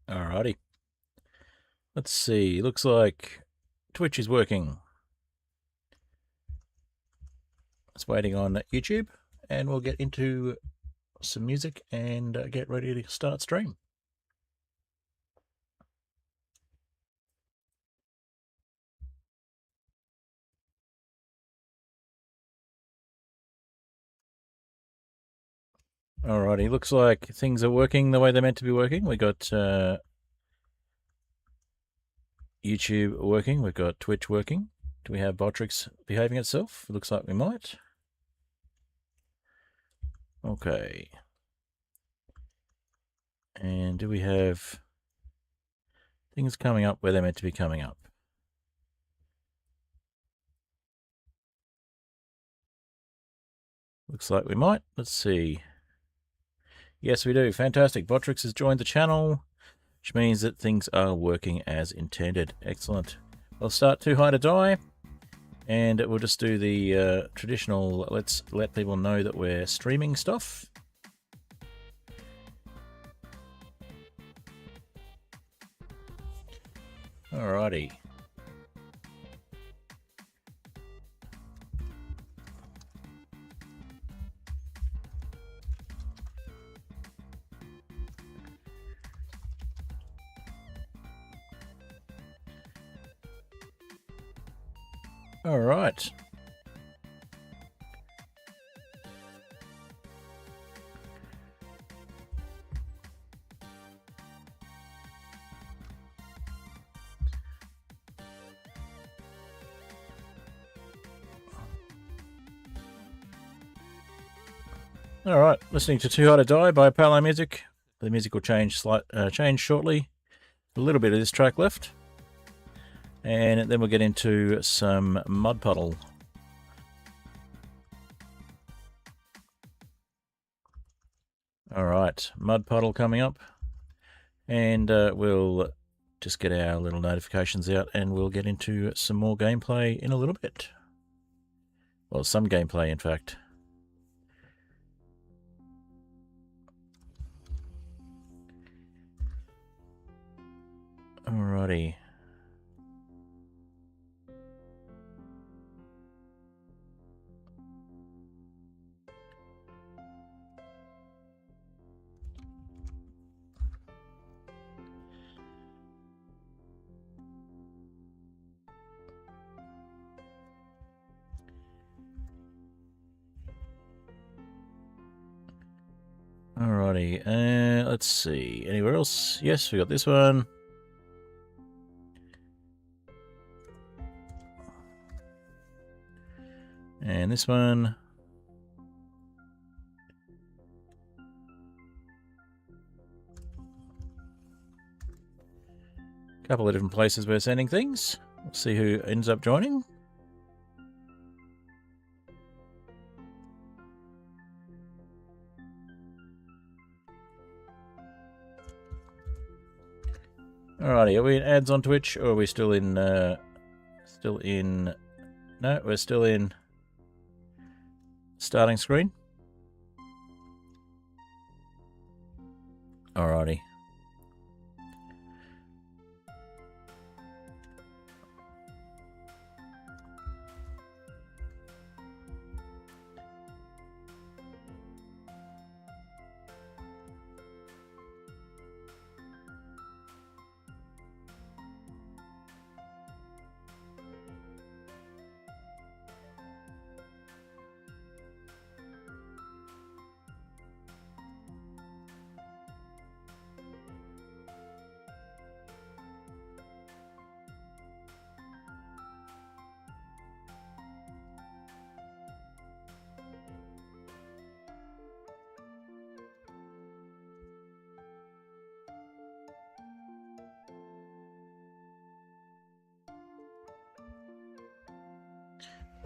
Alrighty. Let's see. Looks like Twitch is working. It's waiting on YouTube, and we'll get into some music and get ready to start stream. Alrighty, looks like things are working the way they're meant to be working. We got YouTube working, we've got Twitch working. Do we have Botrix behaving itself? It looks like we might. Okay. And do we have things coming up where they're meant to be coming up? Looks like we might. Let's see. Yes, we do. Fantastic. Botrix has joined the channel, which means that things are working as intended. Excellent. I'll start Too High to Die, and we'll just do the traditional let's let people know that we're streaming stuff. Alrighty. All right. All right, listening to Too High to Die by Palo Music. The music will change shortly. A little bit of this track left. And then we'll get into some Mud Puddle. All right, Mud Puddle coming up. And we'll just get our little notifications out and we'll get into some more gameplay in a little bit. Well, some gameplay, in fact. Alrighty. Alrighty, let's see. Anywhere else? Yes, we got this one. And this one. A couple of different places we're sending things. We'll see who ends up joining. Alrighty, are we in ads on Twitch, or are we still in, no, we're still in starting screen. Alrighty.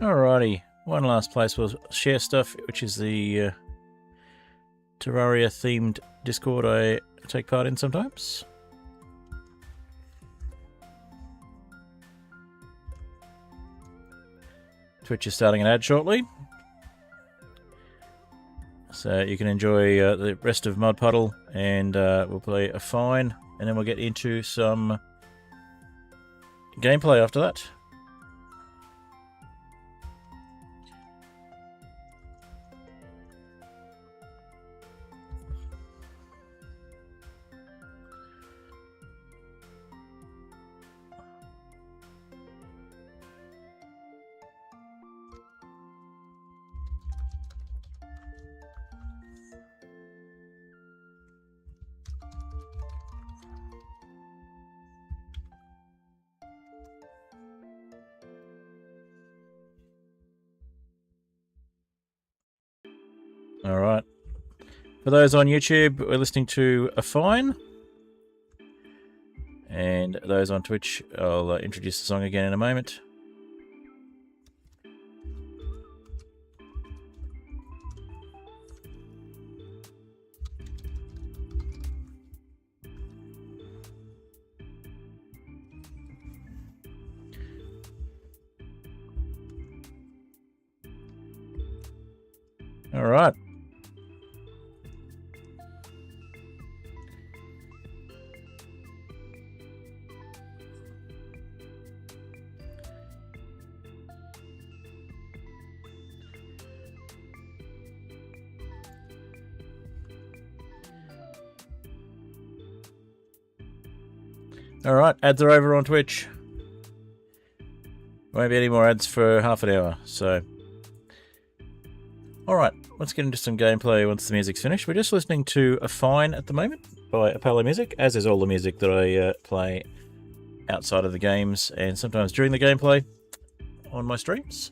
Alrighty, one last place we'll share stuff, which is the Terraria themed Discord I take part in sometimes. Twitch is starting an ad shortly, so you can enjoy the rest of Mud Puddle, and we'll play a fine and then we'll get into some gameplay after that. All right. For those on YouTube, we're listening to A Fine. And those on Twitch, I'll introduce the song again in a moment. All right. Alright, ads are over on Twitch. Won't be any more ads for half an hour, so... Alright, let's get into some gameplay once the music's finished. We're just listening to A Fine at the moment by Apollo Music, as is all the music that I play outside of the games and sometimes during the gameplay on my streams.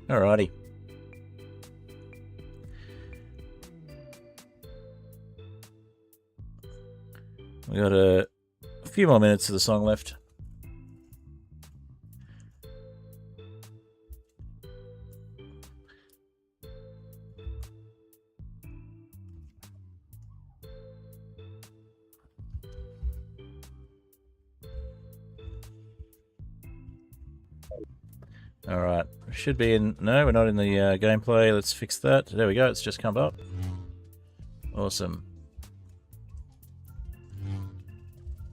Alrighty. We got a few more minutes of the song left. Alright, should be in... No, we're not in the gameplay. Let's fix that. There we go, it's just come up. Awesome.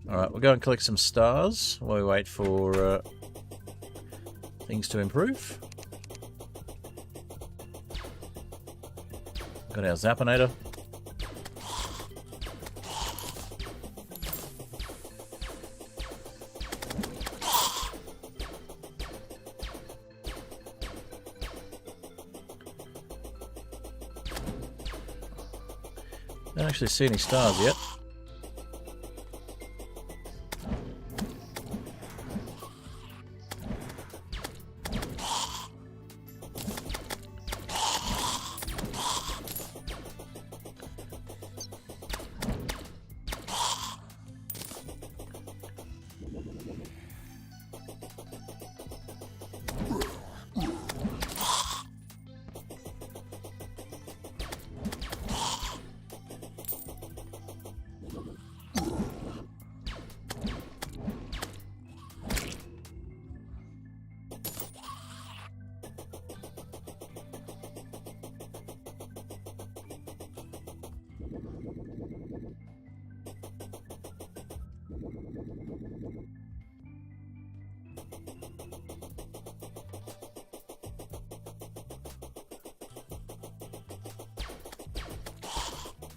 Alright, we'll go and collect some stars while we wait for things to improve. Got our Zapinator. Don't actually see any stars yet.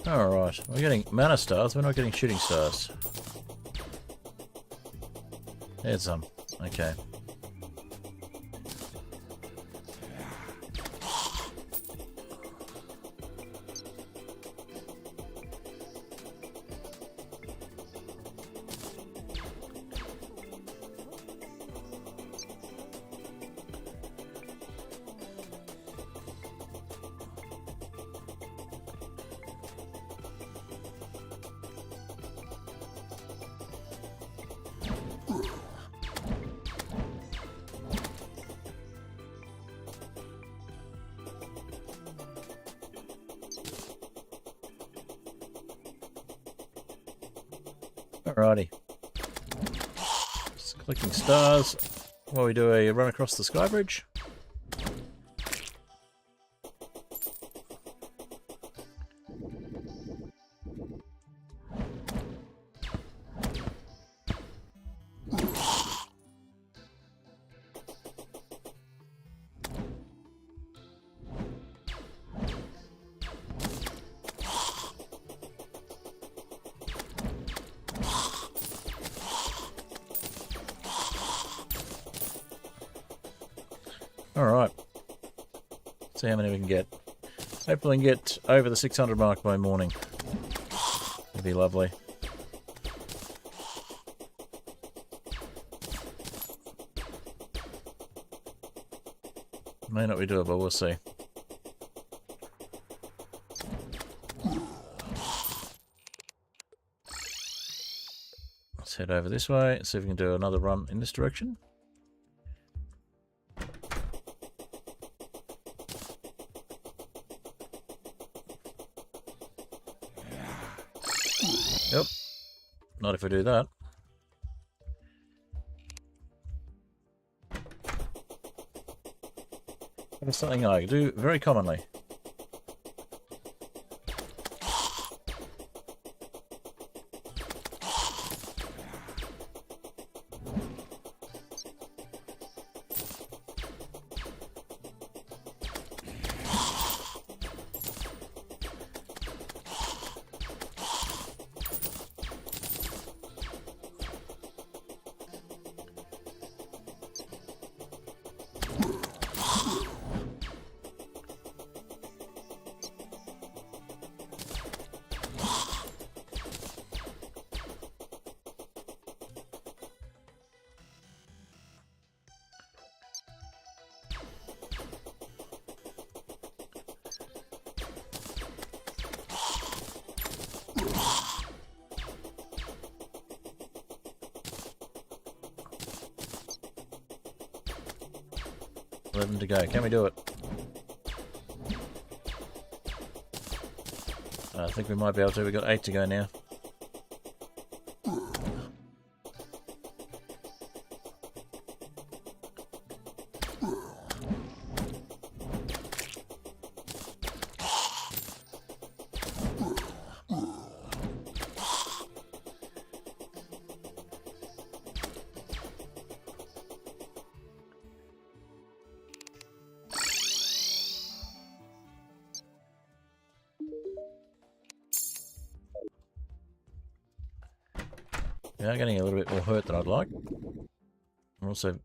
Alright, we're getting mana stars, we're not getting shooting stars. There's some. Okay. Alrighty. Just collecting stars while we do a run across the sky bridge. Alright. See how many we can get. Hopefully we can get over the 600 mark by morning. That'd be lovely. May not be doable, we'll see. Let's head over this way, see if we can do another run in this direction. Yep. Not if we do that. That's something I do very commonly. To go. Can we do it? I think we might be able to. We've got 8 to go now. We are getting a little bit more hurt than I'd like. We're also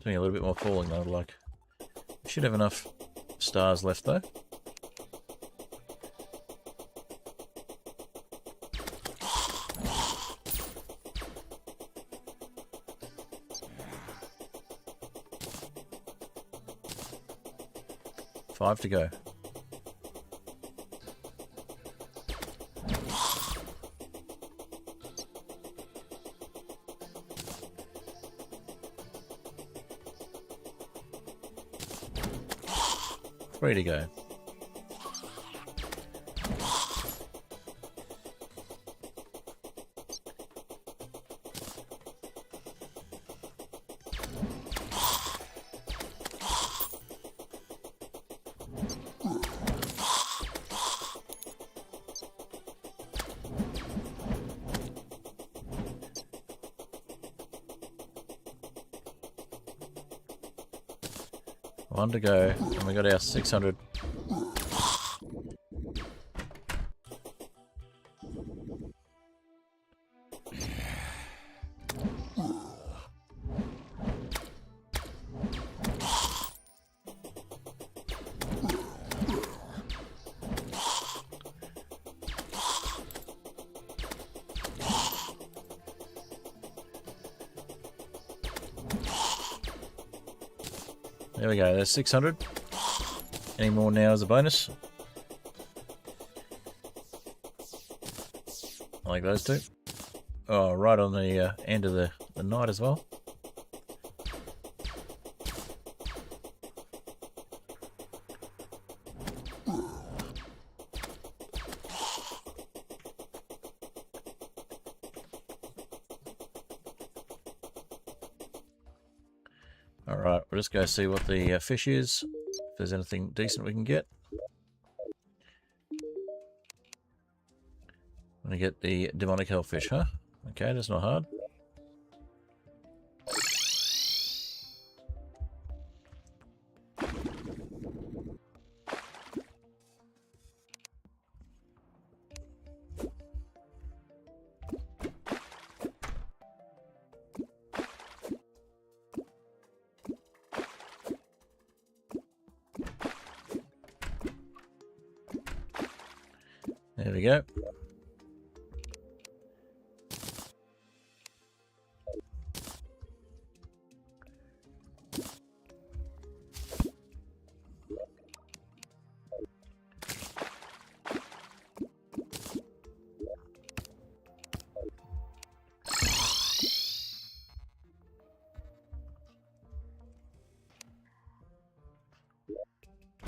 doing a little bit more falling than I'd like. We should have enough stars left though. Five to go. Three to go. One to go, and we got our 600. There we go, there's 600. Any more now as a bonus. Like those two. Oh, right on the end of the night as well. Alright, we'll just go see what the fish is. If there's anything decent we can get. I'm gonna get the demonic hellfish, huh? Okay, that's not hard. There we go.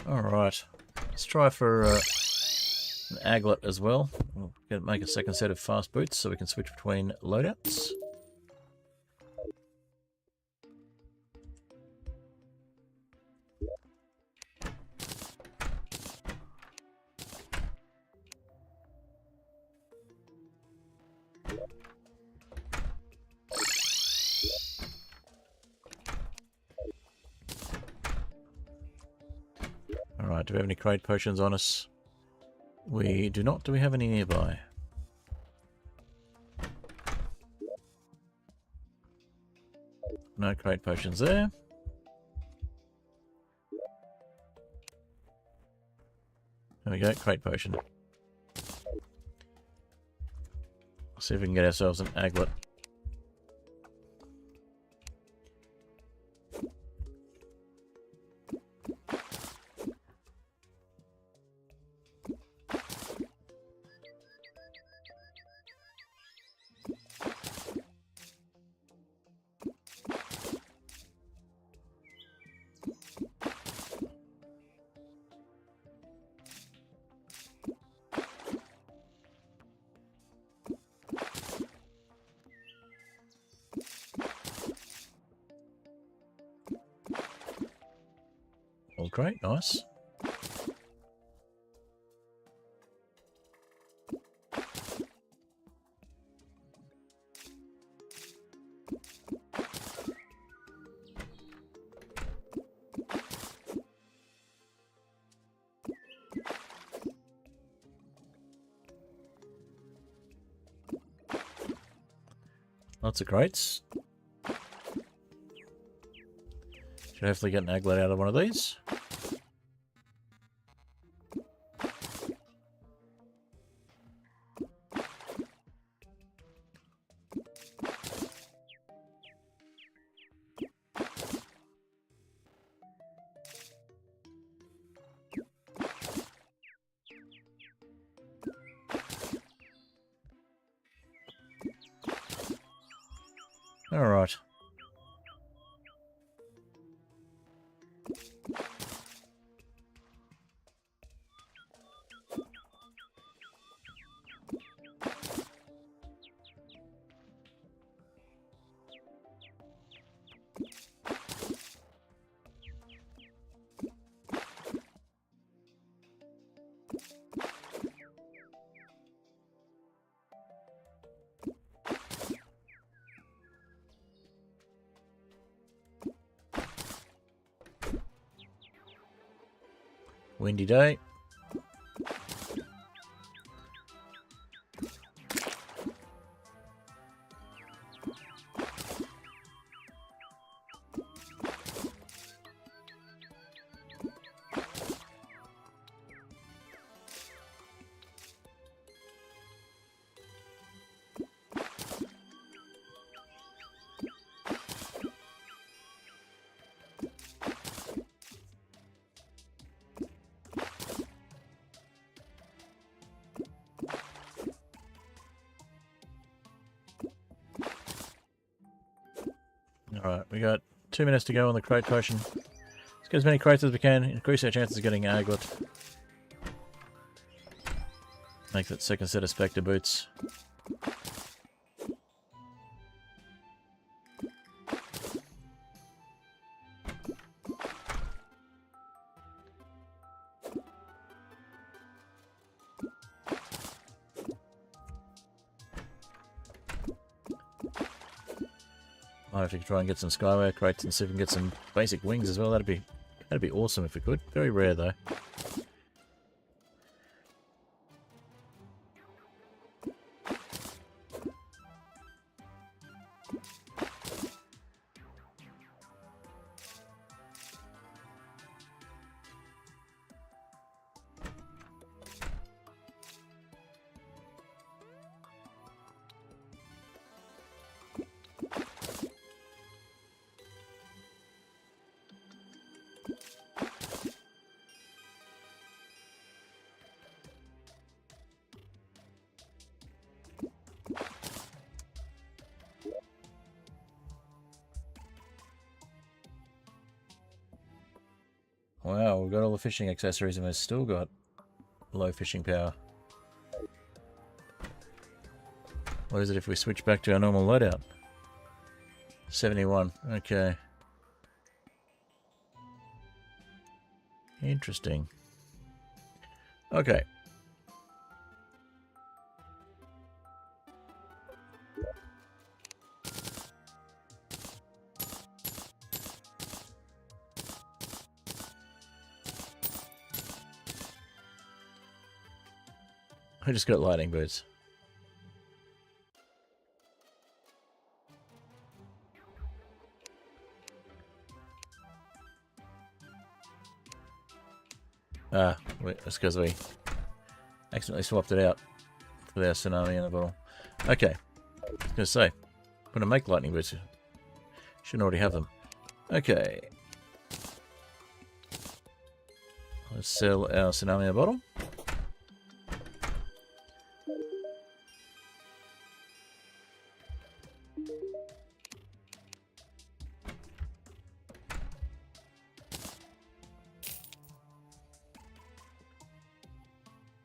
Alright, let's try for an aglet as well. We'll make a second set of fast boots so we can switch between loadouts. Alright, do we have any crate potions on us? We do not. Do we have any nearby? No crate potions there. There we go, crate potion. See if we can get ourselves an aglet. All great, nice. Lots of crates. Should hopefully get an aglet out of one of these. All right. Windy day. Alright, we got 2 minutes to go on the crate potion. Let's get as many crates as we can, increase our chances of getting an aglet. Make that second set of Spectre boots. Might have to try and get some skyway crates and see if we can get some basic wings as well. That'd be awesome if we could. Very rare though. Wow, we've got all the fishing accessories and we've still got low fishing power. What is it if we switch back to our normal loadout? 71, okay. Interesting. Okay. I just got lightning boots. Ah, wait, that's because we accidentally swapped it out with our tsunami in the bottle. Okay, I was going to say, I'm going to make lightning boots. Shouldn't already have them. Okay. Let's sell our tsunami in a bottle.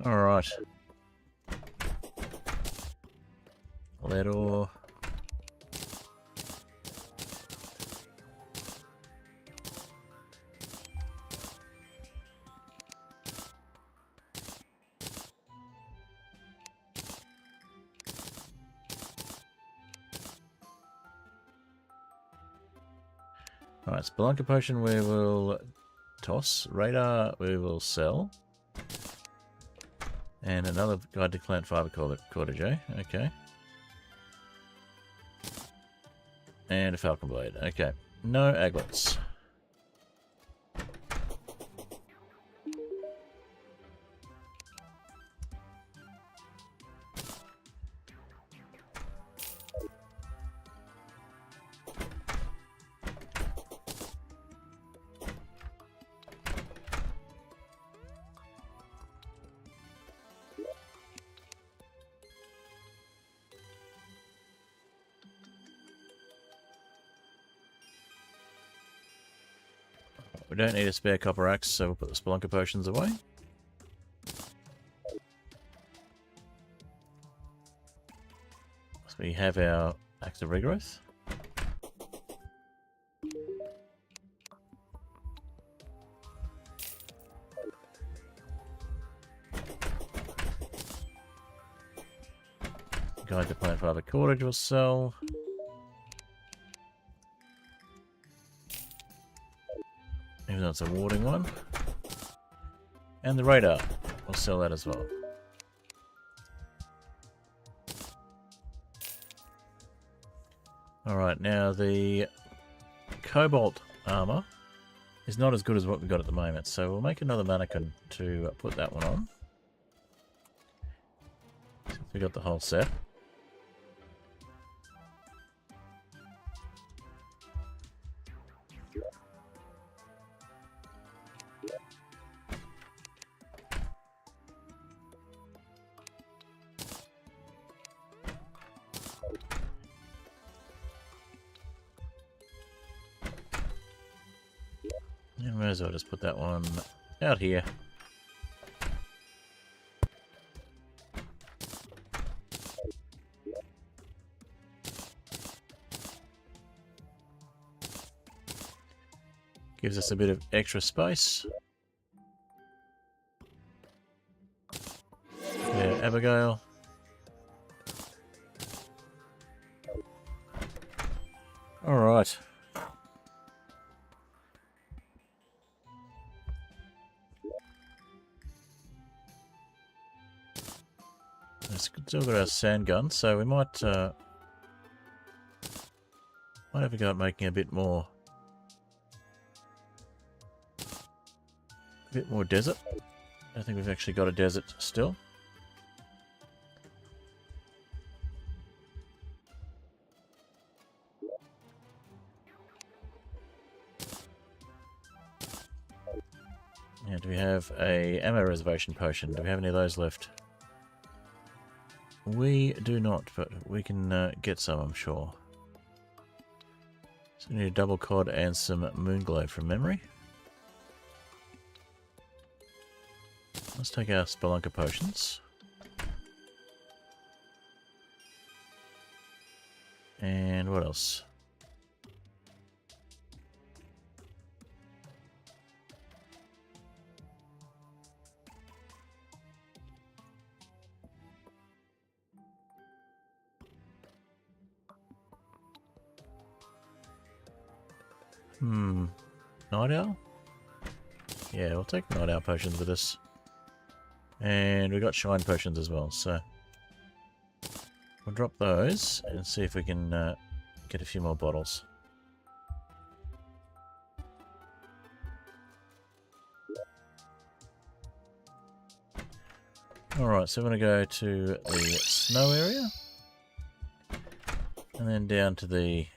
Alright. Lead ore. Alright, Spelunker Potion we will toss. Radar we will sell. And another guide to plant fiber cordage, eh? Okay. And a falcon blade. Okay. No aglets. We don't need a spare copper axe, so we'll put the Spelunker Potions away. So we have our Axe of Regrowth. Guide to plant fiber cordage will sell. Even though it's a warding one. And the radar. We'll sell that as well. Alright, now the cobalt armor is not as good as what we've got at the moment, so we'll make another mannequin to put that one on. Since we got the whole set. And may as well just put that one out here. Gives us a bit of extra space. Yeah, Abigail. Alright. Still got our sand gun, so we might have a go at making a bit more desert. I think we've actually got a desert still. Yeah, do we have a ammo reservation potion? Do we have any of those left? We do not, but we can get some, I'm sure. So we need a double cod and some moonglow from memory. Let's take our spelunker potions. And what else? Night owl? Yeah, we'll take night owl potions with us. And we got shine potions as well, so we'll drop those and see if we can get a few more bottles. Alright, so we're going to go to the snow area. And then down to the...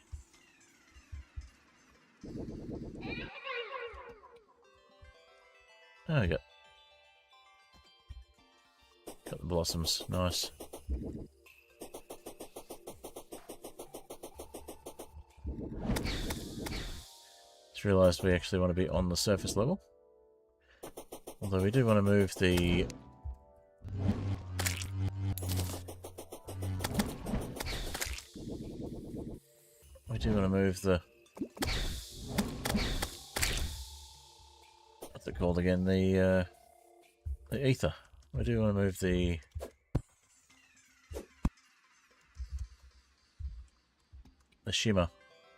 Oh, we got the blossoms. Nice. Just realised we actually want to be on the surface level. Although we do want to move the... We do want to move the... What's it called again? The ether. We do want to move the... shimmer.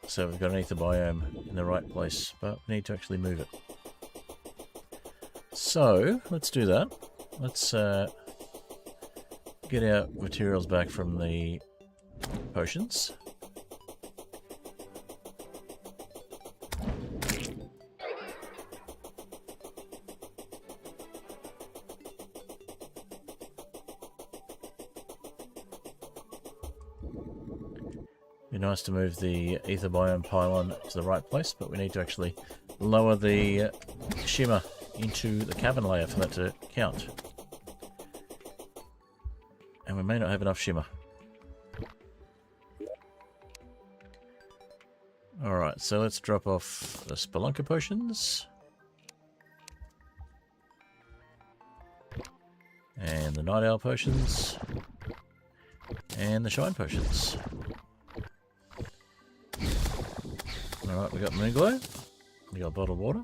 So we've got an ether biome in the right place, but we need to actually move it. So, let's do that. Let's get our materials back from the potions. Be nice to move the ether biome pylon to the right place, but we need to actually lower the shimmer into the cavern layer for that to count. And we may not have enough shimmer. Alright, so let's drop off the spelunker potions. And the night owl potions. And the shine potions. Alright, we got moonglow. We got bottled water.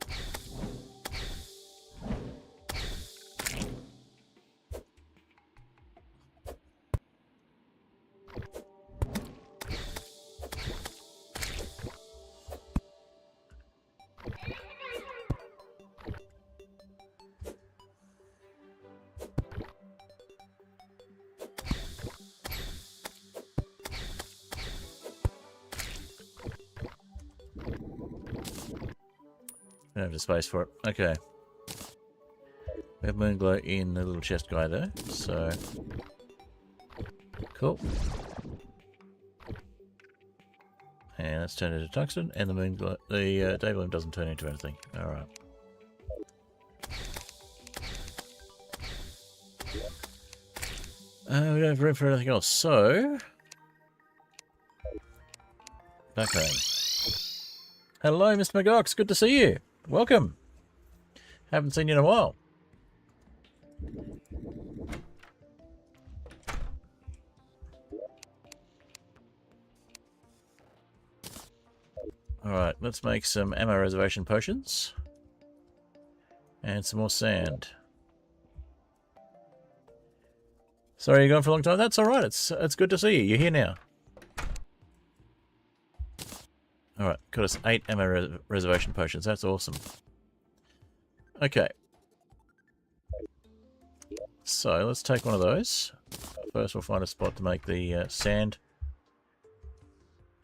Don't have the space for it. Okay. We have moonglow in the little chest guy there, so cool. And let's turn it into tungsten, and the moonglow, the day bloom doesn't turn into anything. Alright. We don't have room for anything else, so back home. Hello, Mr. McGox, good to see you. Welcome. Haven't seen you in a while. Alright, let's make some ammo reservation potions. And some more sand. Sorry you're gone for a long time. That's alright, it's good to see you. You're here now. Alright, got us 8 ammo reservation potions. That's awesome. Okay. So, let's take one of those. First, we'll find a spot to make the sand.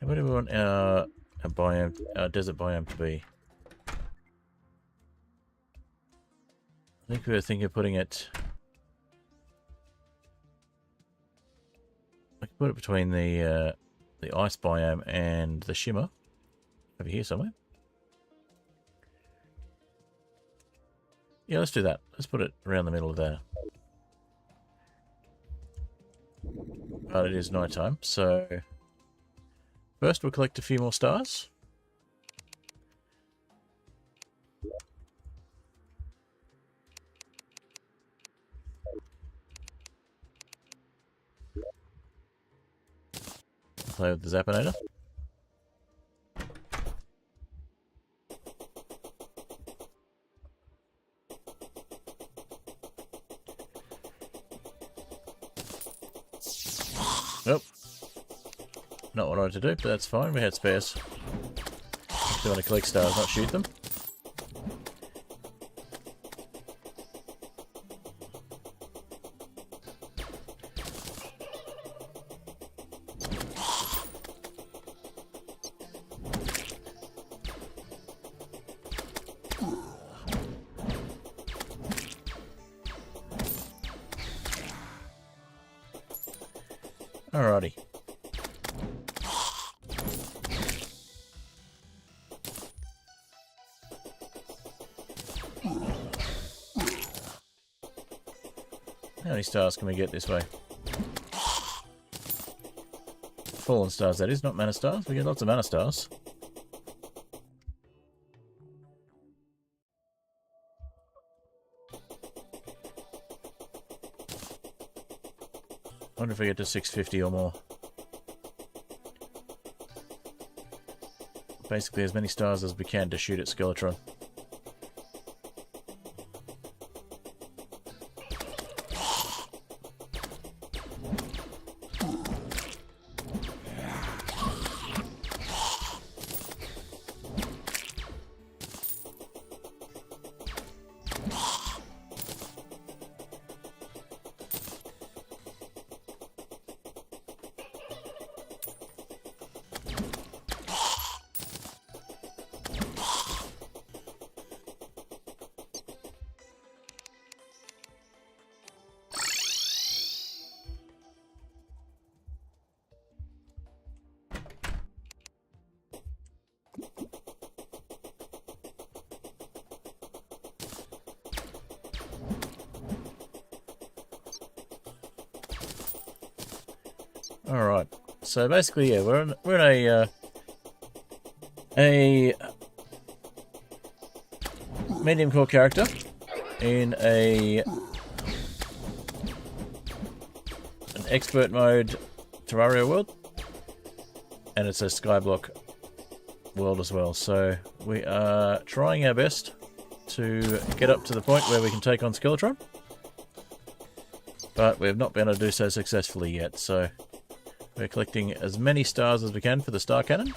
And where do we want our biome, our desert biome to be? I think we were thinking of putting it... I could put it between the ice biome and the shimmer. Over here somewhere. Yeah, let's do that. Let's put it around the middle of there. But it is night time, so... First we'll collect a few more stars. Play with the Zapinator. Nope. Not what I wanted to do, but that's fine. We had spares. Actually want to collect stars, not shoot them. Alrighty. How many stars can we get this way? Fallen stars, that is, not mana stars. We get lots of mana stars. I wonder if we get to 650 or more. Basically as many stars as we can to shoot at Skeletron. Alright, so basically, yeah, we're in a Mediumcore character in an expert mode Terraria world, and it's a Skyblock world as well. So we are trying our best to get up to the point where we can take on Skeletron, but we've not been able to do so successfully yet. So we're collecting as many stars as we can for the star cannon.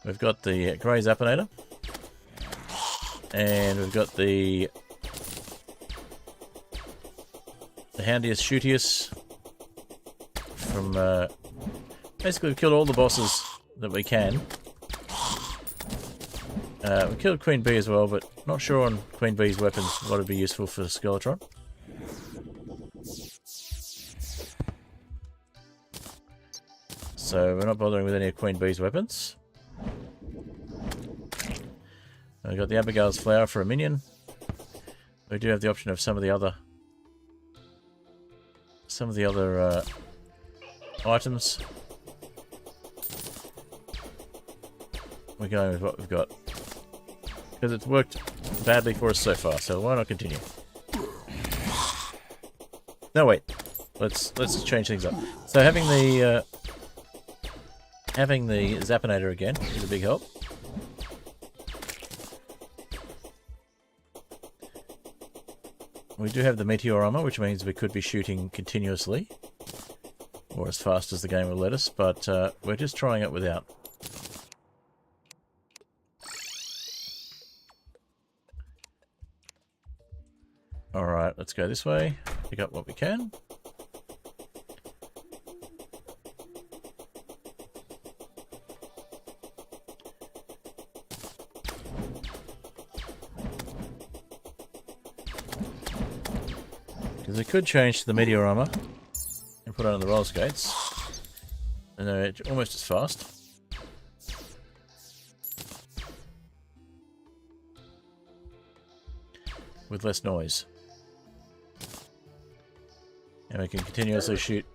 We've got the Gray Zapinator. And we've got the handiest, shootiest from... basically we've killed all the bosses that we can. We killed Queen Bee as well, but not sure on Queen Bee's weapons what would be useful for Skeletron. So we're not bothering with any of Queen Bee's weapons. We've got the Abigail's Flower for a minion. We do have the option of some of the other items. We're going with what we've got because it's worked badly for us so far. So why not continue? No, wait. Let's change things up. So having the Zapinator again is a big help. We do have the meteor armor, which means we could be shooting continuously, or as fast as the game will let us, but we're just trying it without. Alright, let's go this way. Pick up what we can. Because we could change to the meteor armor and put it on the roller skates. And they're almost as fast. With less noise. And we can continuously shoot.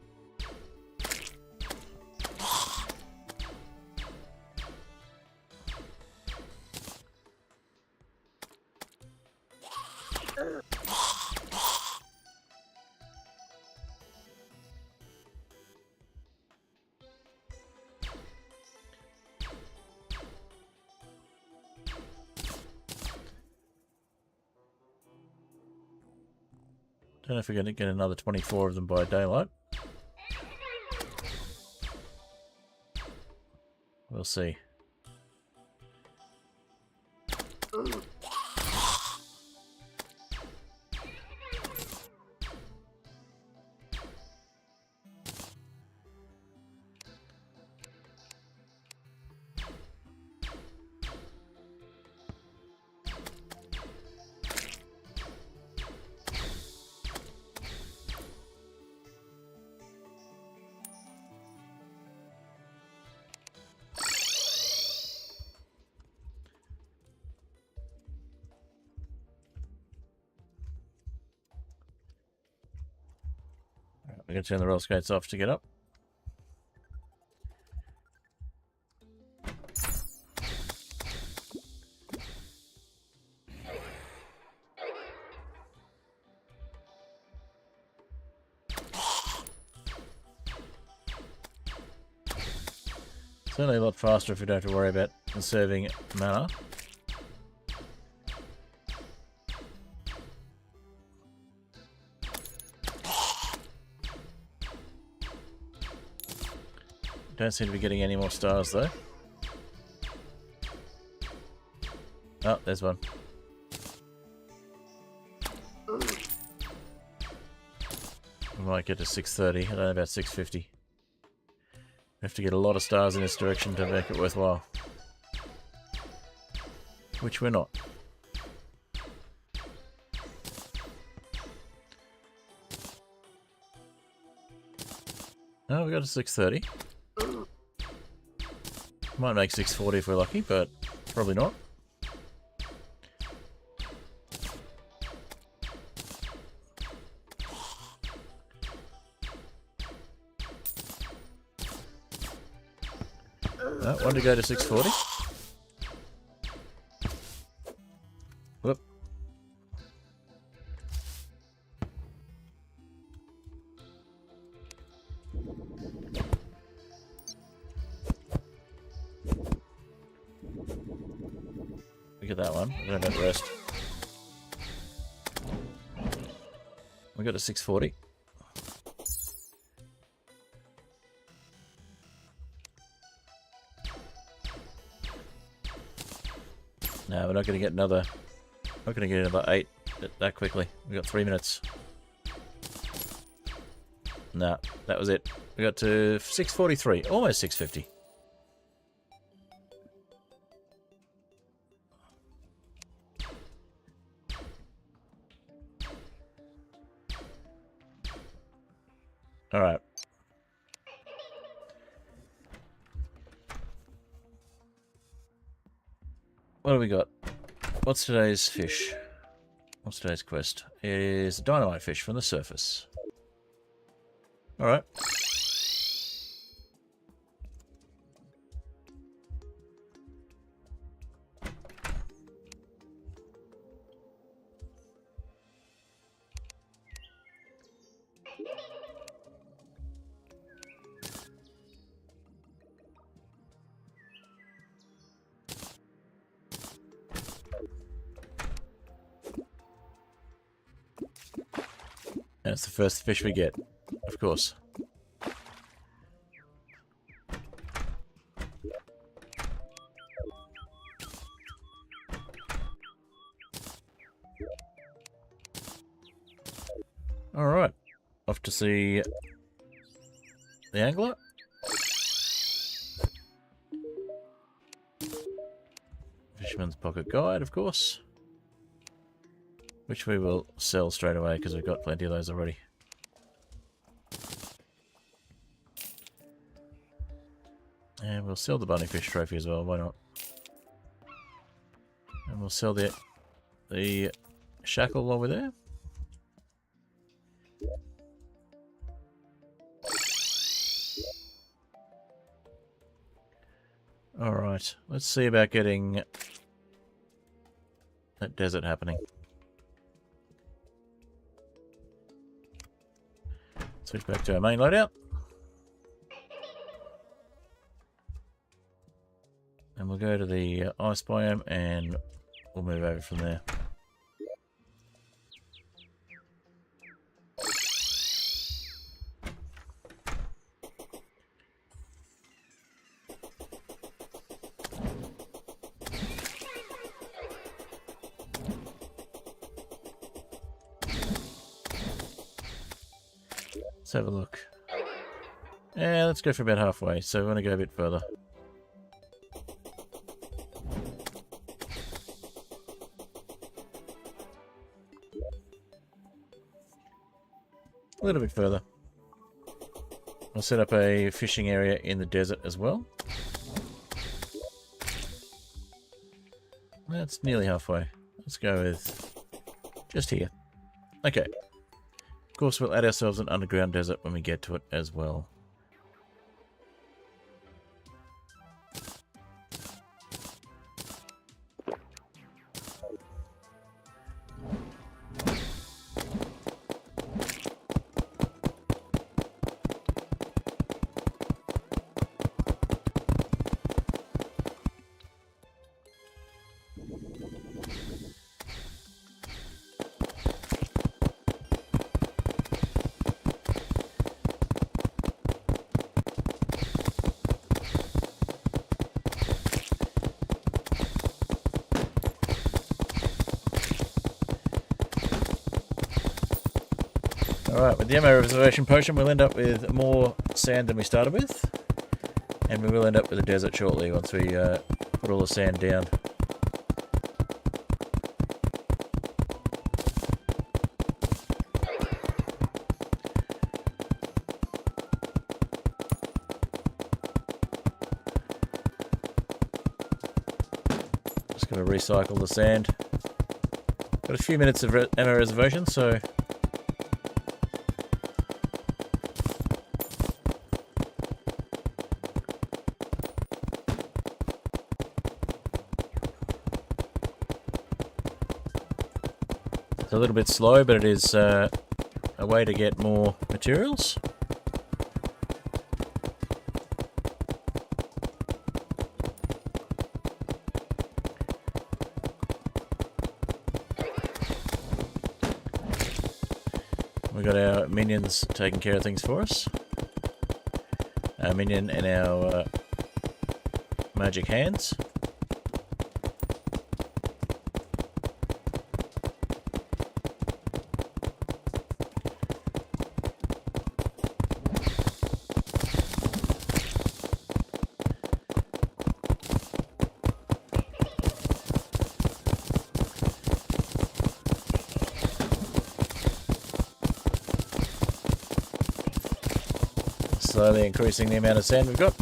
Don't know if we're going to get another 24 of them by daylight. We'll see. We're going to turn the roller skates off to get up. Certainly a lot faster if we don't have to worry about conserving mana. Don't seem to be getting any more stars though. Oh, there's one. We might get to 630. I don't know about 650. We have to get a lot of stars in this direction to make it worthwhile. Which we're not. Oh, we got to 630. Might make 640 if we're lucky, but probably not. Oh, want to go to 640? Whoop. Look at that one. I don't know about the rest. We got to 640. No, we're not going to get another. Not going to get another 8 that quickly. We got 3 minutes. No, that was it. We got to 643, almost 650. All right. What do we got? What's today's fish? What's today's quest? It is a dynamite fish from the surface. Alright. And it's the first fish we get, of course. Alright, off to see the angler. Fisherman's Pocket Guide, of course. Which we will sell straight away because we've got plenty of those already. And we'll sell the bunnyfish trophy as well, why not? And we'll sell the shackle while we're there. Alright, let's see about getting that desert happening. Switch back to our main loadout. And we'll go to the ice biome and we'll move over from there. Let's have a look. Yeah, let's go for about halfway, so we want to go a bit further. A little bit further. I'll set up a fishing area in the desert as well. That's nearly halfway. Let's go with just here. Okay. Of course, we'll add ourselves an underground desert when we get to it as well. Alright, with the ammo reservation potion we'll end up with more sand than we started with. And we will end up with a desert shortly once we put all the sand down. Just going to recycle the sand. Got a few minutes of ammo reservation, so it's a little bit slow, but it is a way to get more materials. We've got our minions taking care of things for us. Our minion and our magic hands. Slowly increasing the amount of sand we've got.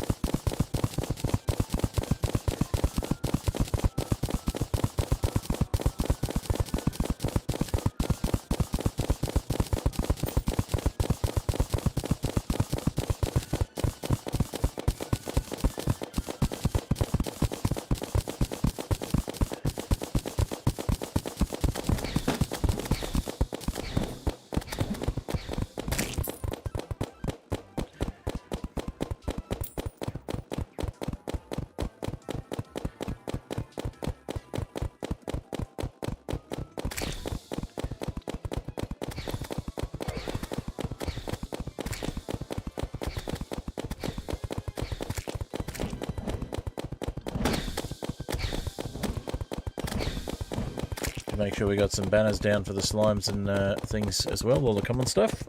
to make sure we got some banners down for the slimes and things as well, all the common stuff.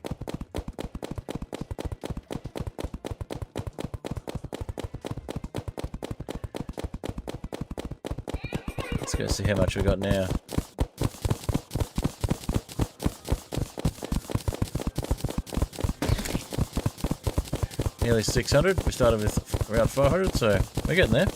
Let's go see how much we got now. Nearly 600. We started with around 400, so we're getting there.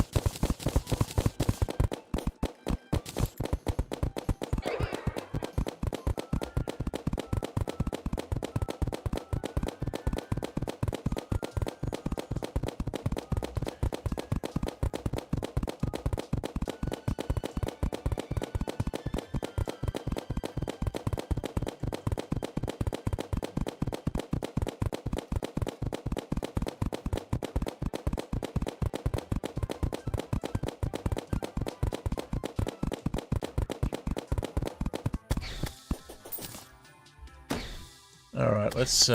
All right, let's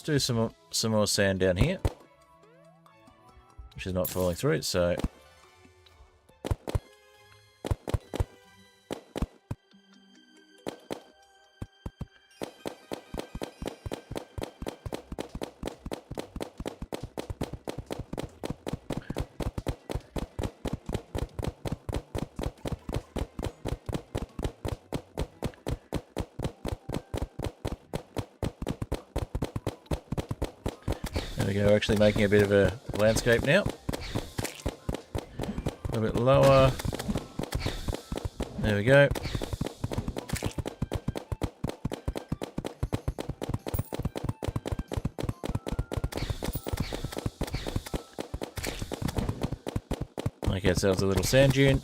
do some more sand down here, which is not falling through. So there we go, we're actually making a bit of a landscape now. A little bit lower. There we go. Make ourselves a little sand dune.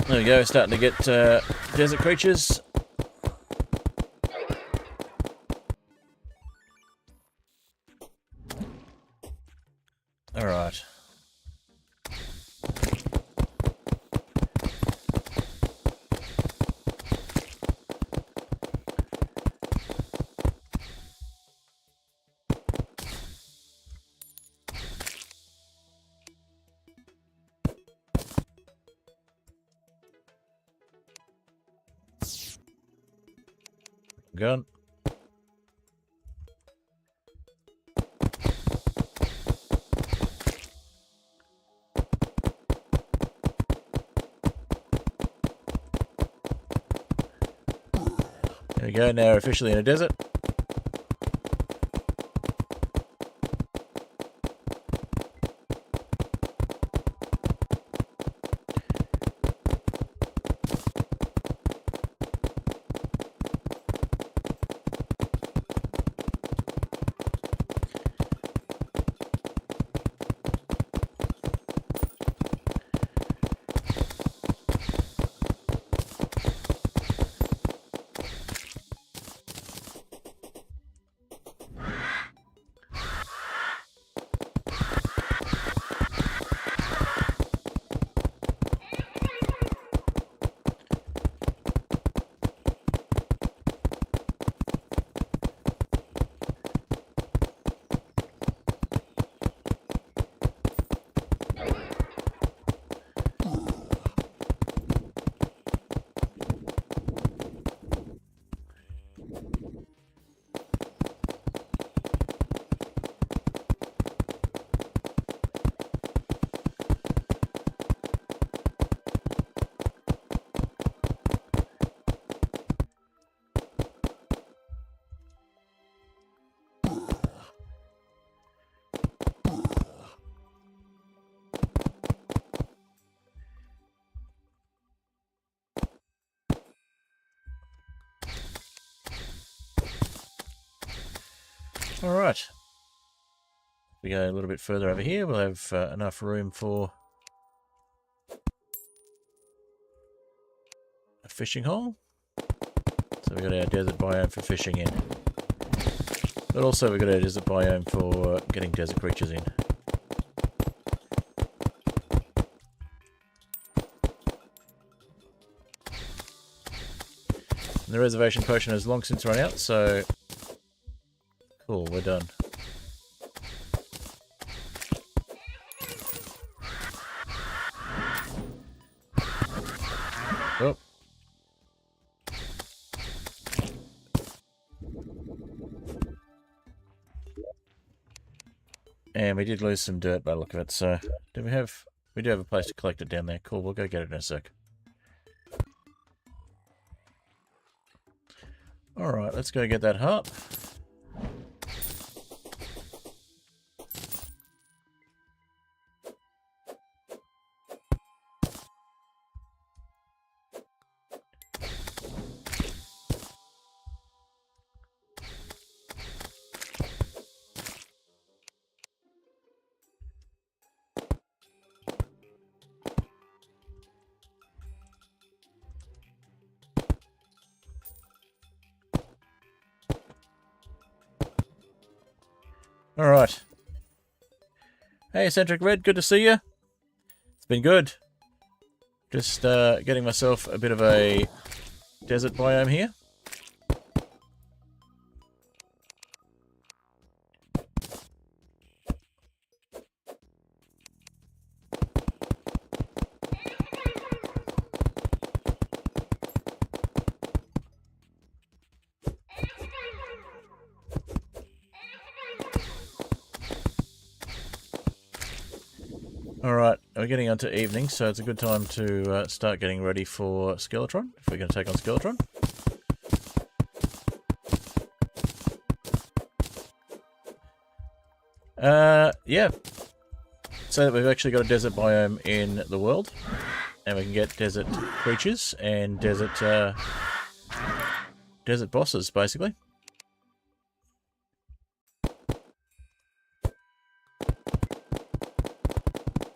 There we go, starting to get desert creatures. Alright. Gun. There we go, now we're officially in a desert. All right. We go a little bit further over here, we'll have enough room for a fishing hole. So we've got our desert biome for fishing in. But also we've got our desert biome for getting desert creatures in. And the reservation potion has long since run out, so cool, we're done. Oh. And we did lose some dirt by the look of it, so we do have a place to collect it down there. Cool, we'll go get it in a sec. Alright, let's go get that heart. Alright. Hey, Eccentric Red, good to see you. It's been good. Just getting myself a bit of a desert biome here. Alright, we're getting onto evening, so it's a good time to start getting ready for Skeletron, if we're going to take on Skeletron. Yeah. So that we've actually got a desert biome in the world, and we can get desert creatures and desert bosses, basically.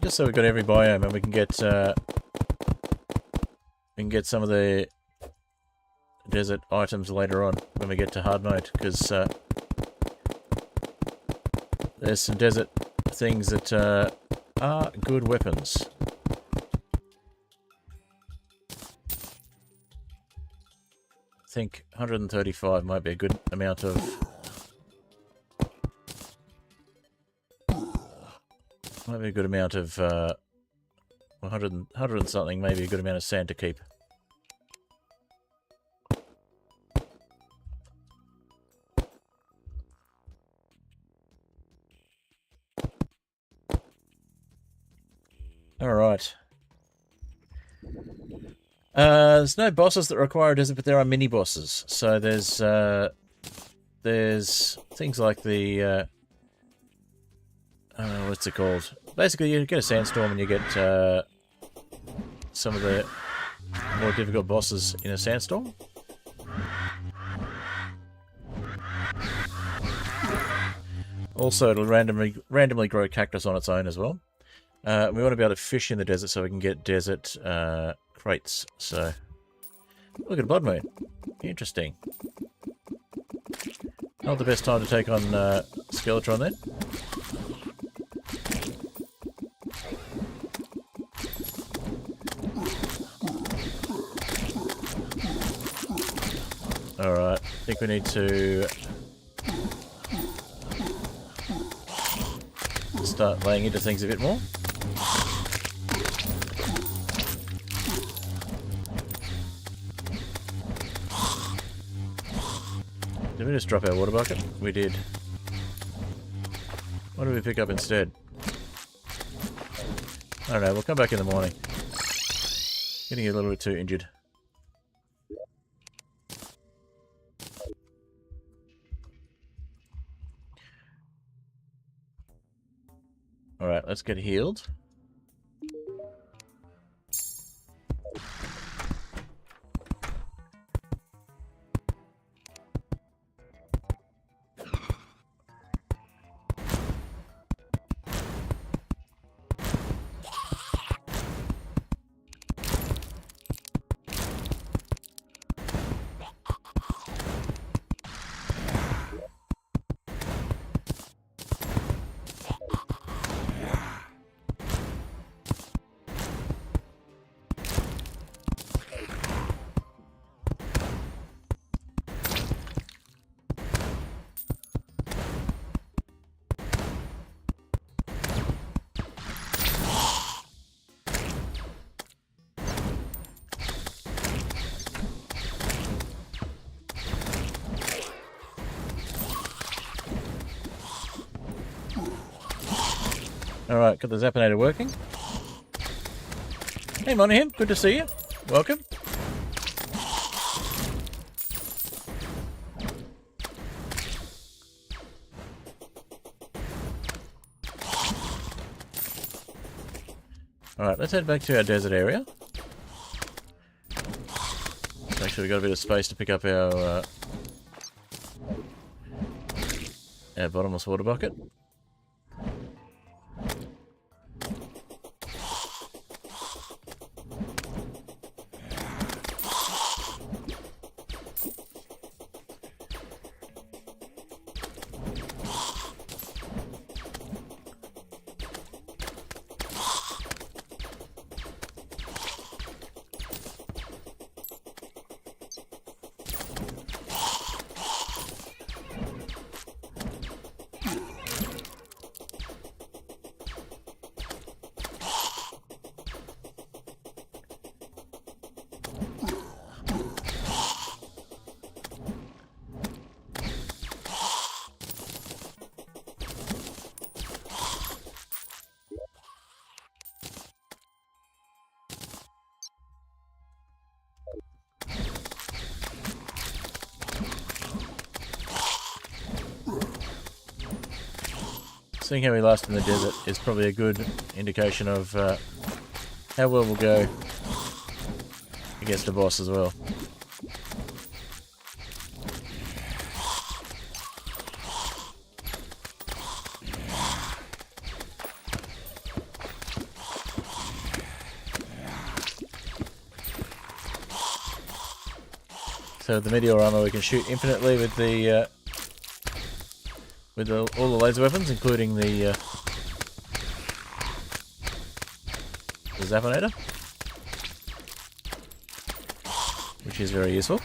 Just so we've got every biome, and we can get some of the desert items later on when we get to hard mode, because there's some desert things that are good weapons. I think 135 might be a good amount of... Might be a good amount of 100 and something, maybe a good amount of sand to keep. Alright. There's no bosses that require a desert, but there are mini bosses. So there's things like the what's it called? Basically, you get a sandstorm and you get some of the more difficult bosses in a sandstorm. Also, it'll randomly grow cactus on its own as well. We want to be able to fish in the desert so we can get desert crates. So, look at Blood Moon. Interesting. Not the best time to take on Skeletron then. Alright, I think we need to start laying into things a bit more. Did we just drop our water bucket? We did. What did we pick up instead? I don't know, we'll come back in the morning. Getting a little bit too injured. Alright, let's get healed. Alright, got the Zapinator working. Hey Monahan, good to see you. Welcome. Alright, let's head back to our desert area. Make sure we've got a bit of space to pick up our bottomless water bucket. Seeing how we last in the desert is probably a good indication of how well we'll go against a boss as well. So with the meteor armor we can shoot infinitely with the all the laser weapons, including the Zapinator, which is very useful.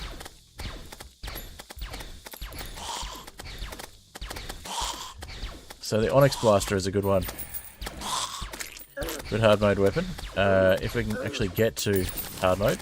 So the Onyx Blaster is a good one. Good hard mode weapon. If we can actually get to hard mode.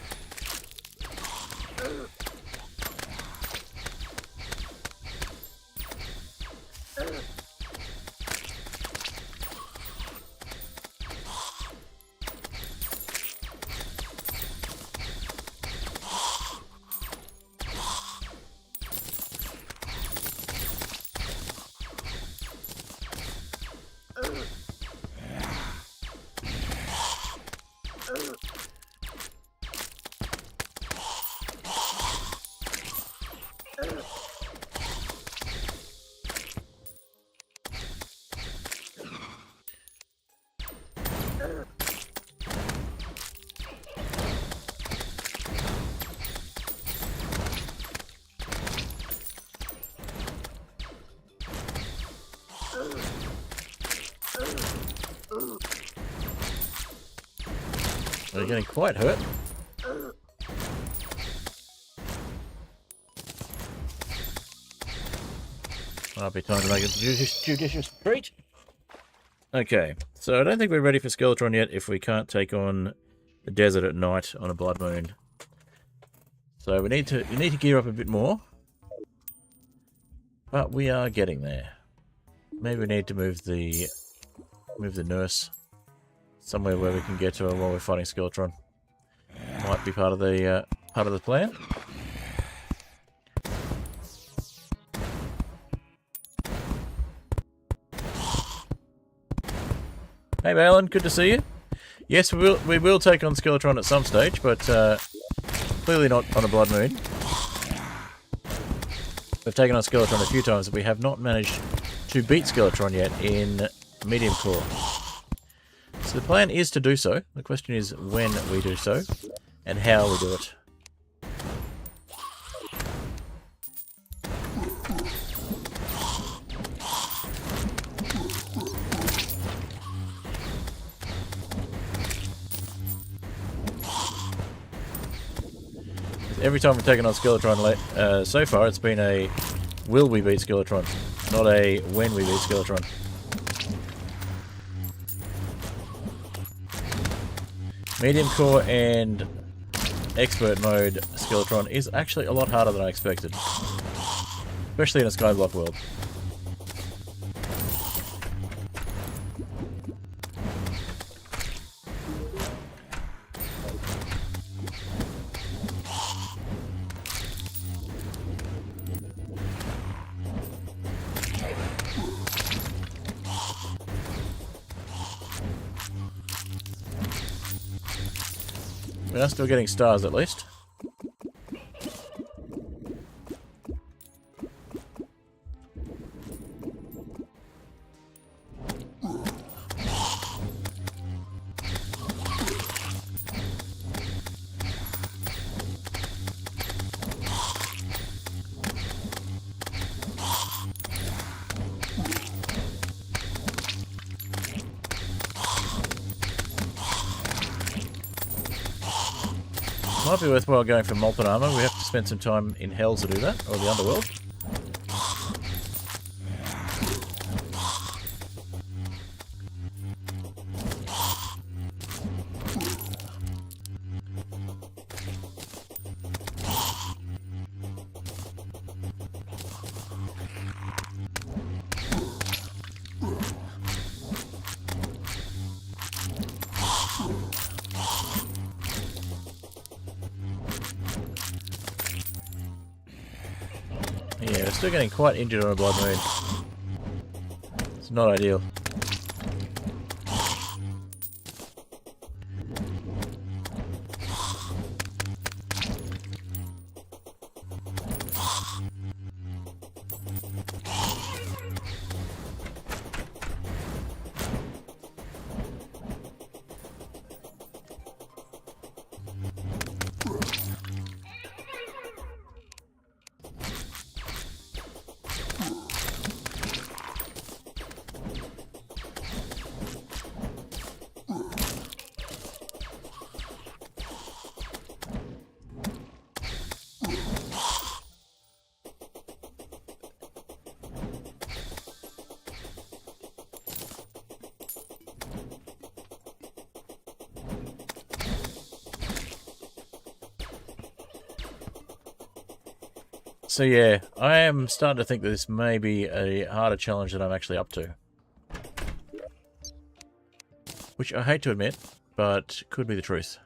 They're getting quite hurt. Might be time to make a judicious retreat. Okay, so I don't think we're ready for Skeletron yet if we can't take on the desert at night on a blood moon. So we need to gear up a bit more. But we are getting there. Maybe we need to move the nurse somewhere where we can get to her while we're fighting Skeletron. Might be part of the plan. Hey Balin, good to see you. Yes, we will take on Skeletron at some stage, but clearly not on a blood moon. We've taken on Skeletron a few times, but we have not managed to beat Skeletron yet in Mediumcore. So the plan is to do so. The question is when we do so, and how we do it. Every time we've taken on Skeletron so far, it's been a will we beat Skeletron, not a when we beat Skeletron. Mediumcore and Expert mode Skeletron is actually a lot harder than I expected. Especially in a Skyblock world. We are still getting stars at least. Might be worthwhile going for molten armor. We have to spend some time in hell to do that, or the underworld. Yeah, we're still getting quite injured on a blood moon. It's not ideal. So yeah, I am starting to think that this may be a harder challenge than I'm actually up to. Which I hate to admit, but could be the truth.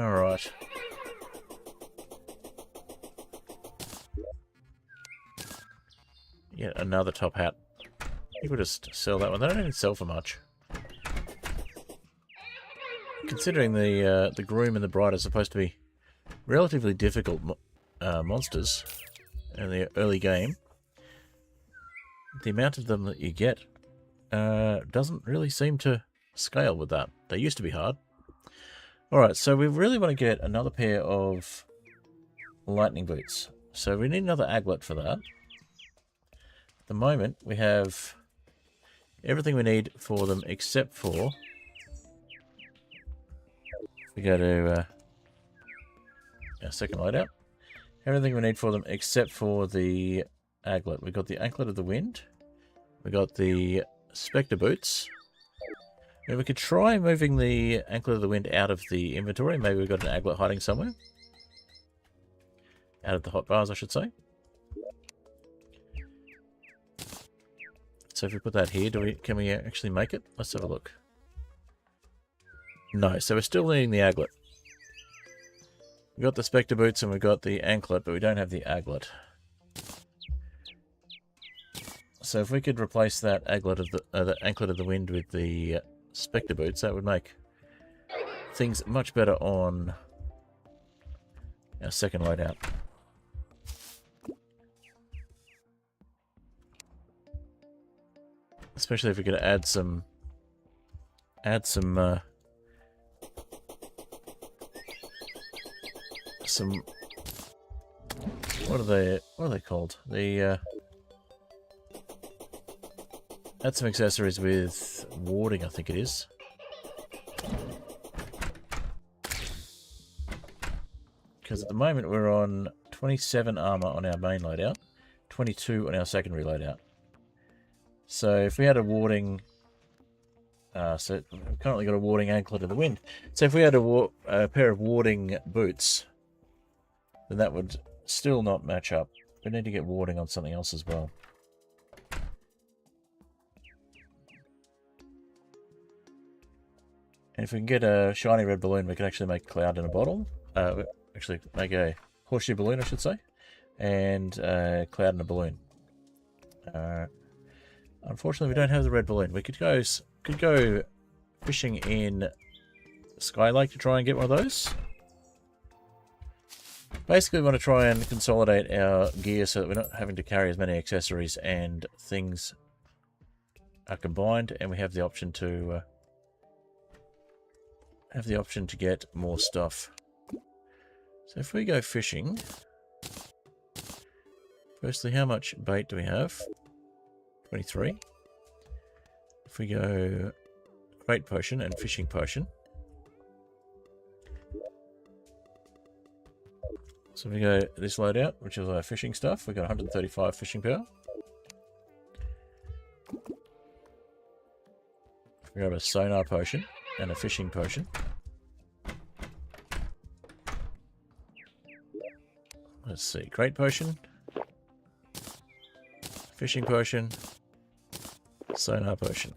Alright. Yeah, another top hat. You could just sell that one. They don't even sell for much. Considering the groom and the bride are supposed to be relatively difficult monsters in the early game, the amount of them that you get doesn't really seem to scale with that. They used to be hard. Alright, so we really want to get another pair of lightning boots. So we need another aglet for that. At the moment, we have everything we need for them except for... We go to our second loadout. Everything we need for them except for the aglet. We got the anklet of the wind. We got the spectre boots. And we could try moving the anklet of the wind out of the inventory. Maybe we've got an aglet hiding somewhere. Out of the hotbars, I should say. So if we put that here, can we actually make it? Let's have a look. No, so we're still needing the aglet. We've got the spectre boots and we've got the anklet, but we don't have the aglet. So if we could replace that aglet of the anklet of the wind with the spectre boots, that would make things much better on our second loadout. Especially if we could add some what are they called? Add some accessories with warding, I think it is. Because at the moment we're on 27 armor on our main loadout, 22 on our secondary loadout. So if we had a warding So we've currently got a warding anklet in the wind. So if we had a pair of warding boots, then that would still not match up. We need to get warding on something else as well. And if we can get a shiny red balloon, we can actually make a cloud in a bottle. Actually, make a horseshoe balloon, I should say. And a cloud in a balloon. Unfortunately, we don't have the red balloon. We could go fishing in Sky Lake to try and get one of those. Basically, we want to try and consolidate our gear so that we're not having to carry as many accessories and things are combined, and we have the option to get more stuff. So if we go fishing, firstly, how much bait do we have? 23. If we go bait potion and fishing potion. So we go this loadout, which is our fishing stuff. We've got 135 fishing power. We have a sonar potion and a fishing potion. Let's see, crate potion, fishing potion, sonar potion.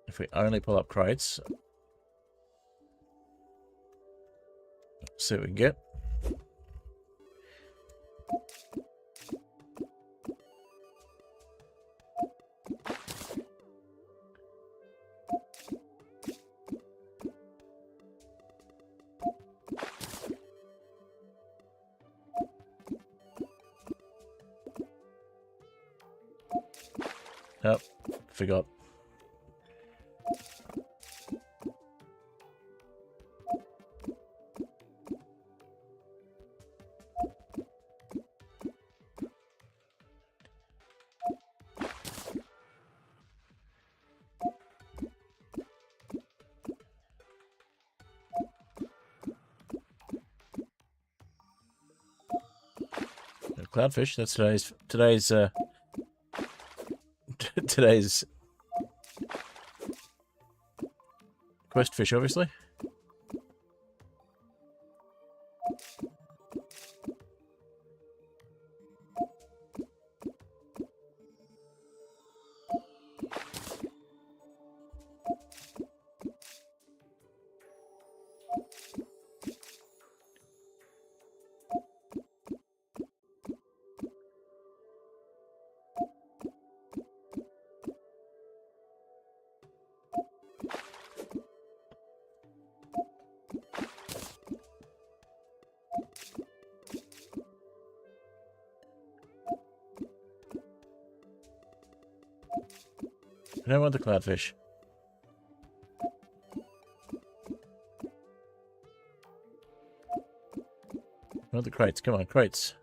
If we only pull up crates, see what we can get. Oh, forgot. Cloudfish, that's today's today's quest fish, obviously. I don't want the cloudfish. I want the crates. Come on, crates.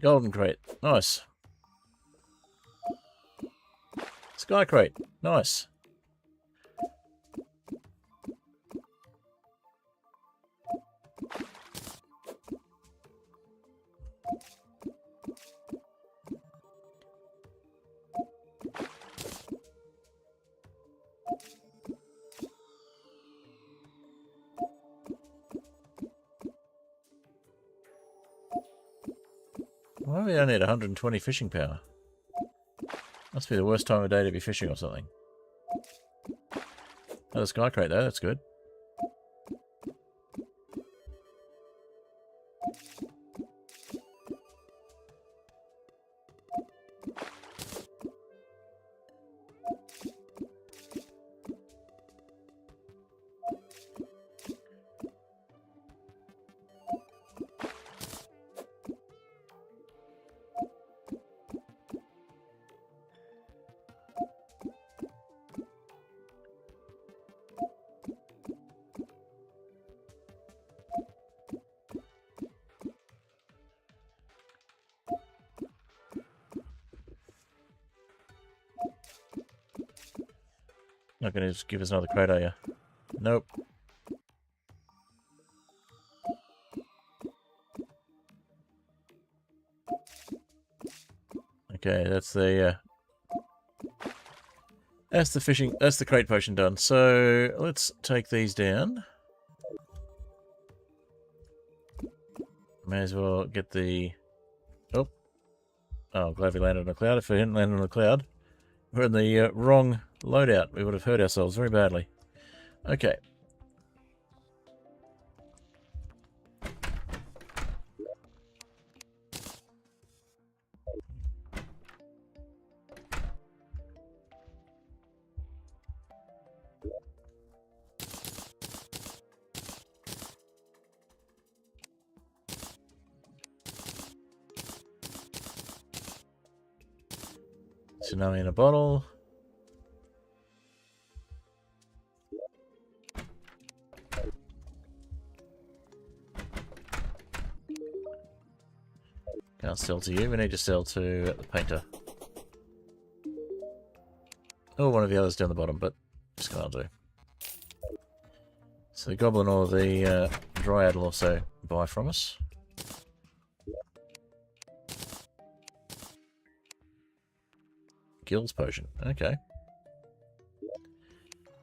Golden crate. Nice. Sky crate. Nice. Why do we only need 120 fishing power? Must be the worst time of day to be fishing or something. Oh, the sky crate though, that's good. Not going to just give us another crate, are you? Nope. Okay, that's the fishing. That's the crate potion done. So let's take these down. May as well get the. Oh, glad we landed on a cloud. If we hadn't landed on a cloud, we're in the wrong loadout. We would have hurt ourselves very badly. Okay. Tsunami in a bottle. Can't sell to you. We need to sell to the painter. Or one of the others down the bottom, but just can't do. So the goblin or the dryad will also buy from us. Gills potion. Okay.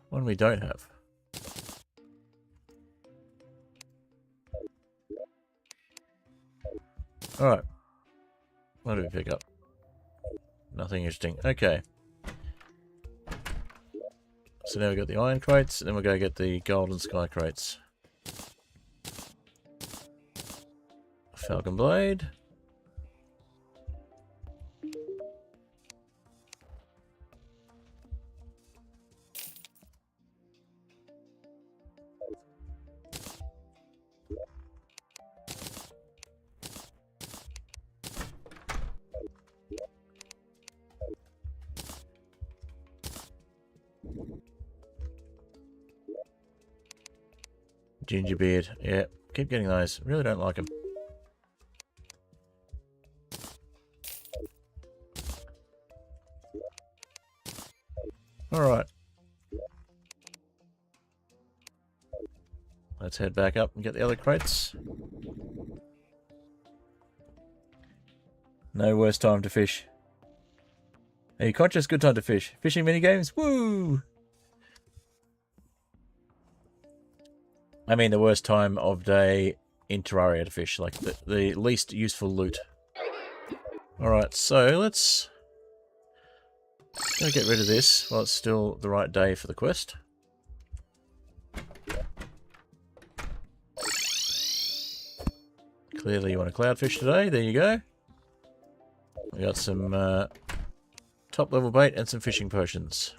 One we don't have. Alright. What do we pick up? Nothing interesting. Okay. So now we've got the iron crates, and then we'll go get the golden sky crates. Falcon blade. Ginger beard. Yeah, keep getting those. Really don't like them. Alright. Let's head back up and get the other crates. No worse time to fish. Are you conscious? Good time to fish. Fishing minigames? Woo! I mean the worst time of day in Terraria to fish, like the least useful loot. Alright, so let's go get rid of this while it's still the right day for the quest. Clearly you want to cloudfish today, there you go. We got some top level bait and some fishing potions.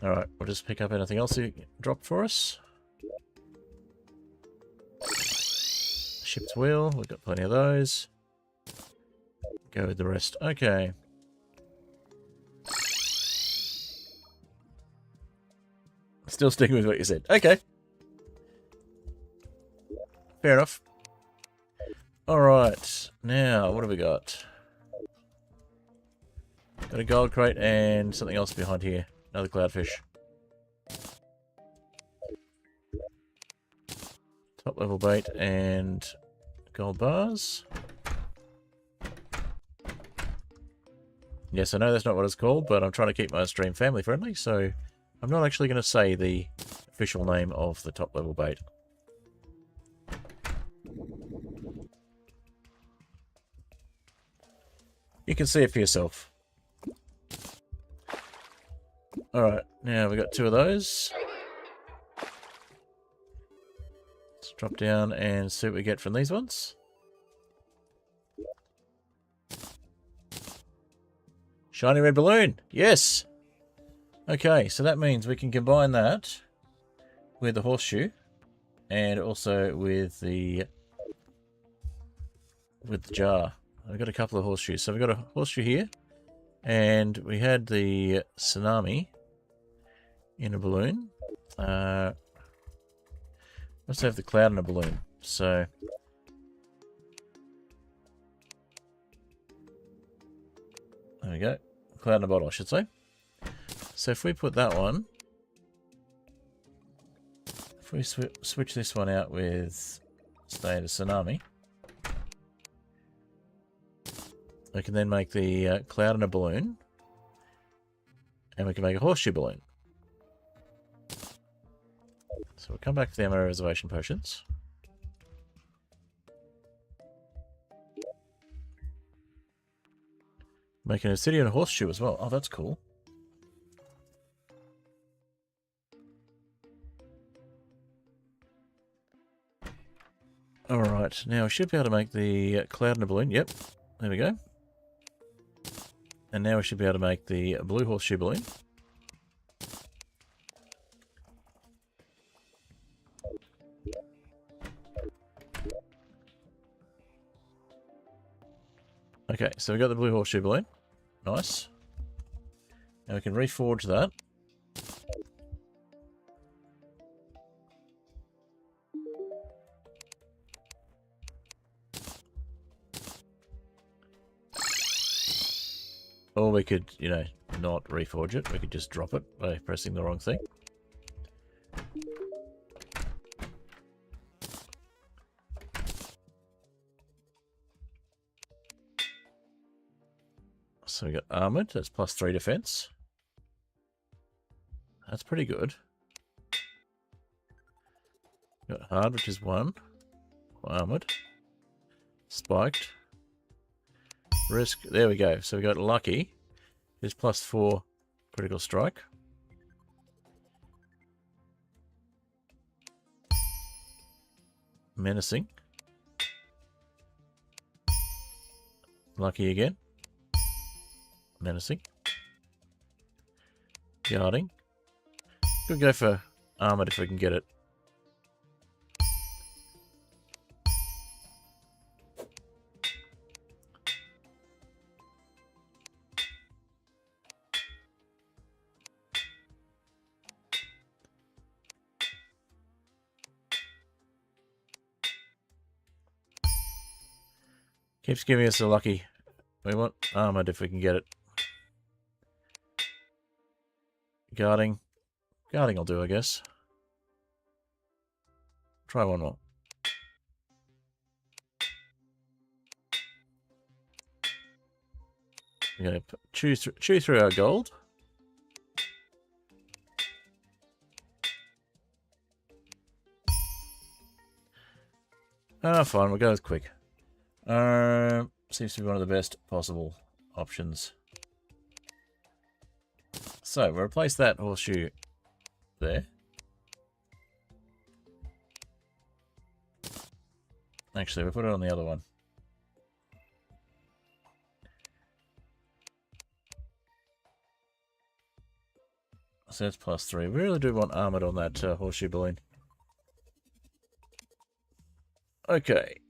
Alright, we'll just pick up anything else you dropped for us. Ship's wheel, we've got plenty of those. Go with the rest. Okay. Still sticking with what you said. Okay. Fair enough. Alright, now what have we got? Got a gold crate and something else behind here. Another cloudfish. Top level bait and gold bars. Yes, I know that's not what it's called, but I'm trying to keep my stream family friendly, so I'm not actually going to say the official name of the top level bait. You can see it for yourself. Alright, now we've got two of those. Let's drop down and see what we get from these ones. Shiny red balloon! Yes! Okay, so that means we can combine that with the horseshoe and also with the jar. I've got a couple of horseshoes. So we've got a horseshoe here, and we had the tsunami in a balloon. Let's have the cloud and a balloon. So there we go. Cloud in a bottle, I should say. So if we put that one, if we switch this one out with, say, the tsunami, we can then make the cloud in a balloon, and we can make a horseshoe balloon. So we'll come back to the ammo reservation potions. Make an obsidian horseshoe as well. Oh, that's cool. Alright, now we should be able to make the cloud in a balloon. Yep, there we go. And now we should be able to make the blue horseshoe balloon. Okay, so we got the blue horseshoe balloon. Nice. Now we can reforge that. Or we could, you know, not reforge it. We could just drop it by pressing the wrong thing. So we got armored, that's +3 defense. That's pretty good. Got hard, which is 1. Armored. Spiked. Risk, there we go. So we got lucky. Is +4 critical strike. Menacing. Lucky again. Menacing. Guarding. Could go for armored if we can get it. Keeps giving us a lucky. We want armored if we can get it. Guarding. Guarding will do, I guess. Try one more. We're going to chew through our gold. Ah, fine, we'll go with quick. Seems to be one of the best possible options. So, we'll replace that horseshoe there. Actually, we'll put it on the other one. So that's +3. We really do want armored on that horseshoe balloon. Okay.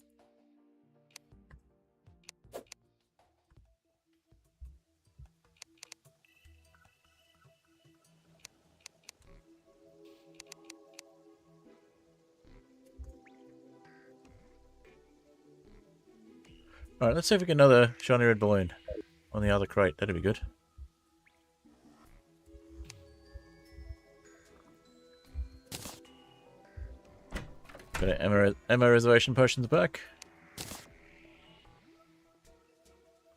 Alright, let's see if we get another shiny red balloon on the other crate. That'd be good. Got our ammo reservation potions back.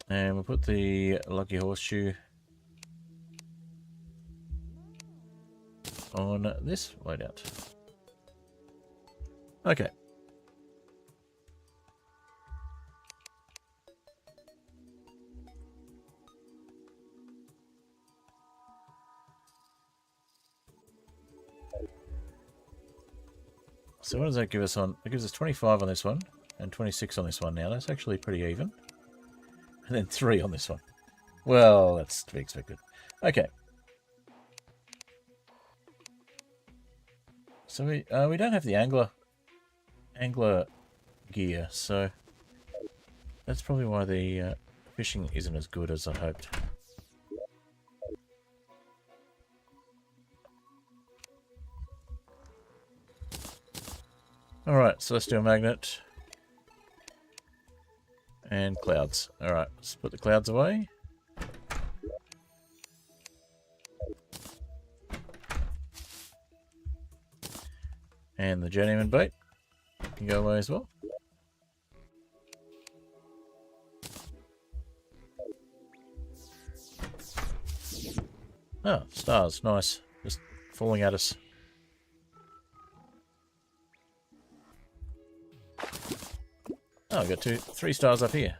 And we'll put the lucky horseshoe on this loadout. Okay. So what does that give us on? It gives us 25 on this one and 26 on this one now. That's actually pretty even. And then 3 on this one. Well, that's to be expected. Okay. So we don't have the angler gear, so that's probably why the fishing isn't as good as I hoped. Alright, celestial magnet. And clouds. Alright, let's put the clouds away. And the journeyman bait can go away as well. Oh, stars, nice. Just falling at us. Oh, I've got 3 stars up here.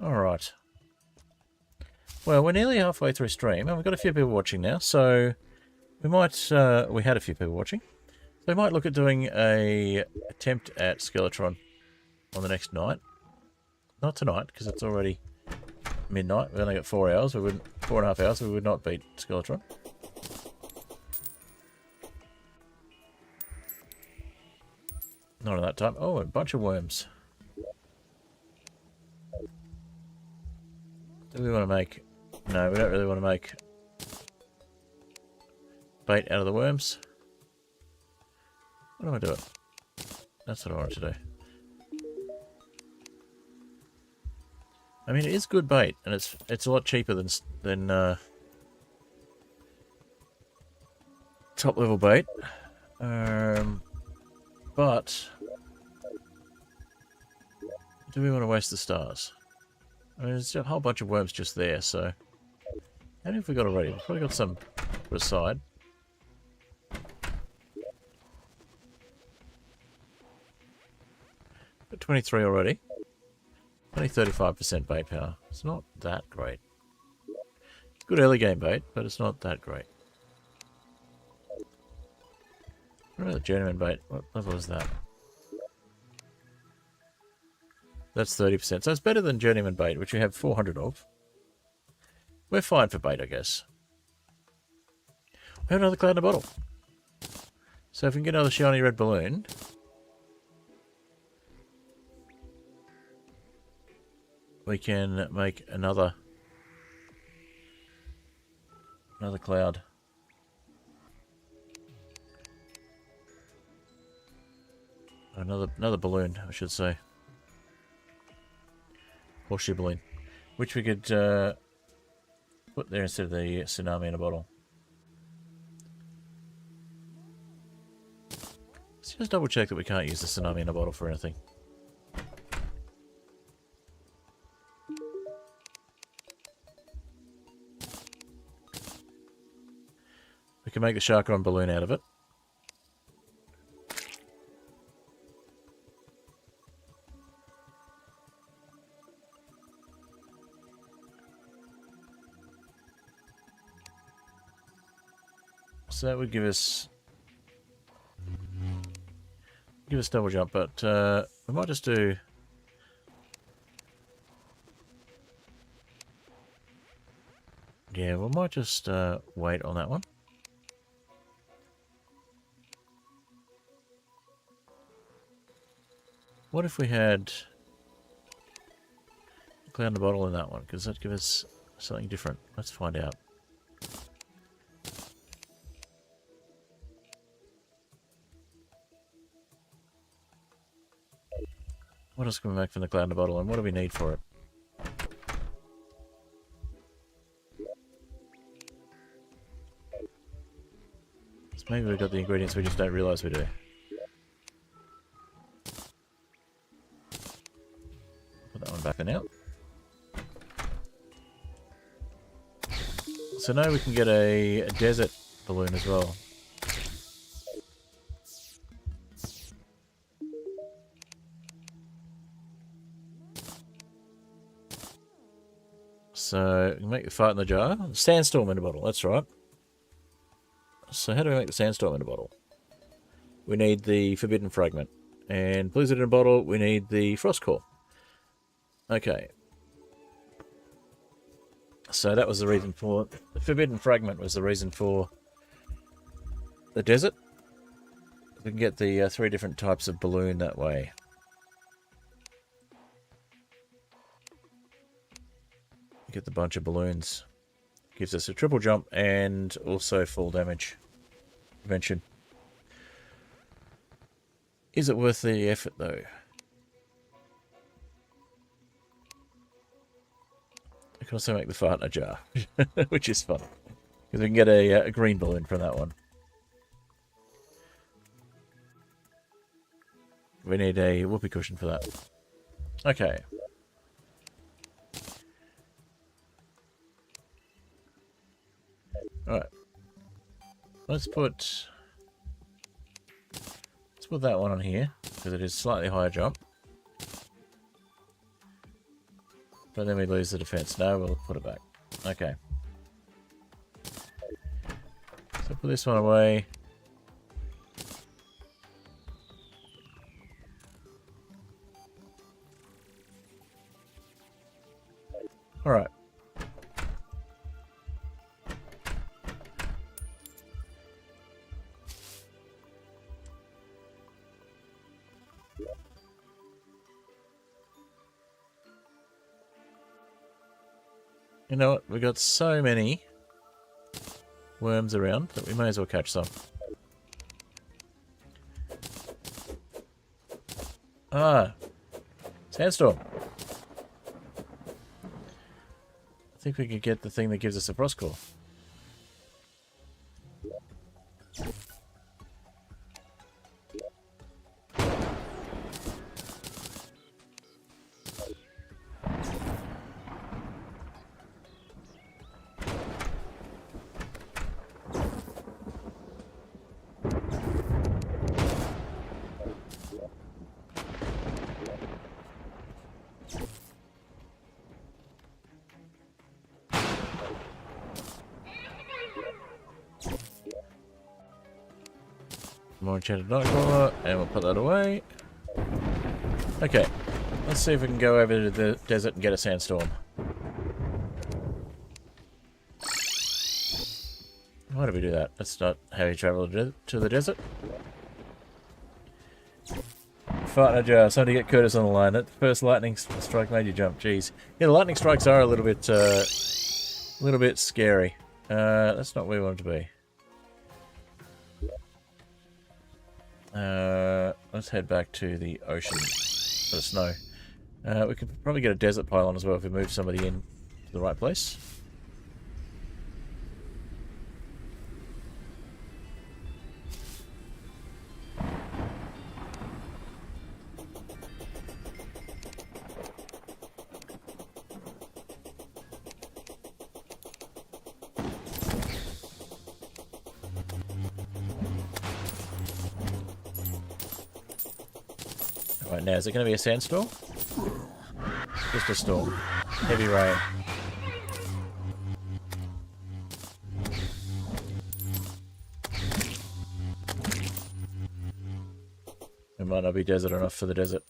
Alright. Well, we're nearly halfway through stream, and we've got a few people watching now, so we might, we had a few people watching. So we might look at doing a attempt at Skeletron on the next night. Not tonight, because it's already midnight. We've only got 4 hours. 4.5 hours. We would not beat Skeletron. Not at that time. Oh, a bunch of worms. Do we want to make... No, we don't really want to make bait out of the worms. What do I do it? That's what I wanted to do. I mean, it is good bait, and it's a lot cheaper than top level bait. But do we want to waste the stars? I mean, there's a whole bunch of worms just there, so how many have we got already? We've probably got some put aside. Got 23 already. Only 35% bait power. It's not that great. Good early game bait, but it's not that great. What about the journeyman bait? What level is that? That's 30%. So it's better than journeyman bait, which we have 400 of. We're fine for bait, I guess. We have another cloud in a bottle. So if we can get another shiny red balloon... we can make another cloud. Another balloon, I should say. Horseshoe balloon. Which we could put there instead of the tsunami in a bottle. Let's just double check that we can't use the tsunami in a bottle for anything. We can make the Sharkron balloon out of it. So that would give us double jump, but we might just do we might just wait on that one. What if we had a cloud in the bottle in that one? Because that'd give us something different. Let's find out. What else can we make from the cloud in the bottle, and what do we need for it? So maybe we've got the ingredients, we just don't realise we do. Put that one back in now. So now we can get a desert balloon as well. So, we can make the fart in the jar. Sandstorm in a bottle, that's right. So how do we make the sandstorm in a bottle? We need the forbidden fragment. And blizzard in a bottle, we need the frost core. Okay. So that was the reason for... the forbidden fragment was the reason for the desert. We can get the 3 different types of balloon that way. Get the bunch of balloons. Gives us a triple jump and also full damage prevention. Is it worth the effort though? I can also make the fart in a jar, which is fun. Because we can get a green balloon from that one. We need a whoopee cushion for that. Okay. Alright. Let's put that one on here, because it is slightly higher jump. But then we lose the defense. No, we'll put it back. Okay. So put this one away. Alright. You know what? We've got so many worms around that we may as well catch some. Ah! Sandstorm! I think we could get the thing that gives us a frost core. More enchanted nightcrawler, and we'll put that away. Okay, let's see if we can go over to the desert and get a sandstorm. Why do we do that? That's not how you travel to the desert. Fart in a jar. Somebody get Curtis on the line. That first lightning strike made you jump. Jeez. Yeah, the lightning strikes are a little bit scary. That's not where we want it to be. Let's head back to the ocean for the snow. We could probably get a desert pylon as well if we move somebody in to the right place. Right now, is it going to be a sandstorm? Just a storm. Heavy rain. It might not be desert enough for the desert.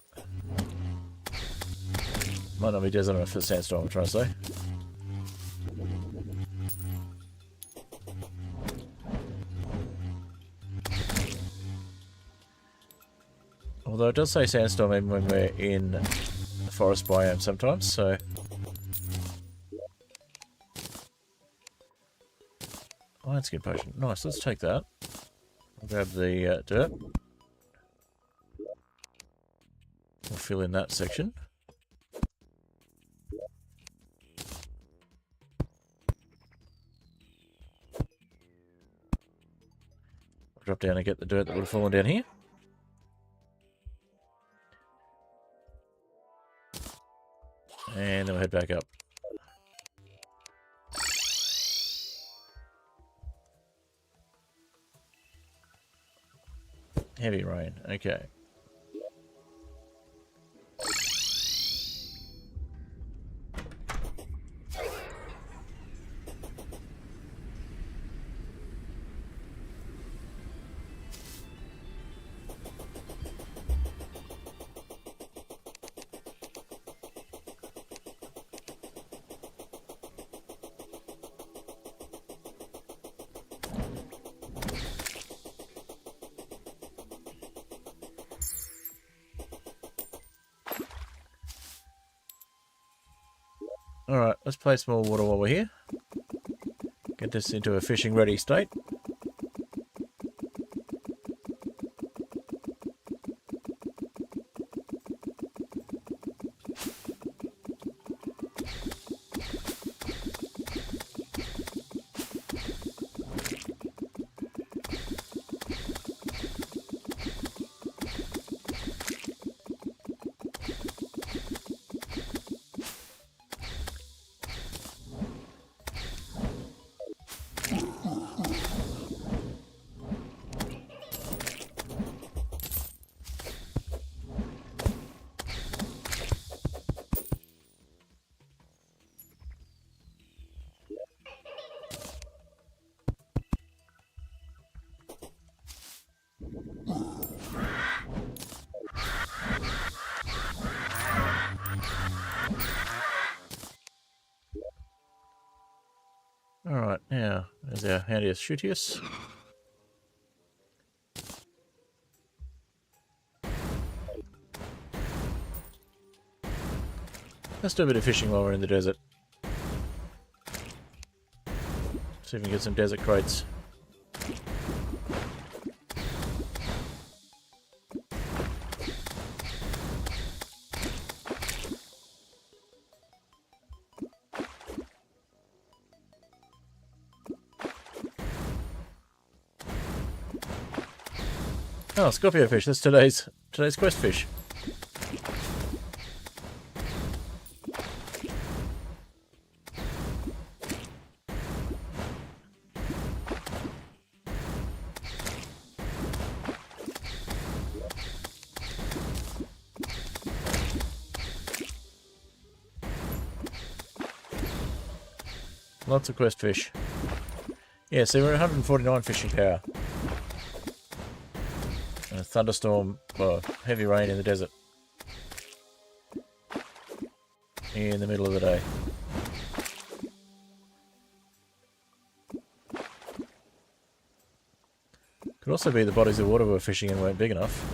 Might not be desert enough for the sandstorm, I'm trying to say. Although it does say sandstorm even when we're in the forest biome sometimes, so... Oh, that's a good potion. Nice, let's take that. I'll grab the dirt. We'll fill in that section. I'll drop down and get the dirt that would have fallen down here. And then we'll head back up. Heavy rain, okay. Alright, let's place more water while we're here. Get this into a fishing ready state. Alright, now, there's our handiest shootiest. Let's do a bit of fishing while we're in the desert. See if we can get some desert crates. Oh, Scorpio fish. That's today's quest fish. Lots of quest fish. Yeah, so we're at 149 fishing power. And a thunderstorm, well, heavy rain in the desert. In the middle of the day. Could also be the bodies of water we're fishing in weren't big enough.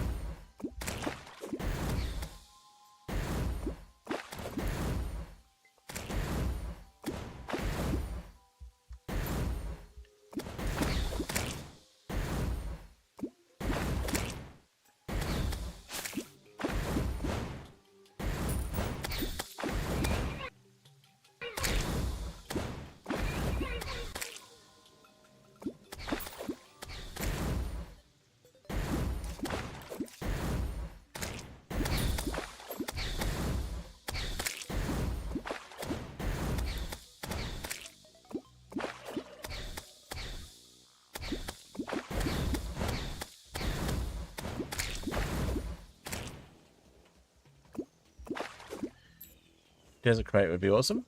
Desert crate would be awesome.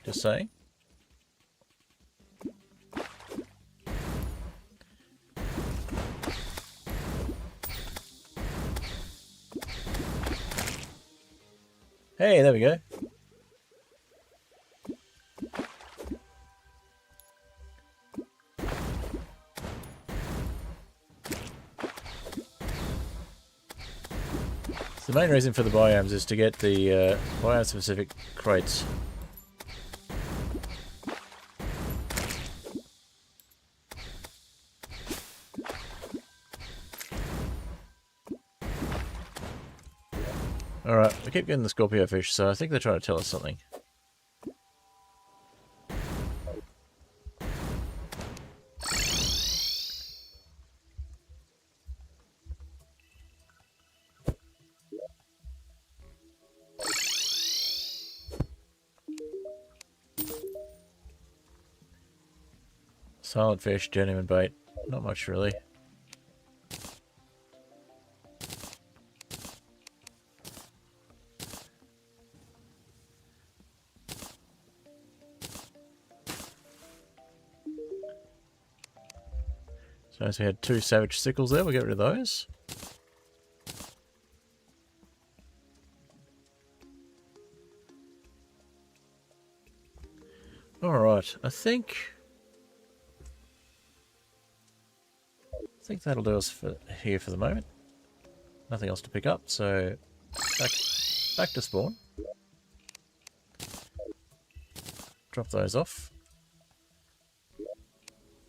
Just saying. Hey, there we go. So the main reason for the biomes is to get the biome-specific crates. Alright, we keep getting the Scorpio fish, so I think they're trying to tell us something. Silent fish, genuine bait. Not much really. So as we had 2 savage sickles there, we'll get rid of those. Alright, I think that'll do us for here for the moment. Nothing else to pick up, so back to spawn. drop those off.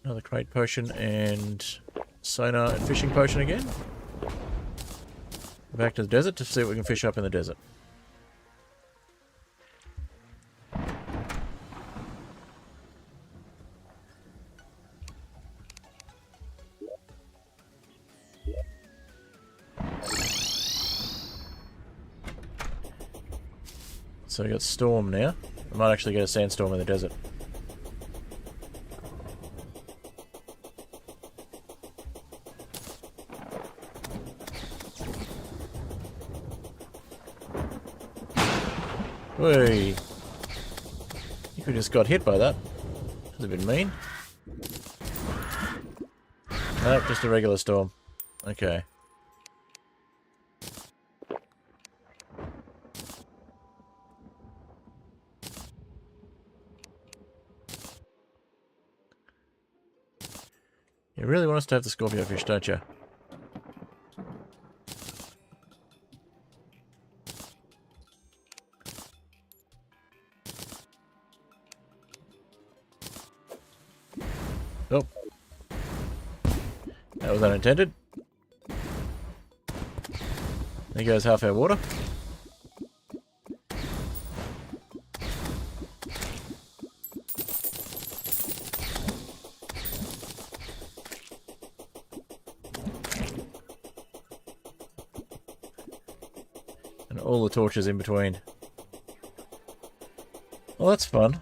Another crate potion and sonar and fishing potion again. Back to the desert to see what we can fish up in the desert. So we got storm now. I might actually get a sandstorm in the desert. Whey! You could just got hit by that. That's a bit mean. Nope, just a regular storm. Okay. You really want us to have the Scorpio fish, don't you? Oh. That was unintended. There goes half our water. And all the torches in between. Well, that's fun.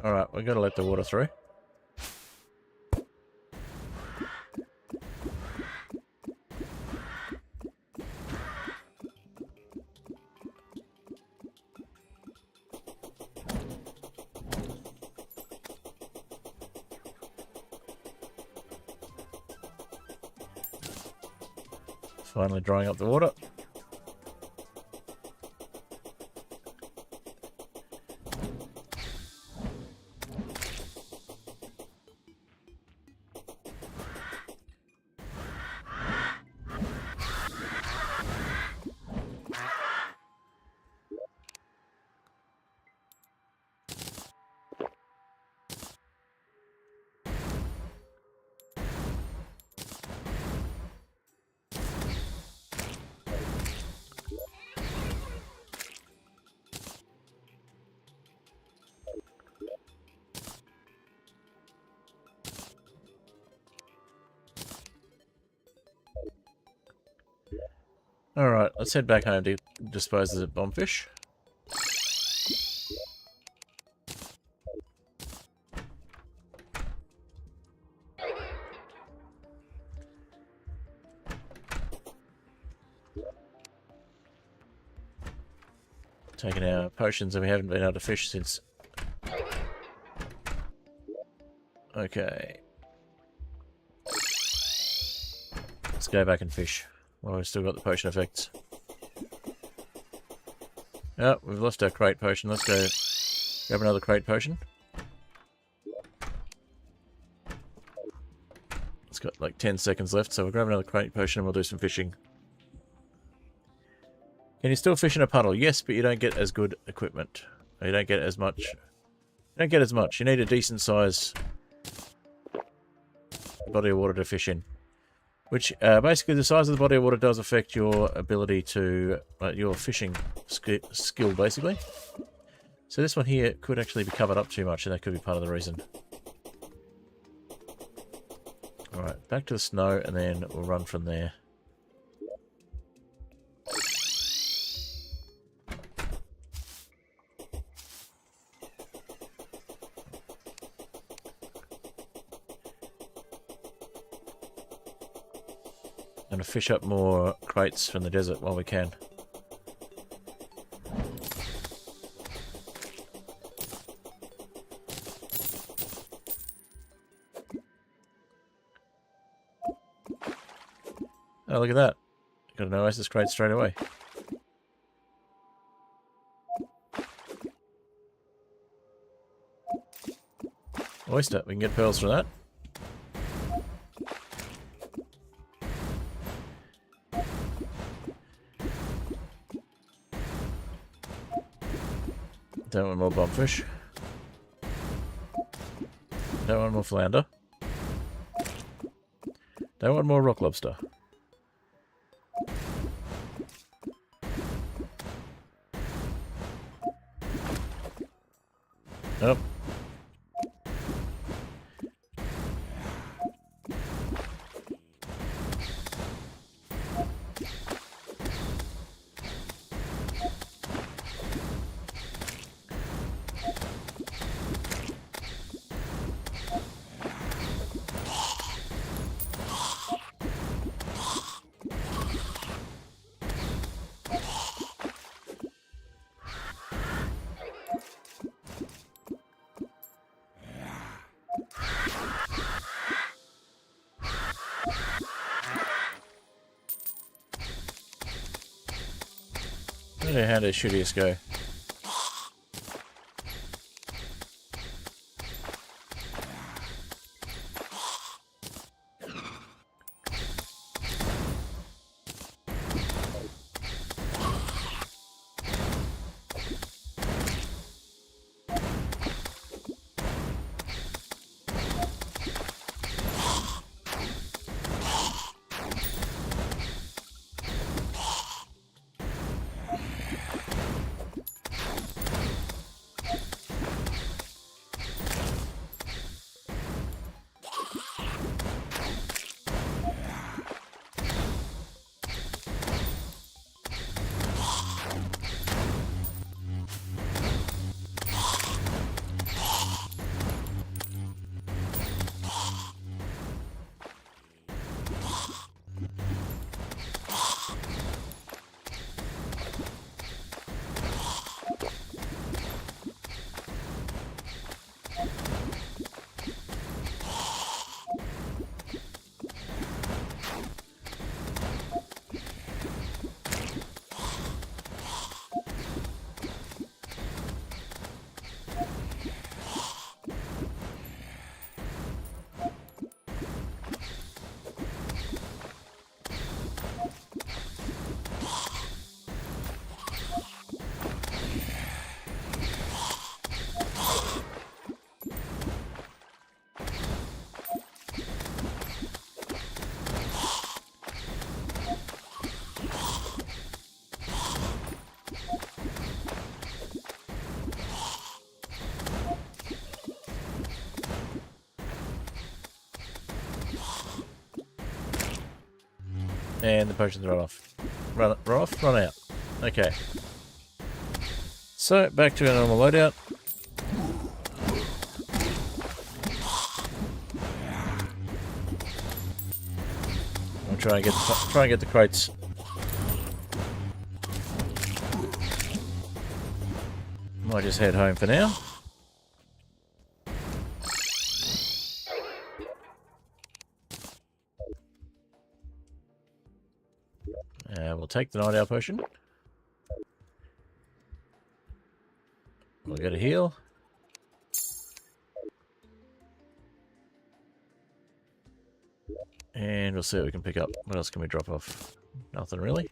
Alright, we've got to let the water through. Finally drying up the water. Alright, let's head back home to dispose of the bombfish. Taking our potions and we haven't been able to fish since. Okay. Let's go back and fish. Well, we've still got the potion effects. Oh, we've lost our crate potion. Let's go grab another crate potion. It's got like 10 seconds left, so we'll grab another crate potion and we'll do some fishing. Can you still fish in a puddle? Yes, but you don't get as good equipment. You don't get as much. You don't get as much. You need a decent size body of water to fish in. Which, basically, the size of the body of water does affect your ability to, your fishing skill, basically. So this one here could actually be covered up too much, and that could be part of the reason. Alright, back to the snow, and then we'll run from there. Going to fish up more crates from the desert while we can. Oh, look at that. Got an oasis crate straight away. Oyster, we can get pearls for that. Don't want more bombfish. Don't want more flounder. Don't want more rock lobster. Nope. How did Shootiest go? And the potions run off. Run off, run out. Okay. So, back to our normal loadout. I'll try and get the crates. Might just head home for now. We'll take the night owl potion. We'll get a heal. And we'll see what we can pick up. What else can we drop off? Nothing really.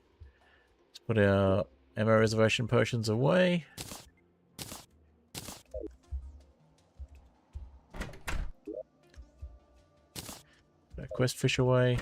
Let's put our ammo reservation potions away. Put our quest fish away.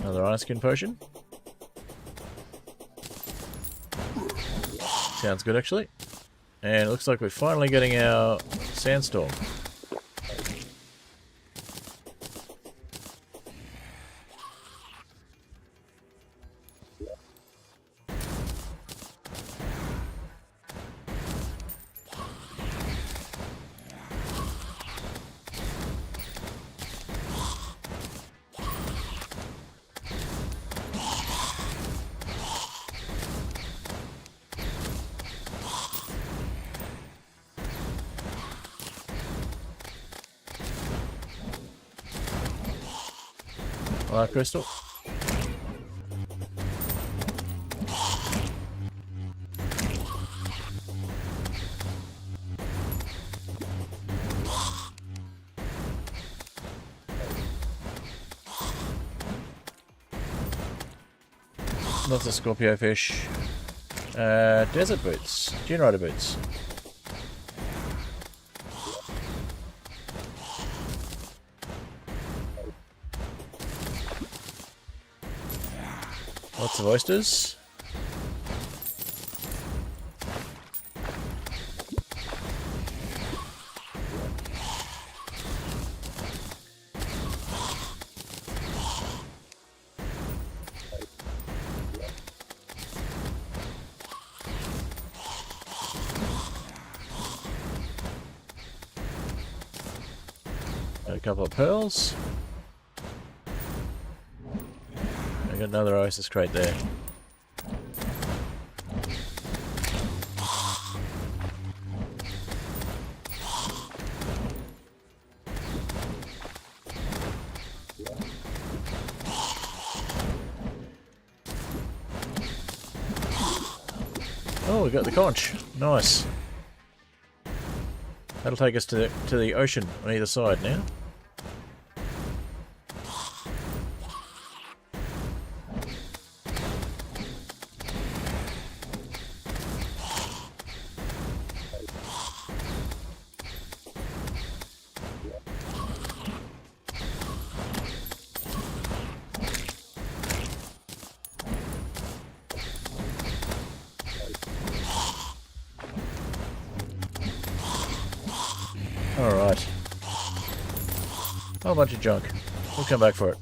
Another ice skin potion. Sounds good, actually. And it looks like we're finally getting our sandstorm. Life crystal. Lots of Scorpio fish. Desert boots. Generator boots. Lots of oysters. A couple of pearls. I got another oasis crate there. Oh, we got the conch. Nice. That'll take us to the ocean on either side now. Alright. A whole bunch of junk. We'll come back for it.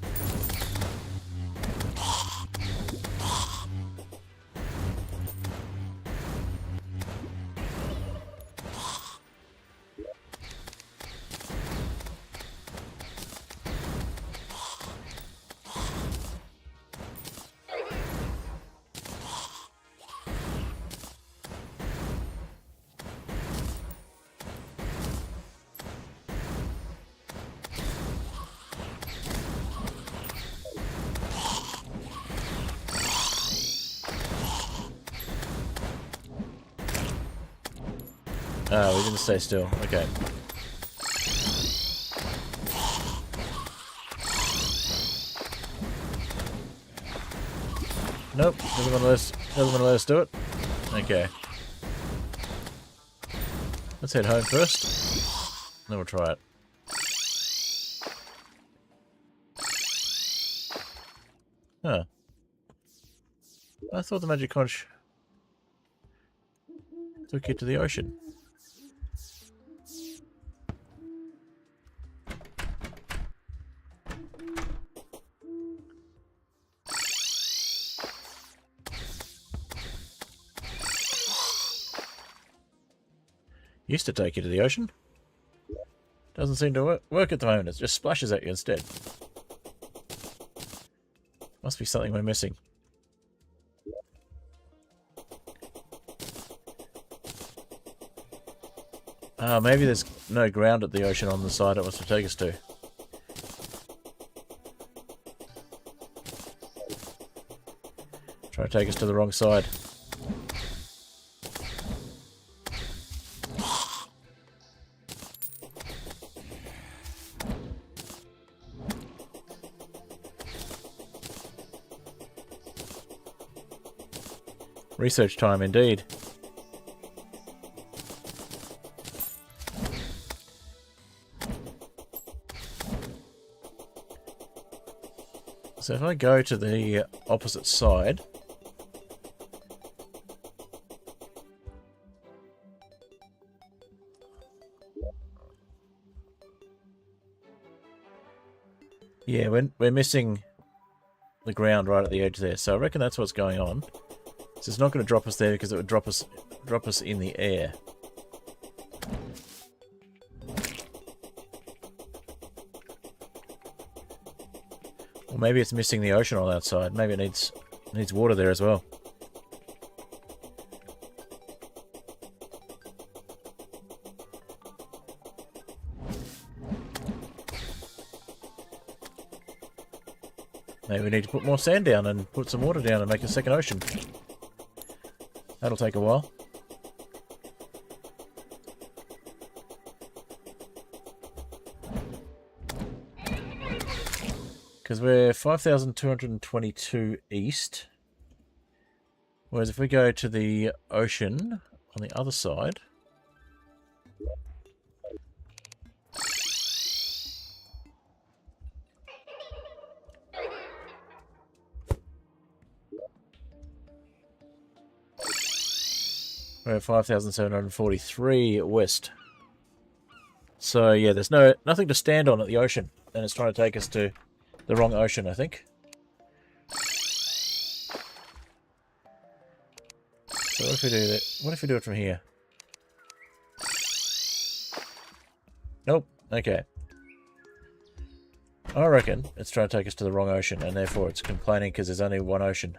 Oh, we didn't stay still. Okay. Nope, doesn't want to let us do it. Okay. Let's head home first. Then we'll try it. Huh. I thought the magic conch took you to the ocean. Used to take you to the ocean. Doesn't seem to work at the moment. It just splashes at you instead. Must be something we're missing. Maybe there's no ground at the ocean on the side it wants to take us to. Try to take us to the wrong side. Research time indeed. So if I go to the opposite side, yeah, we're missing the ground right at the edge there. So I reckon that's what's going on. So it's not going to drop us there because it would drop us in the air. Or maybe it's missing the ocean on that side. Maybe it needs water there as well. Maybe we need to put more sand down and put some water down and make a second ocean. That'll take a while. Because we're 5,222 east. Whereas if we go to the ocean on the other side... We're at 5,743 west. So yeah, there's nothing to stand on at the ocean, and it's trying to take us to the wrong ocean, I think. So what if we do that? What if we do it from here? Nope. Okay. I reckon it's trying to take us to the wrong ocean, and therefore it's complaining because there's only one ocean.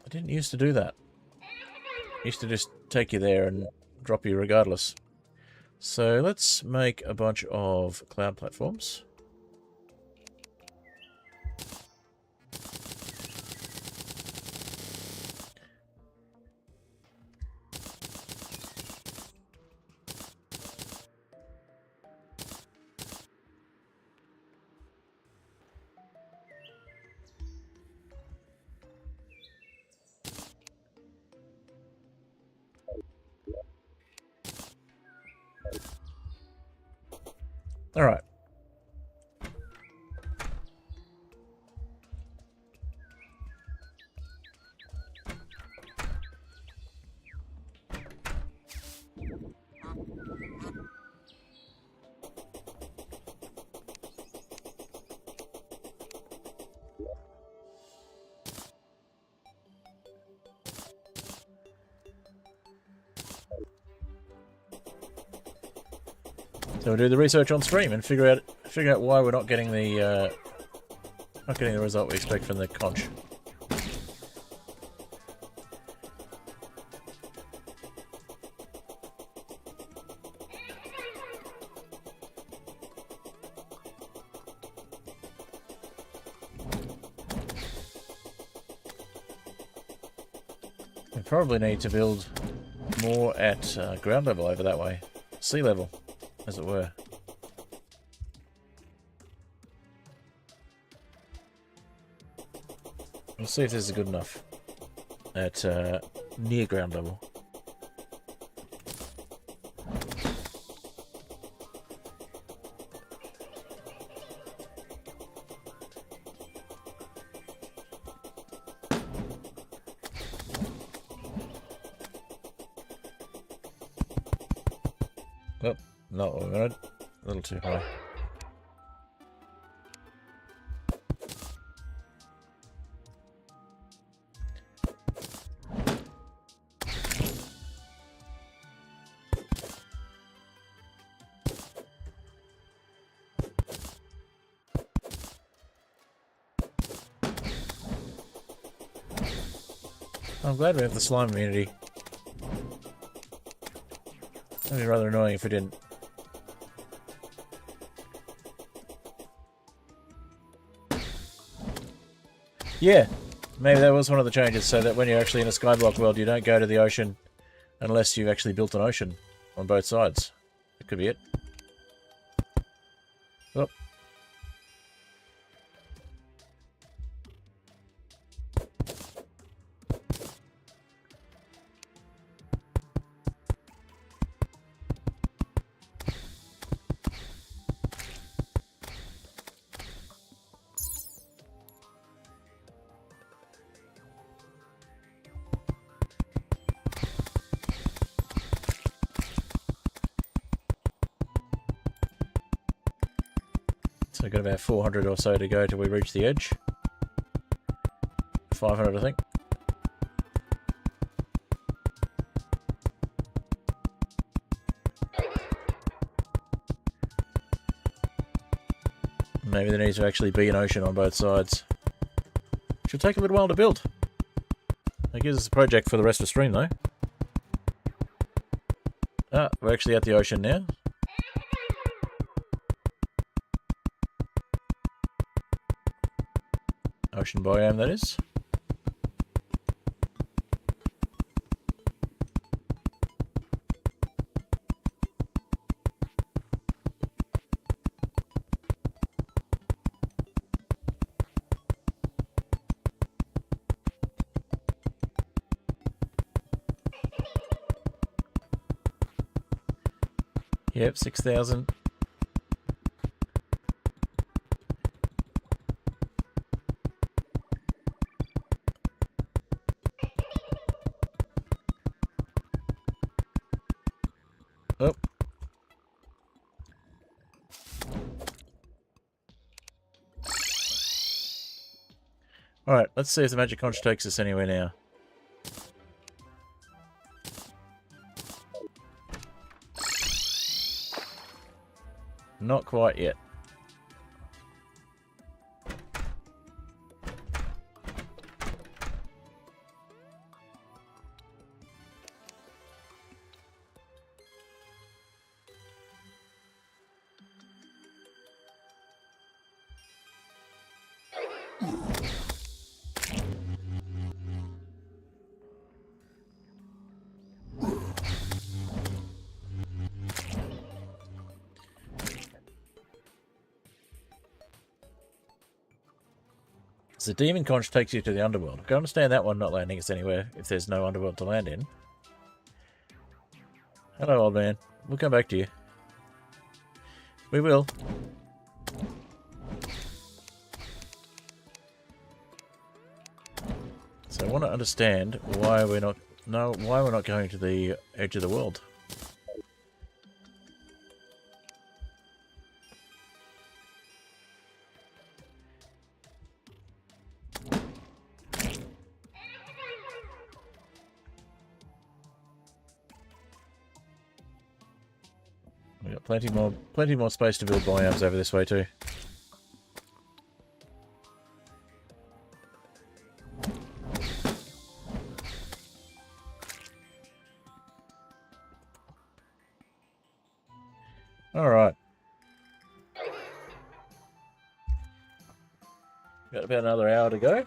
I didn't used to do that. I used to just take you there and drop you regardless. So let's make a bunch of cloud platforms. All right. So we'll do the research on stream and figure out why we're not getting the result we expect from the conch. We probably need to build more at ground level over that way, sea level, as it were. We'll see if this is good enough at near ground level. Oh, not what we wanted. A little too high. I'm glad we have the slime immunity. That'd be rather annoying if we didn't. Yeah, maybe that was one of the changes, so that when you're actually in a Skyblock world, you don't go to the ocean unless you've actually built an ocean on both sides. That could be it. Oh. So we've got about 400 or so to go till we reach the edge. 500, I think. Maybe there needs to actually be an ocean on both sides. Should take a little while to build. That gives us a project for the rest of the stream, though. Ah, we're actually at the ocean now. Ocean biome, that is. Yep, 6,000. Oh. Alright, let's see if the magic conch takes us anywhere now. Not quite yet. So the demon conch takes you to the underworld. I can understand that one not landing us anywhere if there's no underworld to land in. Hello, old man. We'll come back to you. We will. So I want to understand why we're not going to the edge of the world. We've got plenty more space to build biomes over this way too. All right. Got about another hour to go.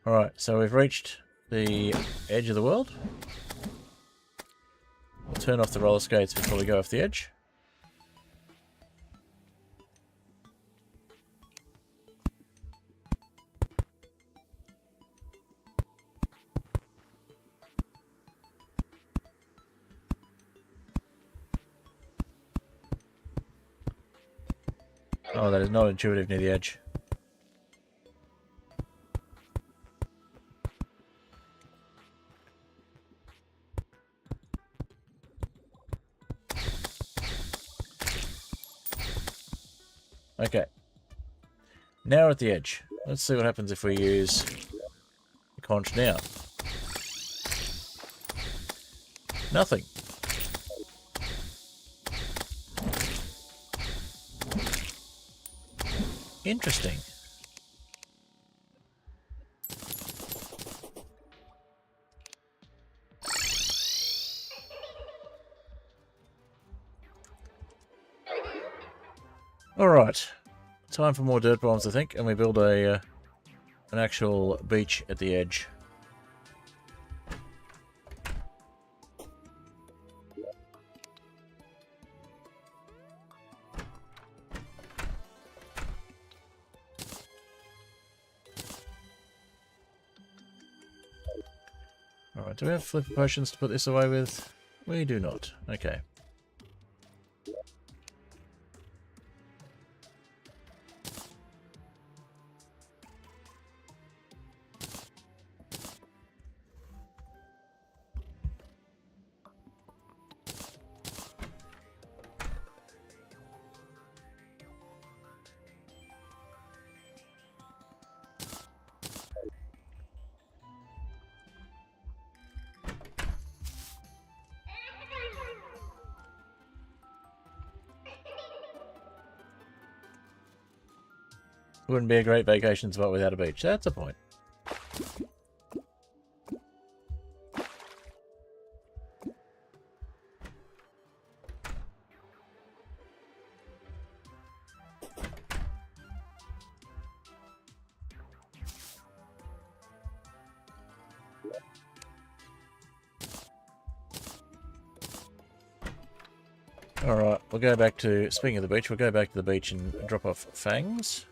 Alright, so we've reached the edge of the world. We'll turn off the roller skates before we go off the edge. Oh, that is not intuitive near the edge. Okay. Now we're at the edge. Let's see what happens if we use the conch now. Nothing. Interesting. Alright. Time for more dirt bombs, I think, and we build an actual beach at the edge. Alright, do we have flipper potions to put this away with? We do not. Okay. Wouldn't be a great vacation spot without a beach. That's a point. Alright, we'll go back to... Speaking of the beach, we'll go back to the beach and drop off fangs.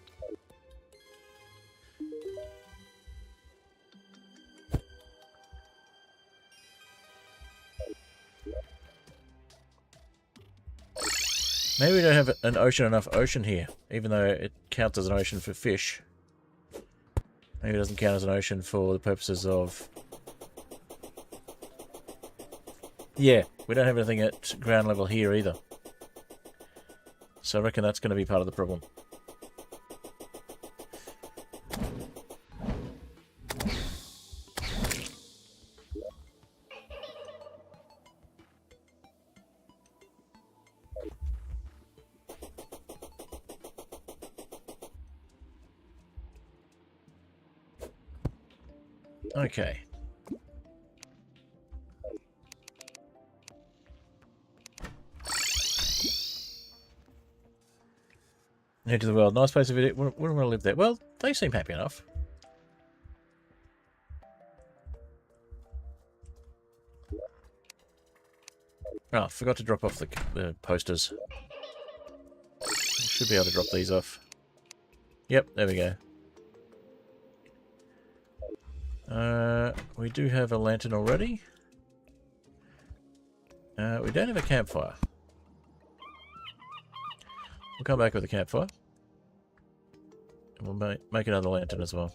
Maybe we don't have an enough ocean here, even though it counts as an ocean for fish. Maybe it doesn't count as an ocean for the purposes of... Yeah, we don't have anything at ground level here either. So I reckon that's going to be part of the problem. Okay. Head to the world. Nice place of it. Wouldn't want to live there. Well, they seem happy enough. Oh, forgot to drop off the posters. Should be able to drop these off. Yep, there we go. We do have a lantern already. We don't have a campfire. We'll come back with a campfire. And we'll make another lantern as well.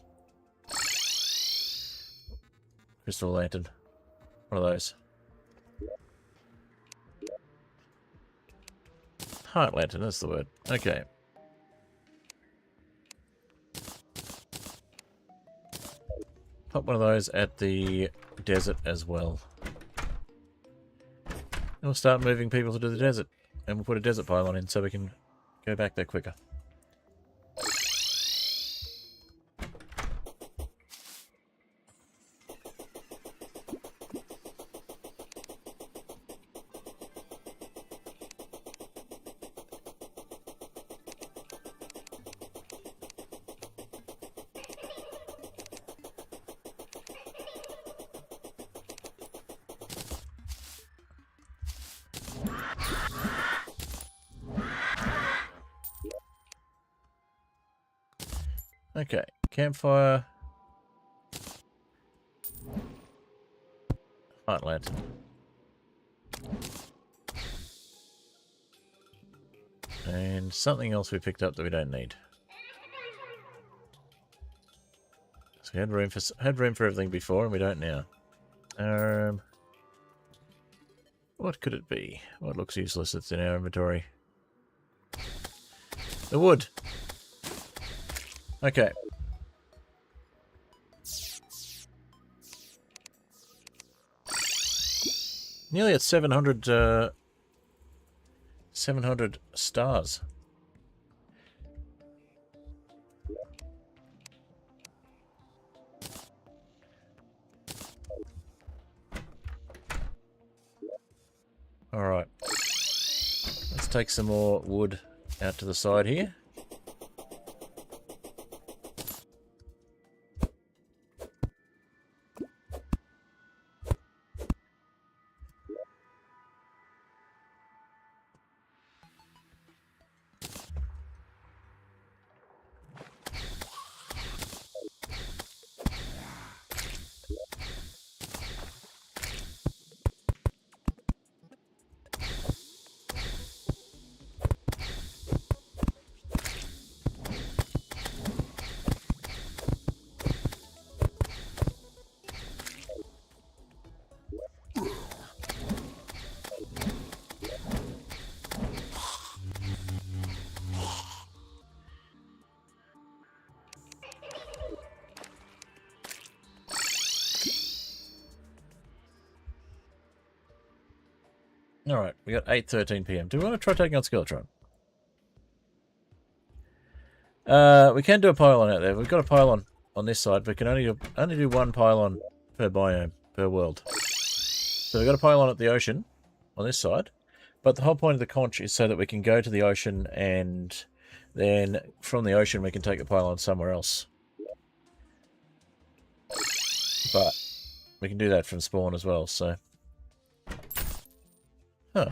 Crystal lantern. One of those. Heart lantern, that's the word. Okay. Pop one of those at the desert as well. And we'll start moving people to the desert. And we'll put a desert pylon in so we can go back there quicker. Okay, campfire. Heart lantern. And something else we picked up that we don't need. So we had room for everything before, and we don't now. What could it be? What looks useless that's in our inventory? The wood. Okay. Nearly at 700 stars. All right. Let's take some more wood out to the side here. Alright, we got 8:13 PM. Do we want to try taking on Skeletron? We can do a pylon out there. We've got a pylon on this side, but we can only do one pylon per biome, per world. So we've got a pylon at the ocean on this side, but the whole point of the conch is so that we can go to the ocean, and then from the ocean we can take the pylon somewhere else. But we can do that from spawn as well, so... Huh.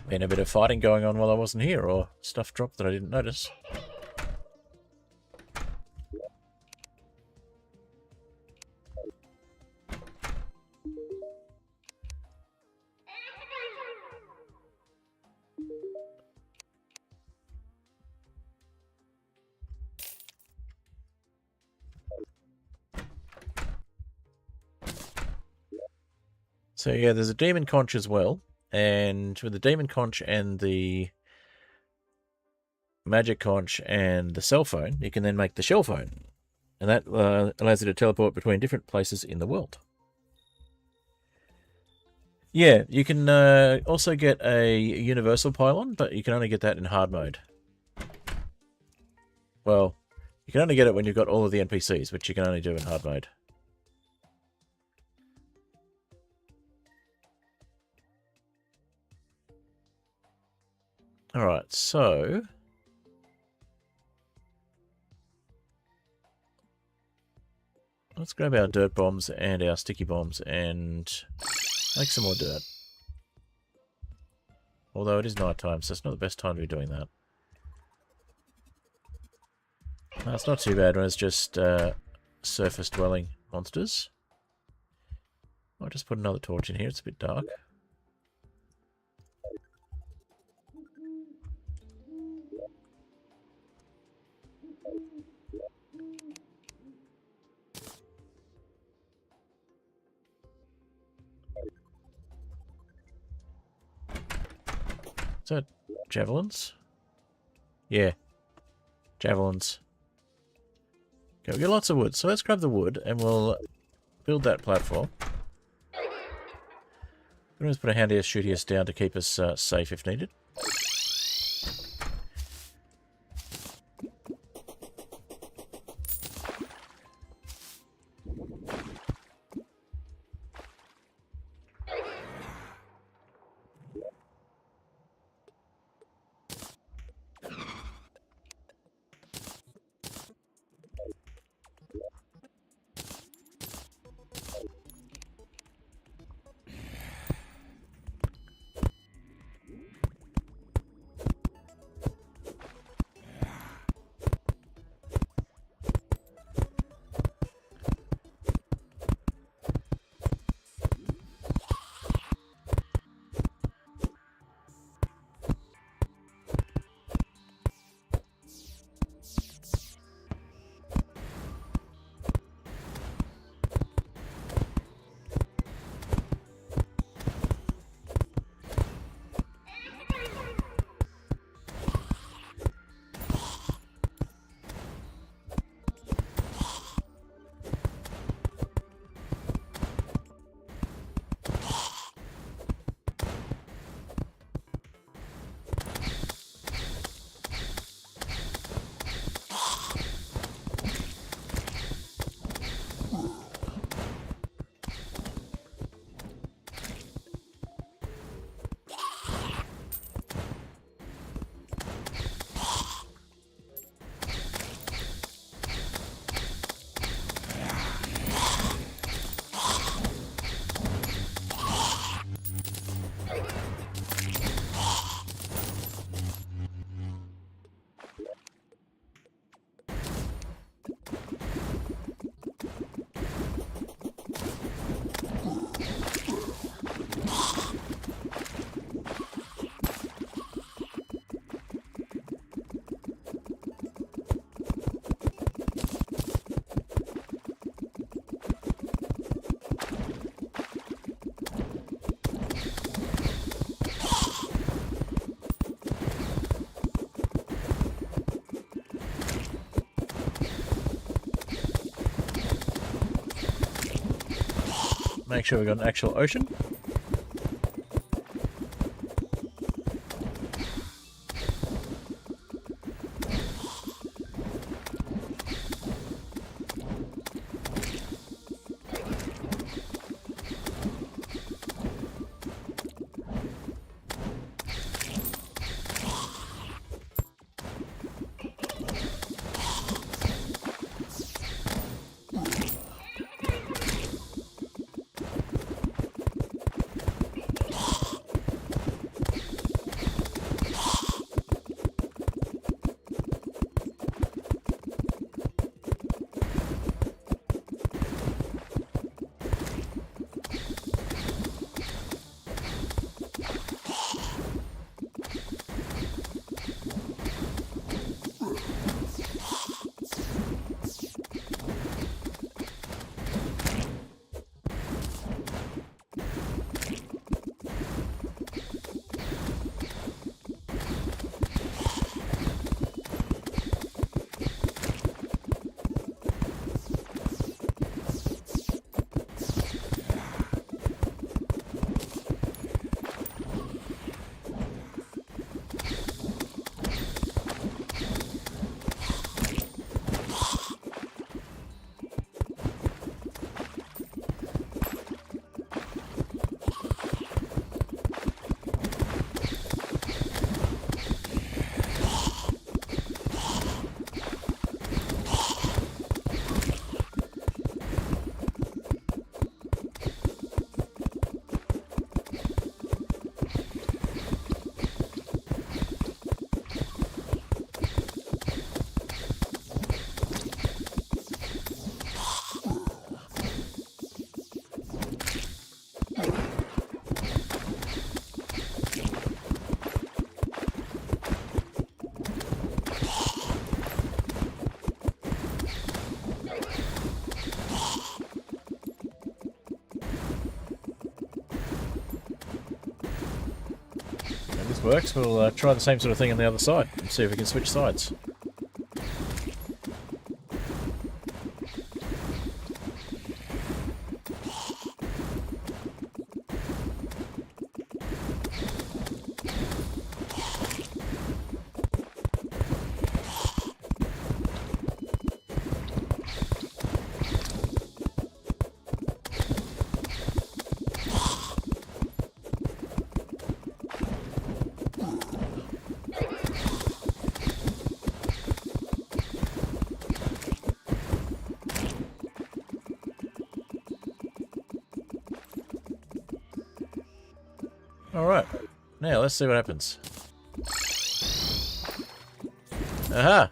Been a bit of fighting going on while I wasn't here, or stuff dropped that I didn't notice. So yeah, there's a demon conch as well, and with the demon conch and the magic conch and the cell phone, you can then make the shell phone, and that allows you to teleport between different places in the world. Yeah, you can also get a universal pylon, but you can only get that in hard mode. Well, you can only get it when you've got all of the NPCs, which you can only do in hard mode. Alright, so... let's grab our dirt bombs and our sticky bombs and make some more dirt. Although it is night time, so it's not the best time to be doing that. No, it's not too bad when it's just surface dwelling monsters. I'll just put another torch in here, it's a bit dark. Is that javelins? Yeah. Javelins. Okay, we got lots of wood, so let's grab the wood and we'll build that platform. We'll just put a handy shootiest down to keep us safe if needed. Make sure we've got an actual ocean. this works, we'll try the same sort of thing on the other side and see if we can switch sides. Alright, now let's see what happens. Aha!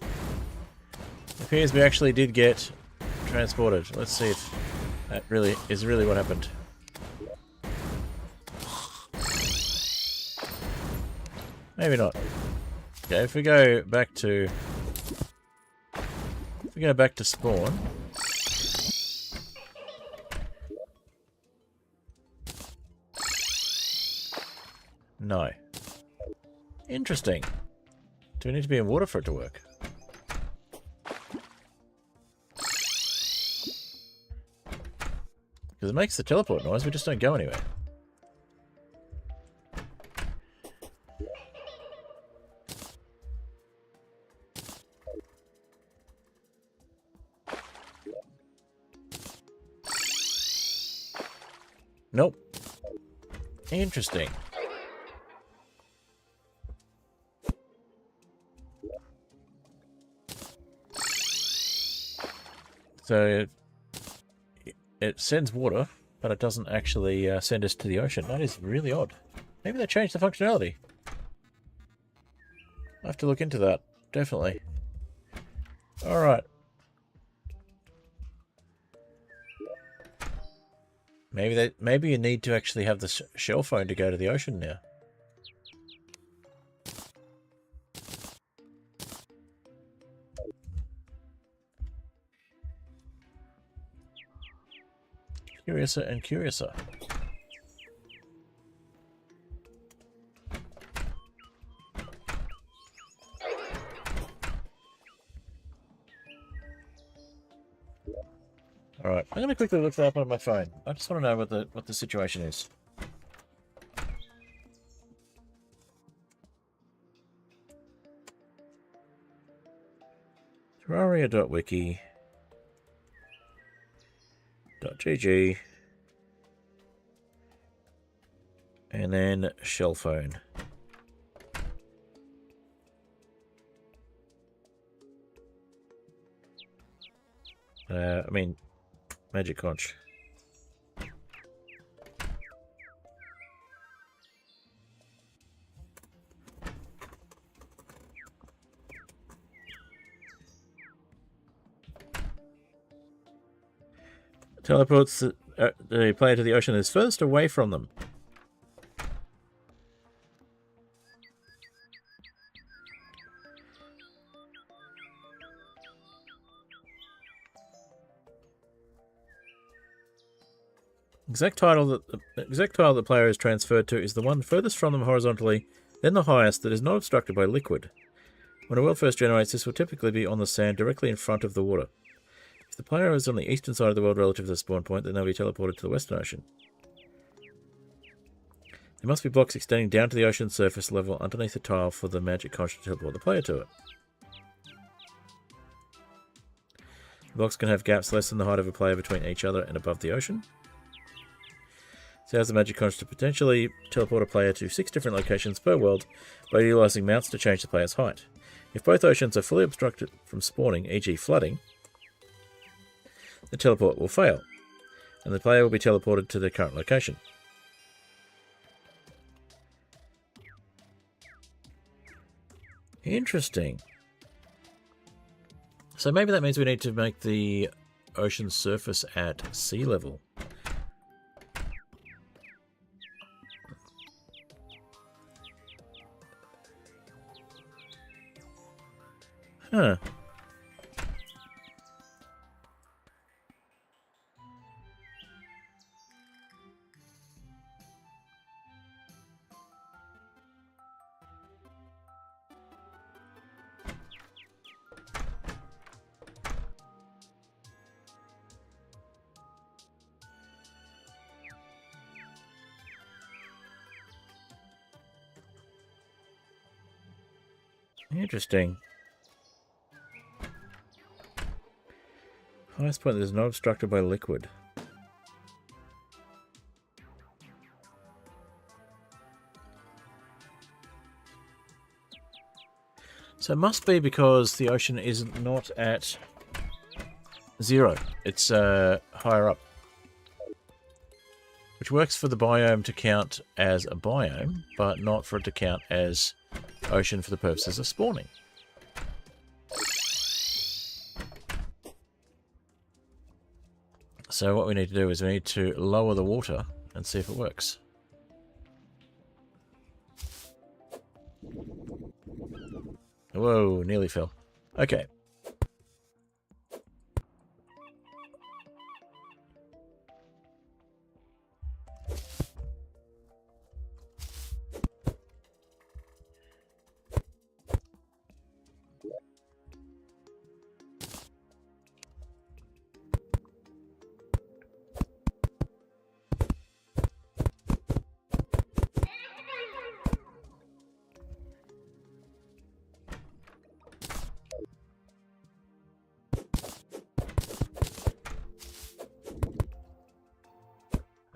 It appears we actually did get transported. Let's see if that really is what happened. Maybe not. Okay, if we go back to spawn. No. Interesting. Do we need to be in water for it to work? Because it makes the teleport noise, we just don't go anywhere. Nope. Interesting. So it sends water, but it doesn't actually send us to the ocean. That is really odd. Maybe they changed the functionality. I have to look into that, definitely. Alright. Maybe you need to actually have the shell phone to go to the ocean now. Curiouser and curiouser. Alright, I'm going to quickly look that up on my phone. I just want to know what the situation is. Terraria.wiki.gg and then shell phone. I mean, magic conch. Teleports the player to the ocean that is furthest away from them. Exact tile that the player is transferred to is the one furthest from them horizontally, then the highest that is not obstructed by liquid. When a world first generates, this will typically be on the sand directly in front of the water. If the player is on the eastern side of the world relative to the spawn point, then they'll be teleported to the Western Ocean. There must be blocks extending down to the ocean surface level underneath the tile for the magic conch to teleport the player to it. The blocks can have gaps less than the height of a player between each other and above the ocean. It allows the magic conch to potentially teleport a player to 6 different locations per world by utilising mounts to change the player's height. If both oceans are fully obstructed from spawning, e.g. flooding, the teleport will fail, and the player will be teleported to their current location. Interesting. So maybe that means we need to make the ocean surface at sea level. Huh. Interesting. Highest point that is not obstructed by liquid. So it must be because the ocean is not at 0. It's higher up. Which works for the biome to count as a biome, but not for it to count as ocean for the purposes of spawning. So what we need to do is we need to lower the water and see if it works. Whoa, nearly fell. Okay.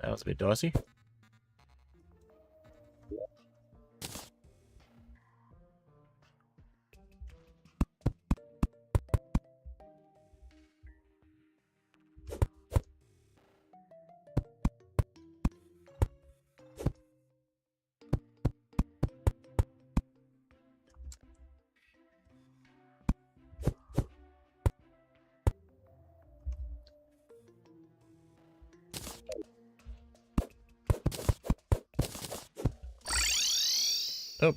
That was a bit dicey. Oh.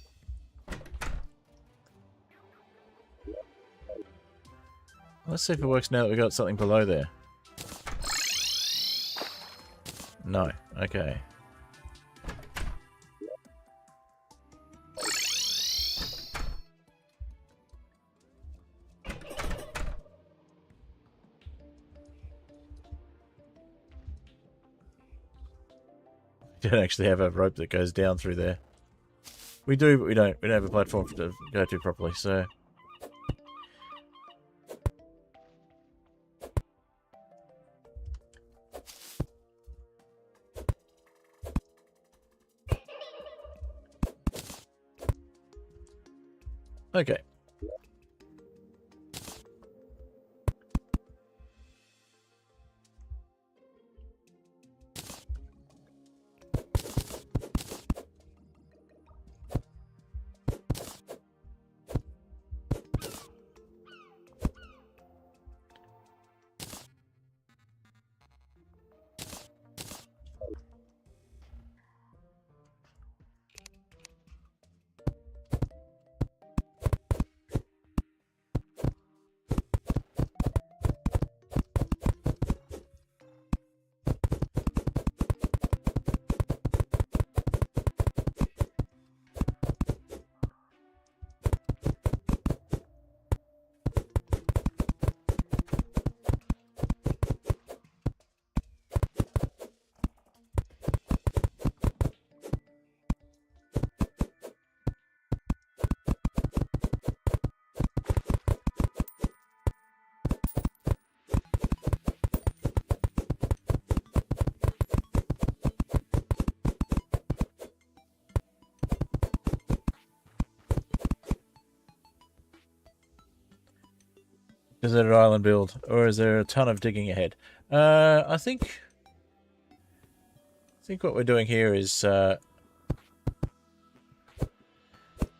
Let's see if it works now that we've got something below there. No. Okay. We don't actually have a rope that goes down through there. We do, but we don't. We don't have a platform to go to properly, so... Okay. Deserted island build, or is there a ton of digging ahead? I think what we're doing here is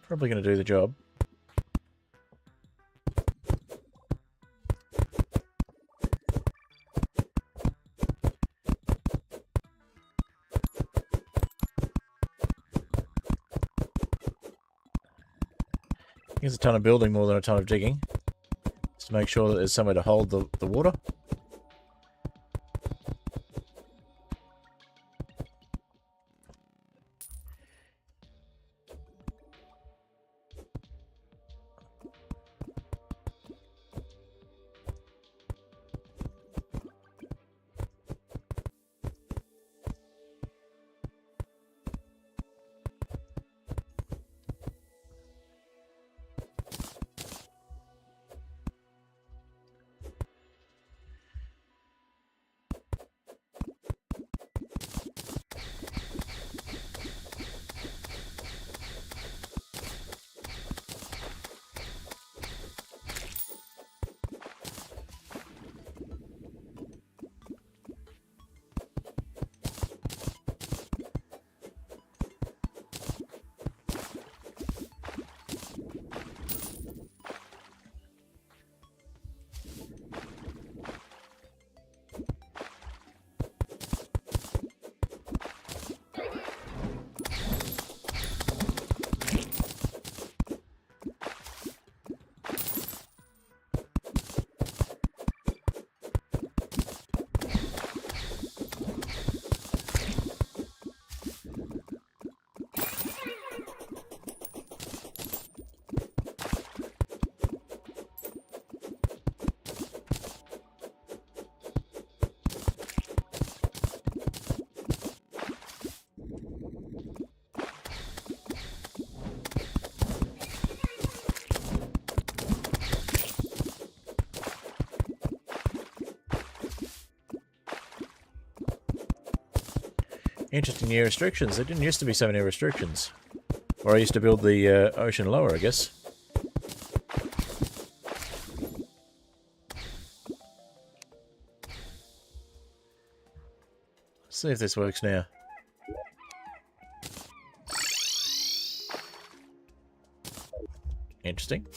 probably going to do the job. There's a ton of building more than a ton of digging. To make sure that there's somewhere to hold the water. Interesting new restrictions. There didn't used to be so many restrictions. Or I used to build the ocean lower, I guess. Let's see if this works now. Interesting.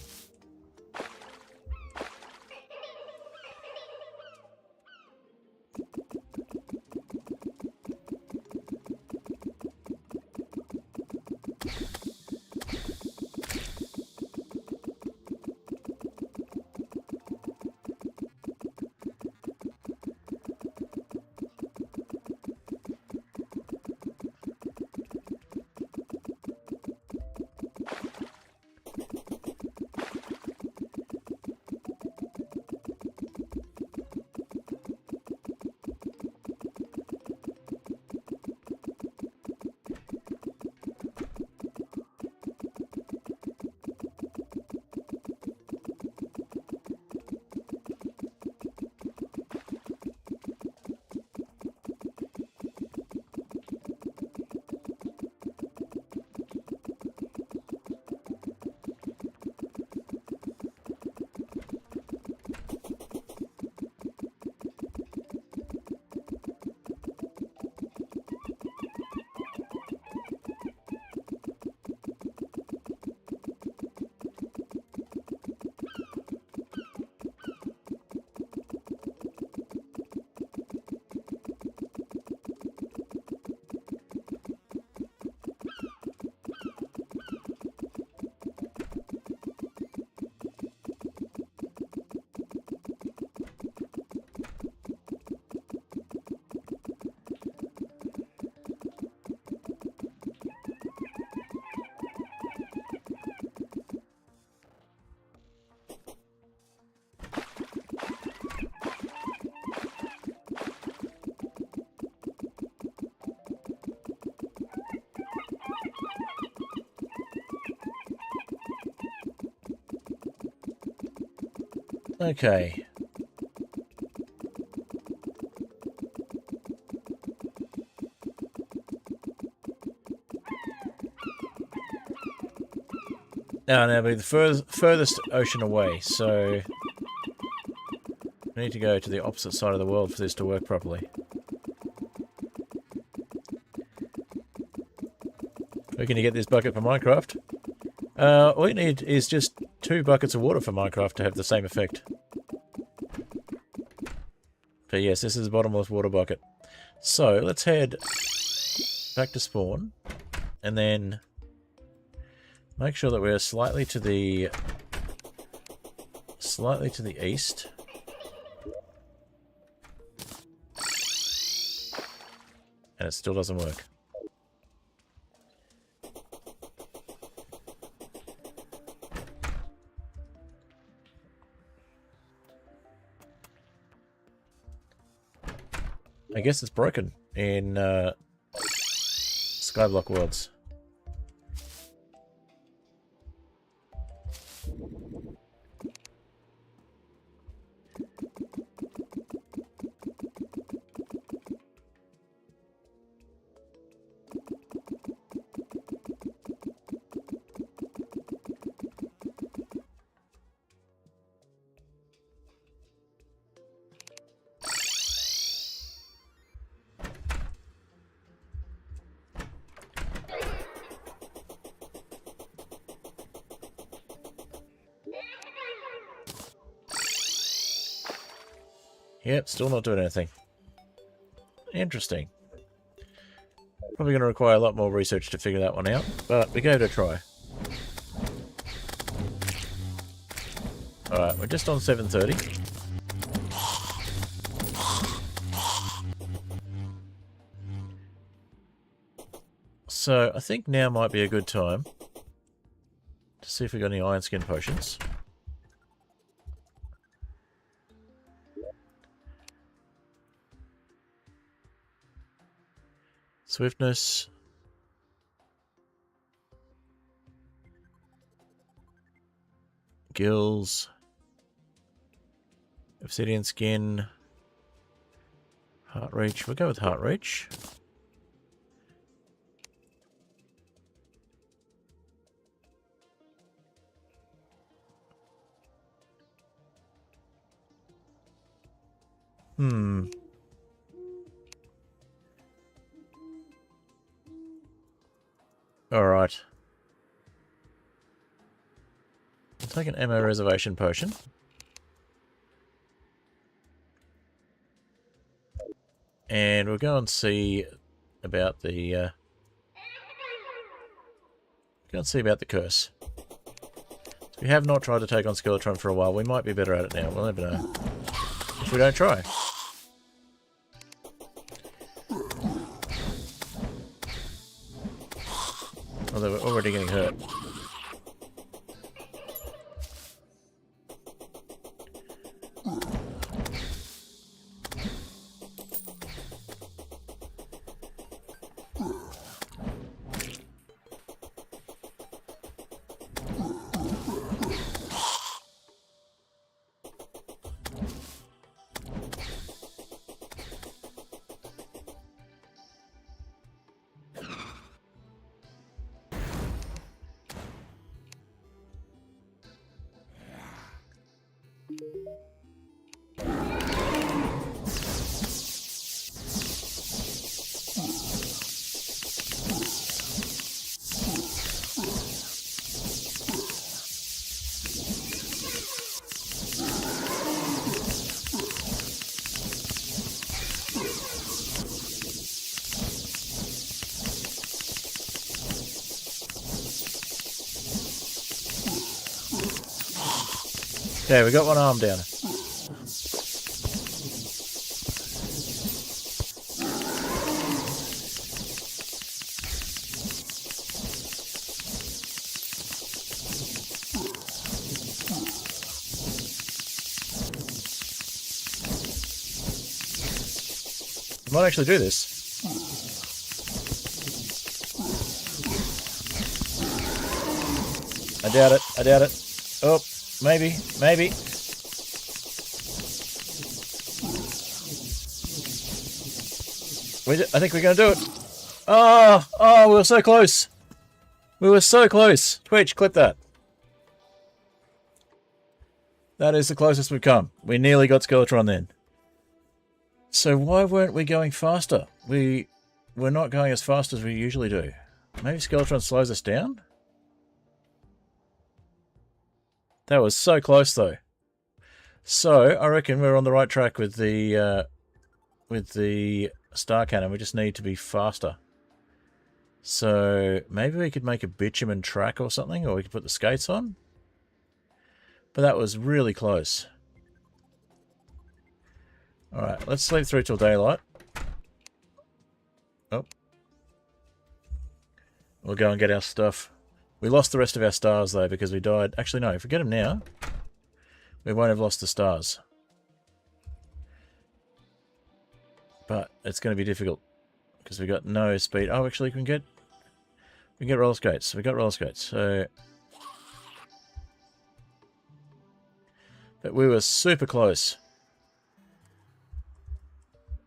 Okay. Now it'll be the furthest ocean away, so I need to go to the opposite side of the world for this to work properly. We're going to get this bucket for Minecraft. All you need is just 2 buckets of water for Minecraft to have the same effect. But yes, this is a bottomless water bucket. So let's head back to spawn, and then make sure that we're slightly to the east. And it still doesn't work. I guess it's broken in Skyblock worlds. Yep, still not doing anything. Interesting. Probably going to require a lot more research to figure that one out, but we gave it a try. Alright, we're just on 7:30. So, I think now might be a good time to see if we got any iron skin potions. Swiftness. Gills. Obsidian skin. Heart reach. We'll go with heart reach. Alright. I'll take an ammo reservation potion. And we'll go and see about the curse. We have not tried to take on Skeletron for a while. We might be better at it now. We'll never know. If we don't try. Although we're already getting hurt. Okay, we got one arm down. I might actually do this. I doubt it. I doubt it. Oh. Maybe, maybe. I think we're going to do it. Oh, we were so close. We were so close. Twitch, clip that. That is the closest we've come. We nearly got Skeletron then. So why weren't we going faster? We're not going as fast as we usually do. Maybe Skeletron slows us down? That was so close, though. So I reckon we're on the right track with the star cannon. We just need to be faster. So maybe we could make a bitumen track or something, or we could put the skates on. But that was really close. All right, let's sleep through till daylight. Oh, we'll go and get our stuff. We lost the rest of our stars, though, because we died. Actually, no, if we get them now, we won't have lost the stars. But it's going to be difficult, because we got no speed. Oh, actually, we can get roller skates. We got roller skates, so... But we were super close.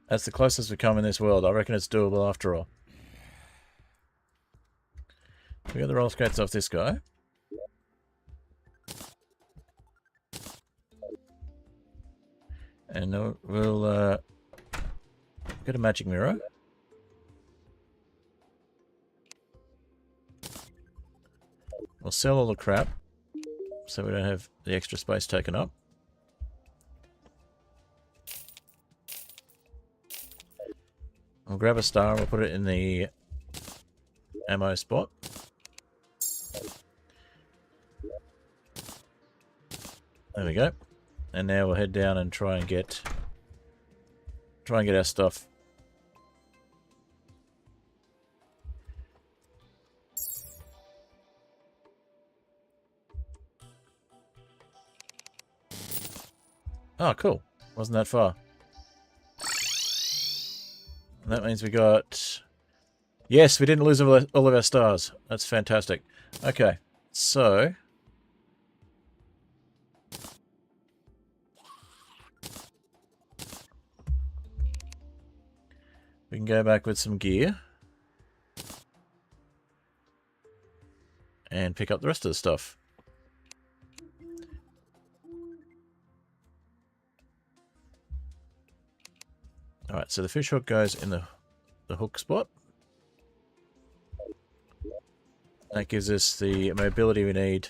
That's the closest we come in this world. I reckon it's doable after all. We got the roller skates off this guy. And we'll get a magic mirror. We'll sell all the crap so we don't have the extra space taken up. We'll grab a star, we'll put it in the ammo spot. There we go. And now we'll head down and try and get our stuff. Oh, cool. Wasn't that far. That means we got... Yes, we didn't lose all of our stars. That's fantastic. Okay, so... we can go back with some gear. And pick up the rest of the stuff. so the fish hook goes in the hook spot. That gives us the mobility we need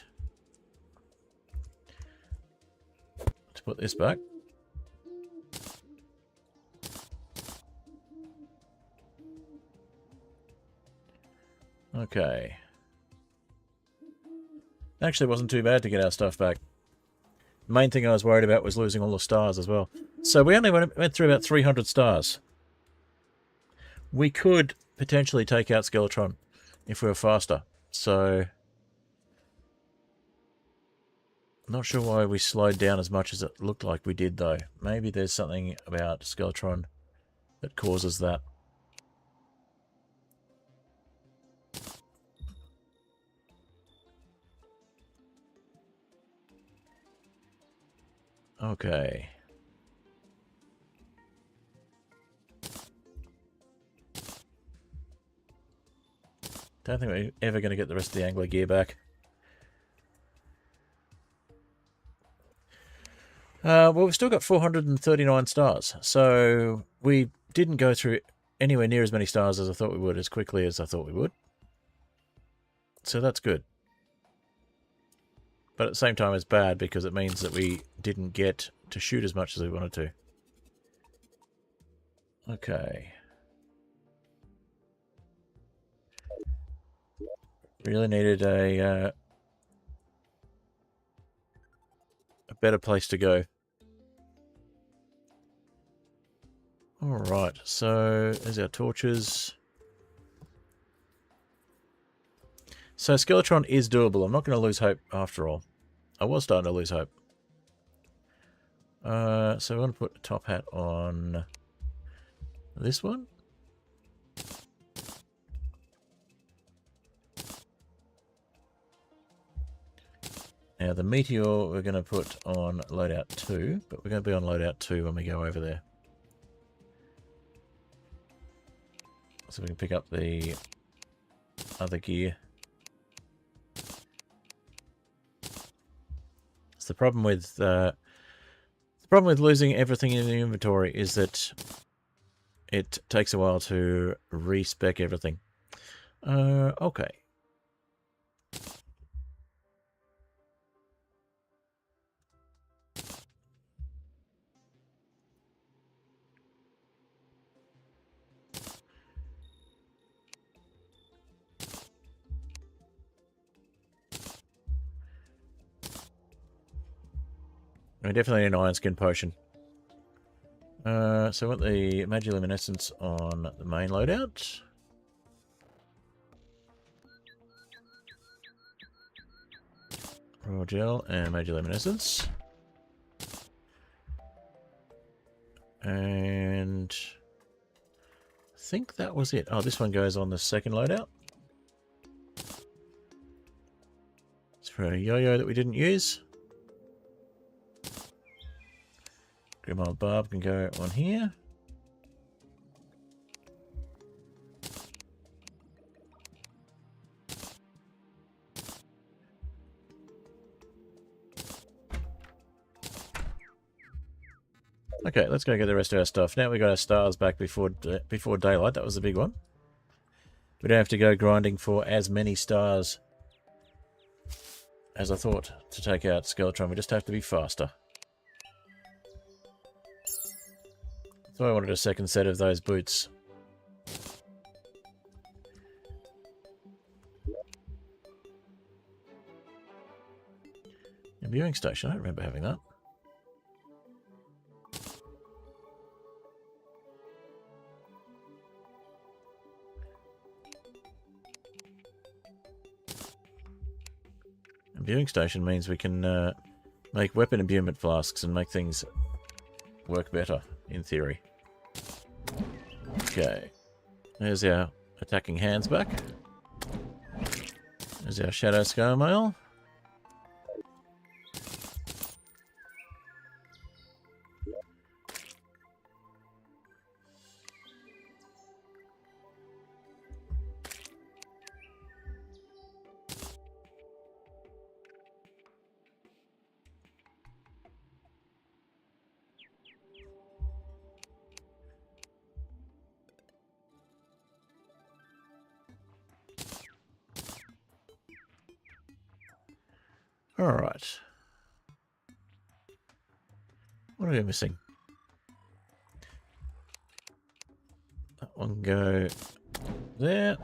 to put this back. Okay. Actually, it wasn't too bad to get our stuff back. The main thing I was worried about was losing all the stars as well. So we only went through about 300 stars. We could potentially take out Skeletron if we were faster. So, not sure why we slowed down as much as it looked like we did, though. Maybe there's something about Skeletron that causes that. Okay. Don't think we're ever going to get the rest of the angler gear back. Well, we've still got 439 stars, so we didn't go through anywhere near as many stars as I thought we would, as quickly as I thought we would. So that's good. But at the same time, it's bad because it means that we didn't get to shoot as much as we wanted to. Okay. Really needed a better place to go. Alright, so there's our torches. So Skeletron is doable. I'm not going to lose hope after all. I was starting to lose hope. So we're going to put a top hat on this one. Now the meteor we're going to put on loadout 2, but we're going to be on loadout 2 when we go over there. So we can pick up the other gear. It's the problem with losing everything in the inventory is that it takes a while to respec everything. Okay. We definitely need an iron skin potion. So I want the Magiluminescence on the main loadout. Raw gel and Magiluminescence. And I think that was it. Oh, this one goes on the second loadout. It's for a yo-yo that we didn't use. Grimold Barb can go on here. Okay, let's go get the rest of our stuff. Now we got our stars back before daylight. That was the big one. We don't have to go grinding for as many stars as I thought to take out Skeletron. We just have to be faster. So I wanted a second set of those boots. A viewing station, I don't remember having that. A viewing station means we can make weapon imbuement flasks and make things work better, in theory. Okay. There's our attacking hands back. There's our Shadow Scale Mail. Alright. What are we missing? That one go there.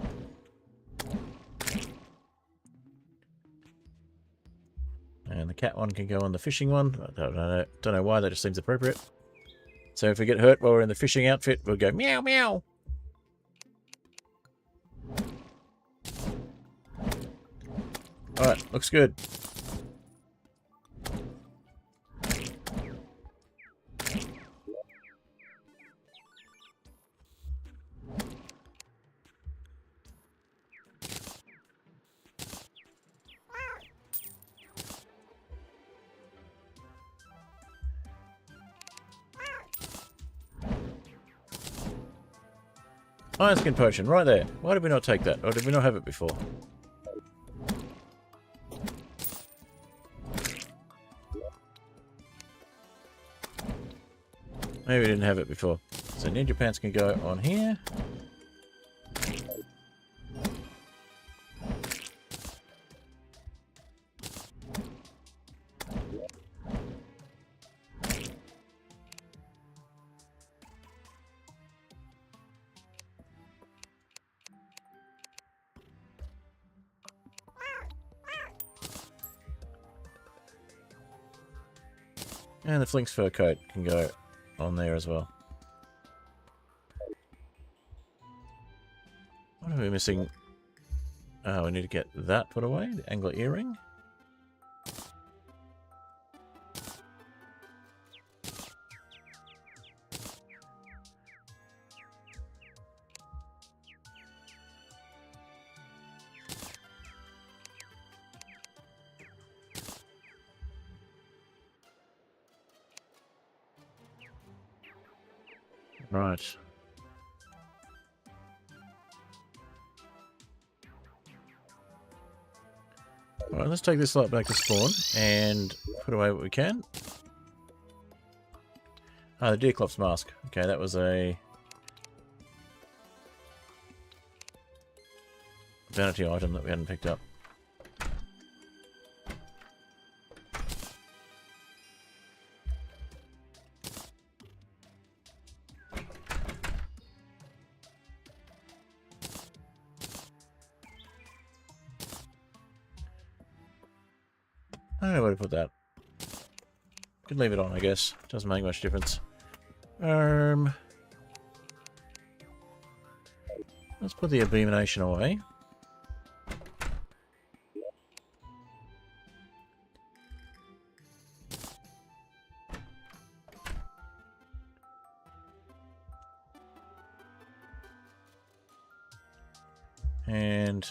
And the cat one can go on the fishing one. I don't know why, that just seems appropriate. So if we get hurt while we're in the fishing outfit, we'll go meow meow. Alright, looks good. Iron skin potion, right there. Why did we not take that? Or did we not have it before? Maybe we didn't have it before. So ninja pants can go on here. And the Flink's fur coat can go on there as well. What are we missing? Oh, we need to get that put away. The angler earring. Right. Alright, let's take this lot back to spawn and put away what we can. Ah, the Deerclops mask. Okay, that was a vanity item that we hadn't picked up. I don't know where to put that. Could leave it on, I guess. Doesn't make much difference. Let's put the abomination away. And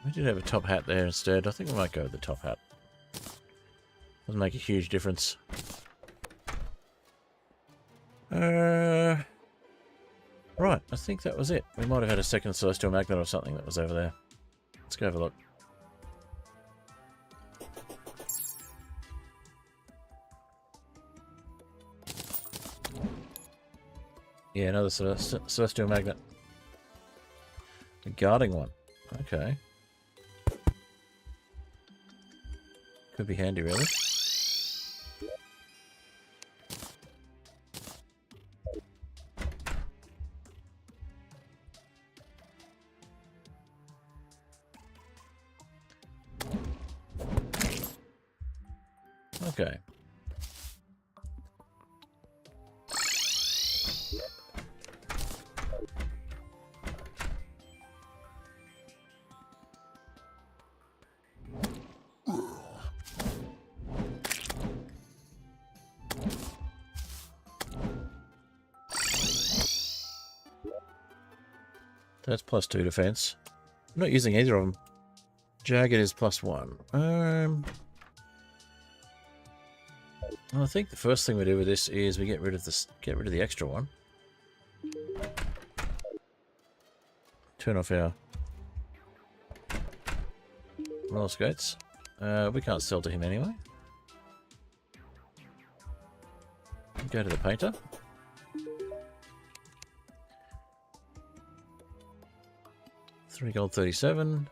we did have a top hat there instead. I think we might go with the top hat. Doesn't make a huge difference. Right, I think that was it. We might have had a second celestial magnet or something that was over there. Let's go have a look. Yeah, another celestial magnet. A guarding one. Okay. Could be handy, really. Okay. That's +2 defense. I'm not using either of them. Jagged is +1. Well, I think the first thing we do with this is we get rid of the extra one. Turn off our roller skates. We can't sell to him anyway. Go to the painter. 3 gold 37,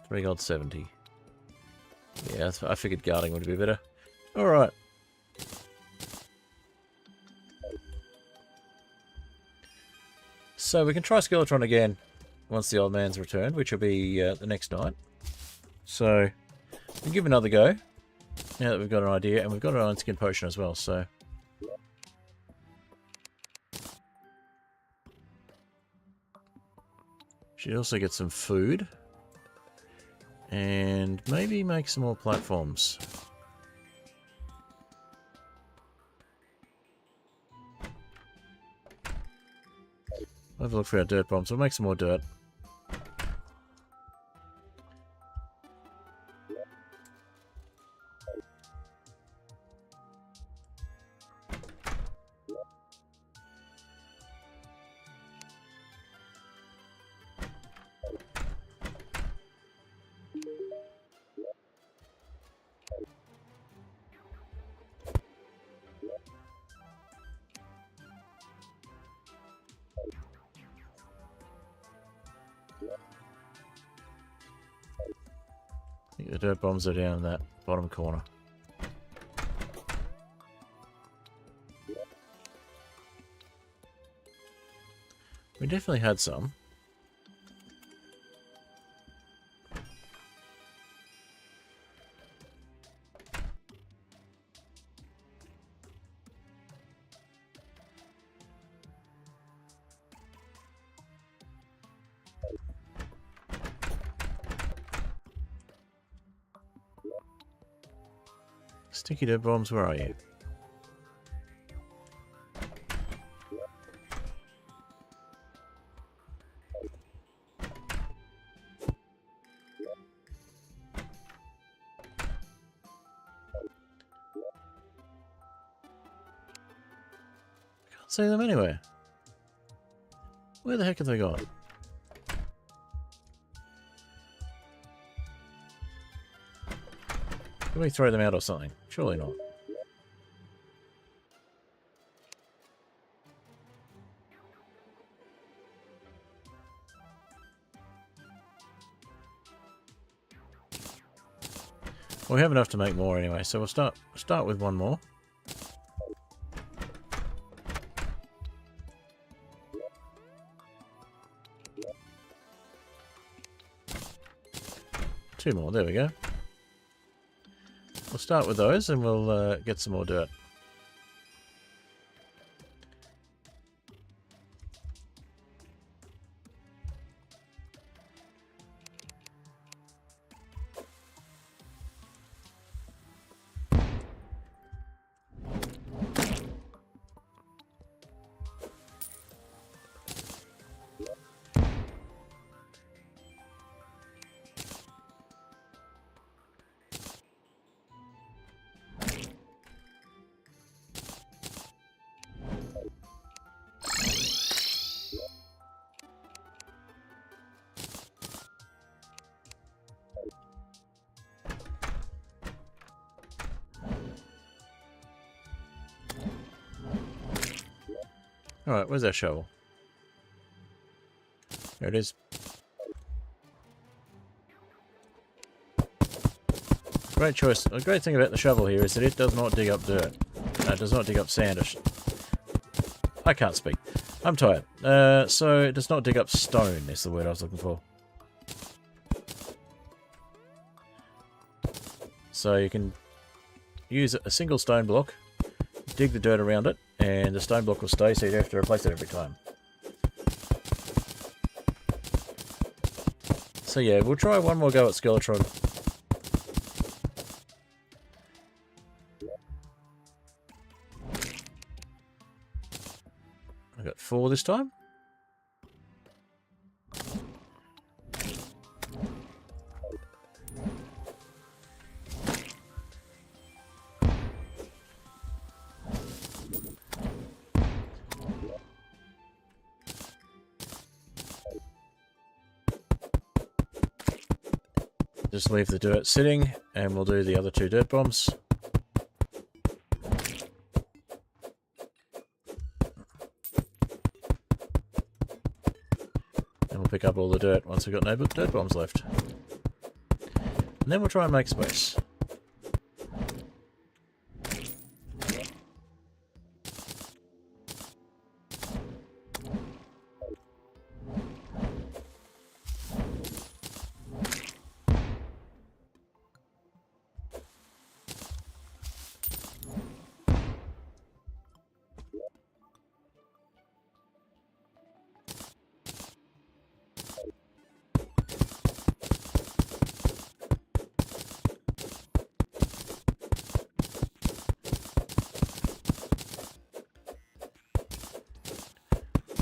3 gold 70. Yeah, I figured guarding would be better. Alright. So we can try Skeletron again once the old man's returned, which will be the next night. So we'll give it another go now that we've got an idea, and we've got an Iron Skin Potion as well, so... Should also get some food. And maybe make some more platforms. I'll have a look for our dirt bombs. We'll make some more dirt. I think the dirt bombs are down in that bottom corner. We definitely had some. Sticky dirt bombs, where are you? Can't see them anywhere. Where the heck have they gone? Can we throw them out or something? Surely not. Well, we have enough to make more anyway, so we'll start with one more. Two more, there we go. We'll start with those and we'll get some more dirt. Alright, where's that shovel? There it is. Great choice. The great thing about the shovel here is that it does not dig up dirt. It does not dig up sand. I can't speak. I'm tired. So it does not dig up stone is the word I was looking for. So you can use a single stone block, dig the dirt around it, and the stone block will stay, so you don't have to replace it every time. So yeah, we'll try one more go at Skeletron. I got 4 this time. Just leave the dirt sitting, and we'll do the other 2 dirt bombs. And we'll pick up all the dirt once we've got no dirt bombs left. And then we'll try and make space.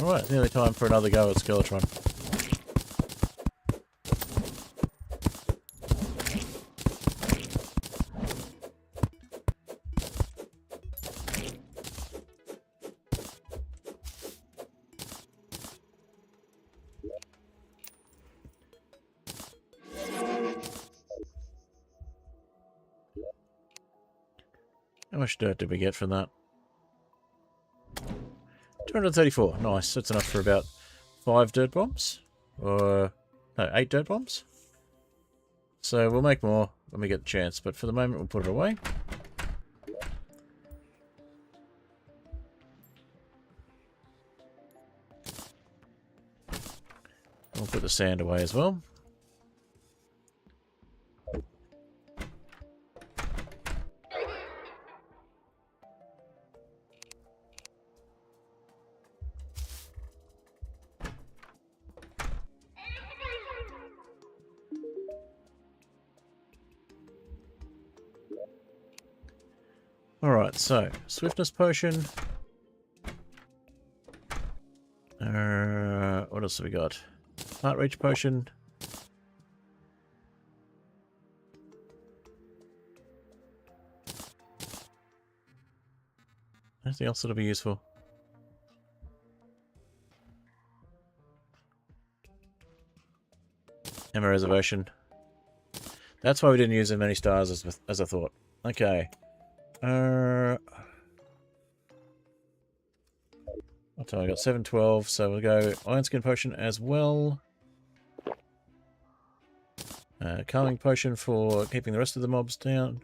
Alright, nearly time for another go at Skeletron. How much dirt did we get from that? 234. Nice. That's enough for about 5 dirt bombs. Or, no, 8 dirt bombs. So we'll make more when we get the chance, but for the moment we'll put it away. We'll put the sand away as well. Alright, so, swiftness potion. What else have we got? Heart reach potion. Anything else that'll be useful? Ammo reservation. That's why we didn't use as many stars as I thought. Okay. What time I got? 712, so we'll go Iron Skin Potion as well. Calming Potion for keeping the rest of the mobs down.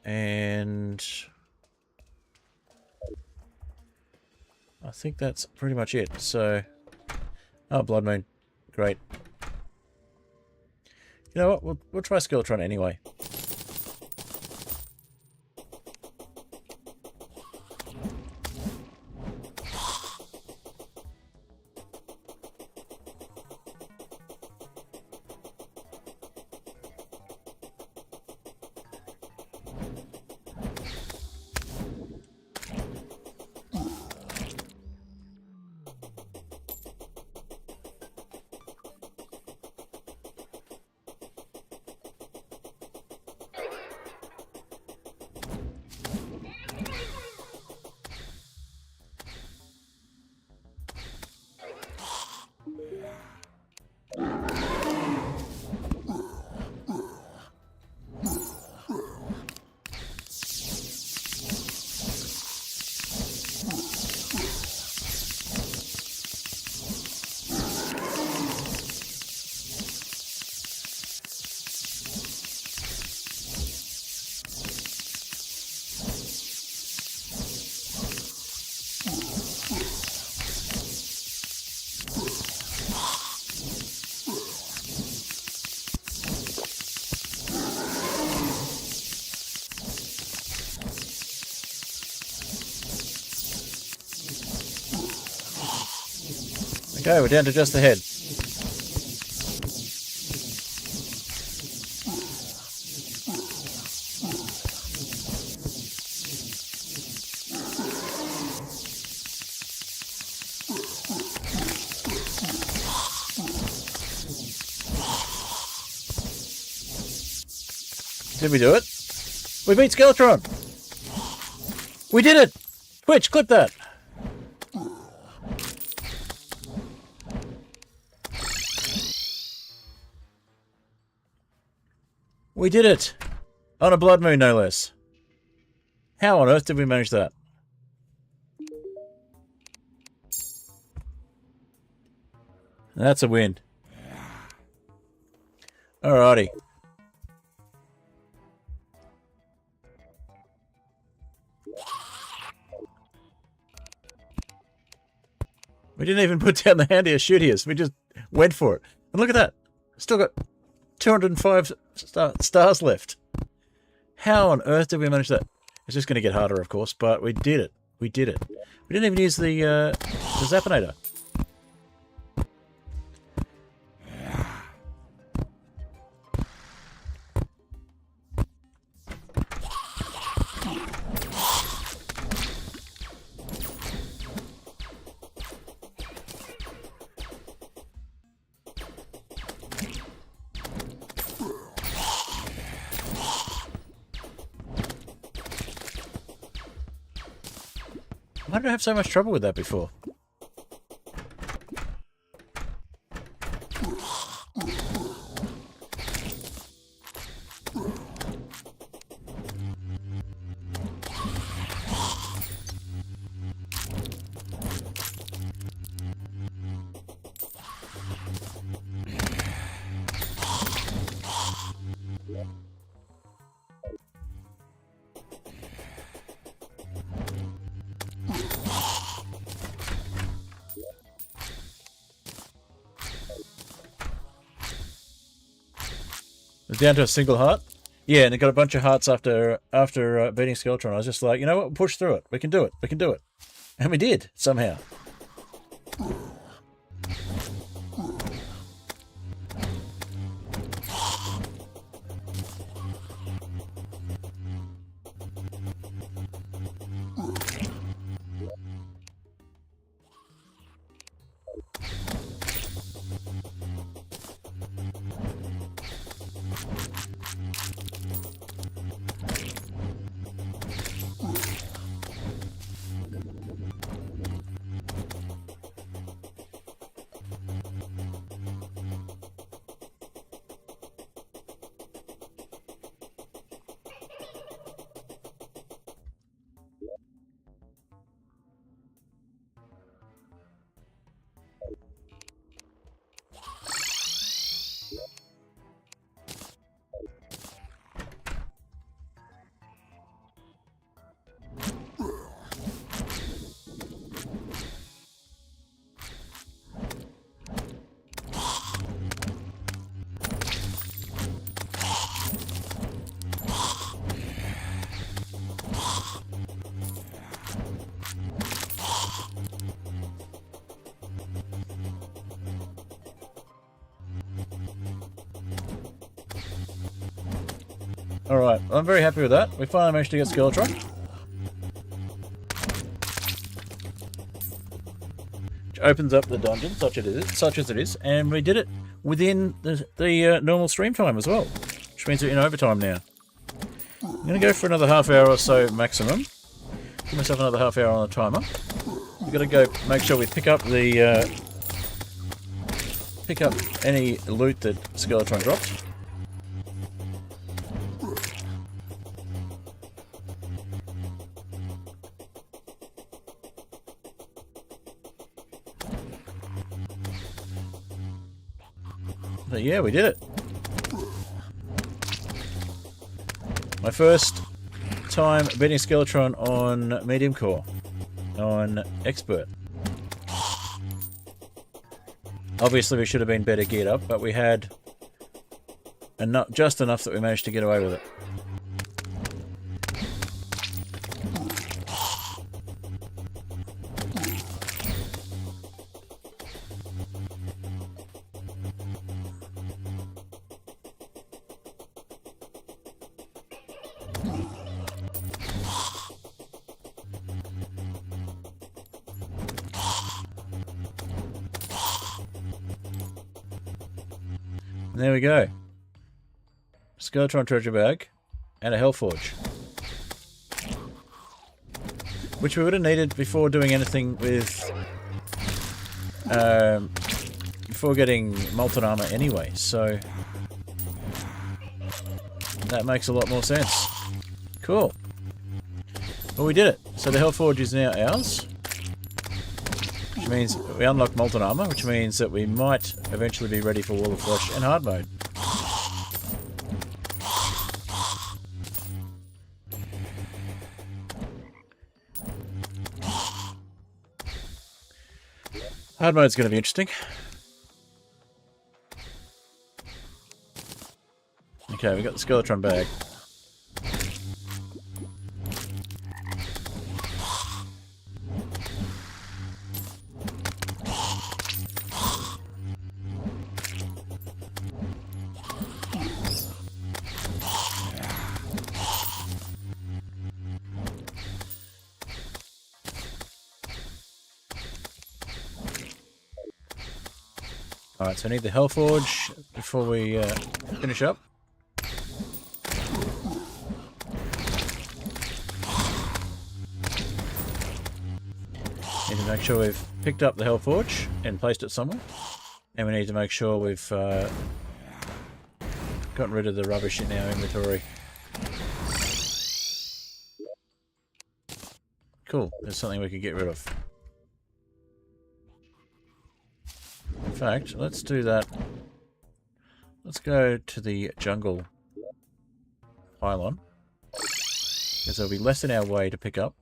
And I think that's pretty much it. So, oh, Blood Moon. Great. You know what? We'll try Skeletron anyway. Okay, we're down to just the head. Did we do it? We beat Skeletron! We did it! Twitch, clip that! We did it! On a blood moon, no less. How on earth did we manage that? That's a win. Alrighty. We didn't even put down the handier shootiest. We just went for it. And look at that. Still got 205 stars left. How on earth did we manage that? It's just going to get harder, of course, but we did it. We did it. We didn't even use the Zapinator. Why did I have so much trouble with that before? Down to a single heart. Yeah, and it got a bunch of hearts after beating Skeletron. I was just like, you know what? We'll push through it. We can do it. We can do it. And we did, somehow. Alright, I'm very happy with that. We finally managed to get Skeletron. Which opens up the dungeon, such as it is, and we did it within the normal stream time as well. Which means we're in overtime now. I'm going to go for another half hour or so maximum. Give myself another half hour on the timer. We've got to go make sure we pick up the pick up any loot that Skeletron dropped. But yeah, we did it. My first time beating Skeletron on Mediumcore, on Expert. Obviously we should have been better geared up, but we had just enough that we managed to get away with it. There we go. Skeletron treasure bag and a Hellforge. Which we would have needed before doing anything with... before getting molten armor anyway, so... that makes a lot more sense. Cool. Well, we did it. So the Hellforge is now ours. Which means we unlock molten armor, which means that we might eventually be ready for Wall of Flesh and hard mode. Hard mode's going to be interesting. Okay, we got the Skeletron bag. Alright, so I need the Hellforge before we finish up. Need to make sure we've picked up the Hellforge and placed it somewhere. And we need to make sure we've gotten rid of the rubbish in our inventory. Cool, there's something we could get rid of. In fact, let's do that. Let's go to the jungle pylon, because there'll be less in our way to pick up.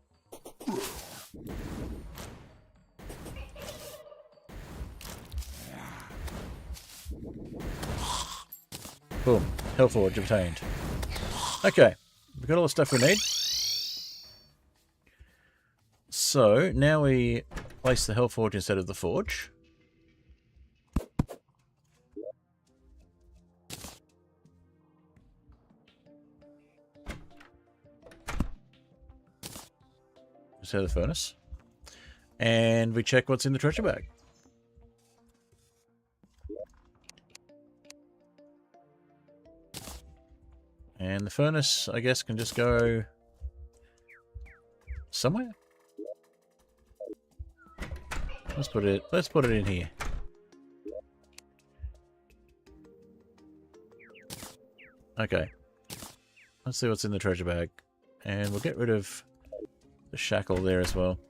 Boom. Hellforge obtained. Okay, we've got all the stuff we need. So, now we place the Hellforge instead of the Forge. Instead of the furnace. And we check what's in the treasure bag. And the furnace, I guess, can just go somewhere. Let's put it in here. Okay. Let's see what's in the treasure bag. And we'll get rid of the shackle there as well.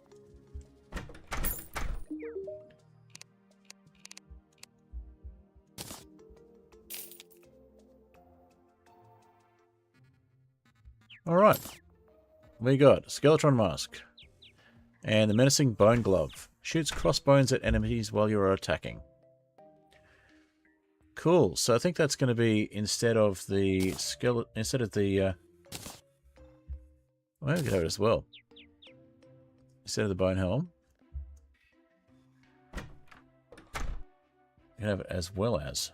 Alright. We got Skeletron Mask. And the Menacing Bone Glove. Shoots crossbones at enemies while you're attacking. Cool. So I think that's going to be instead of the well, we could have it as well. Instead of the bone helm. You can have it as well as.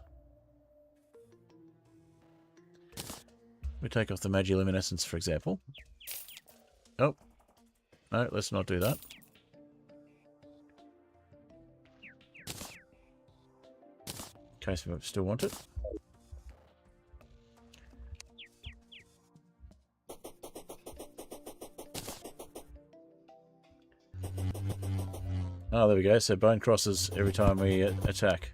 We take off the Magiluminescence, for example. Oh. No, let's not do that. In case we still want it. Oh, there we go. So bone crosses every time we attack.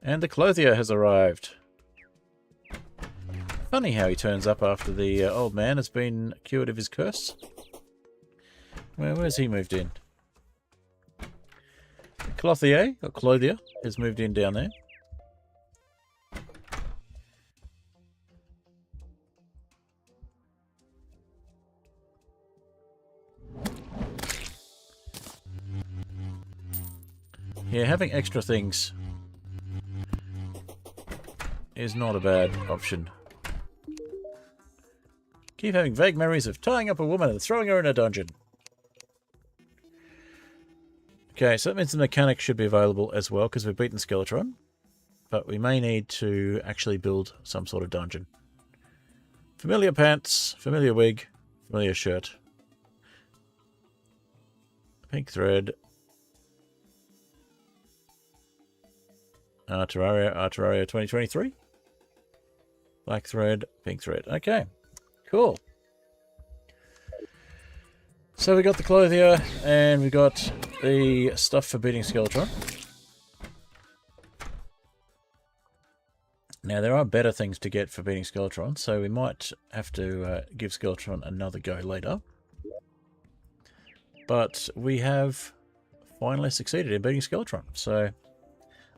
And the Clothier has arrived. Funny how he turns up after the old man has been cured of his curse. Where's he moved in? Clothier, or Clothier, has moved in down there. Yeah, having extra things is not a bad option. Keep having vague memories of tying up a woman and throwing her in a dungeon. Okay, so that means the mechanic should be available as well, because we've beaten Skeletron. But we may need to actually build some sort of dungeon. Familiar pants, familiar wig, familiar shirt. Pink thread. Terraria 2023. Black thread, pink thread. Okay, cool. So we got the Clothier, and we got the stuff for beating Skeletron. Now, there are better things to get for beating Skeletron, so we might have to give Skeletron another go later. but we have finally succeeded in beating Skeletron. So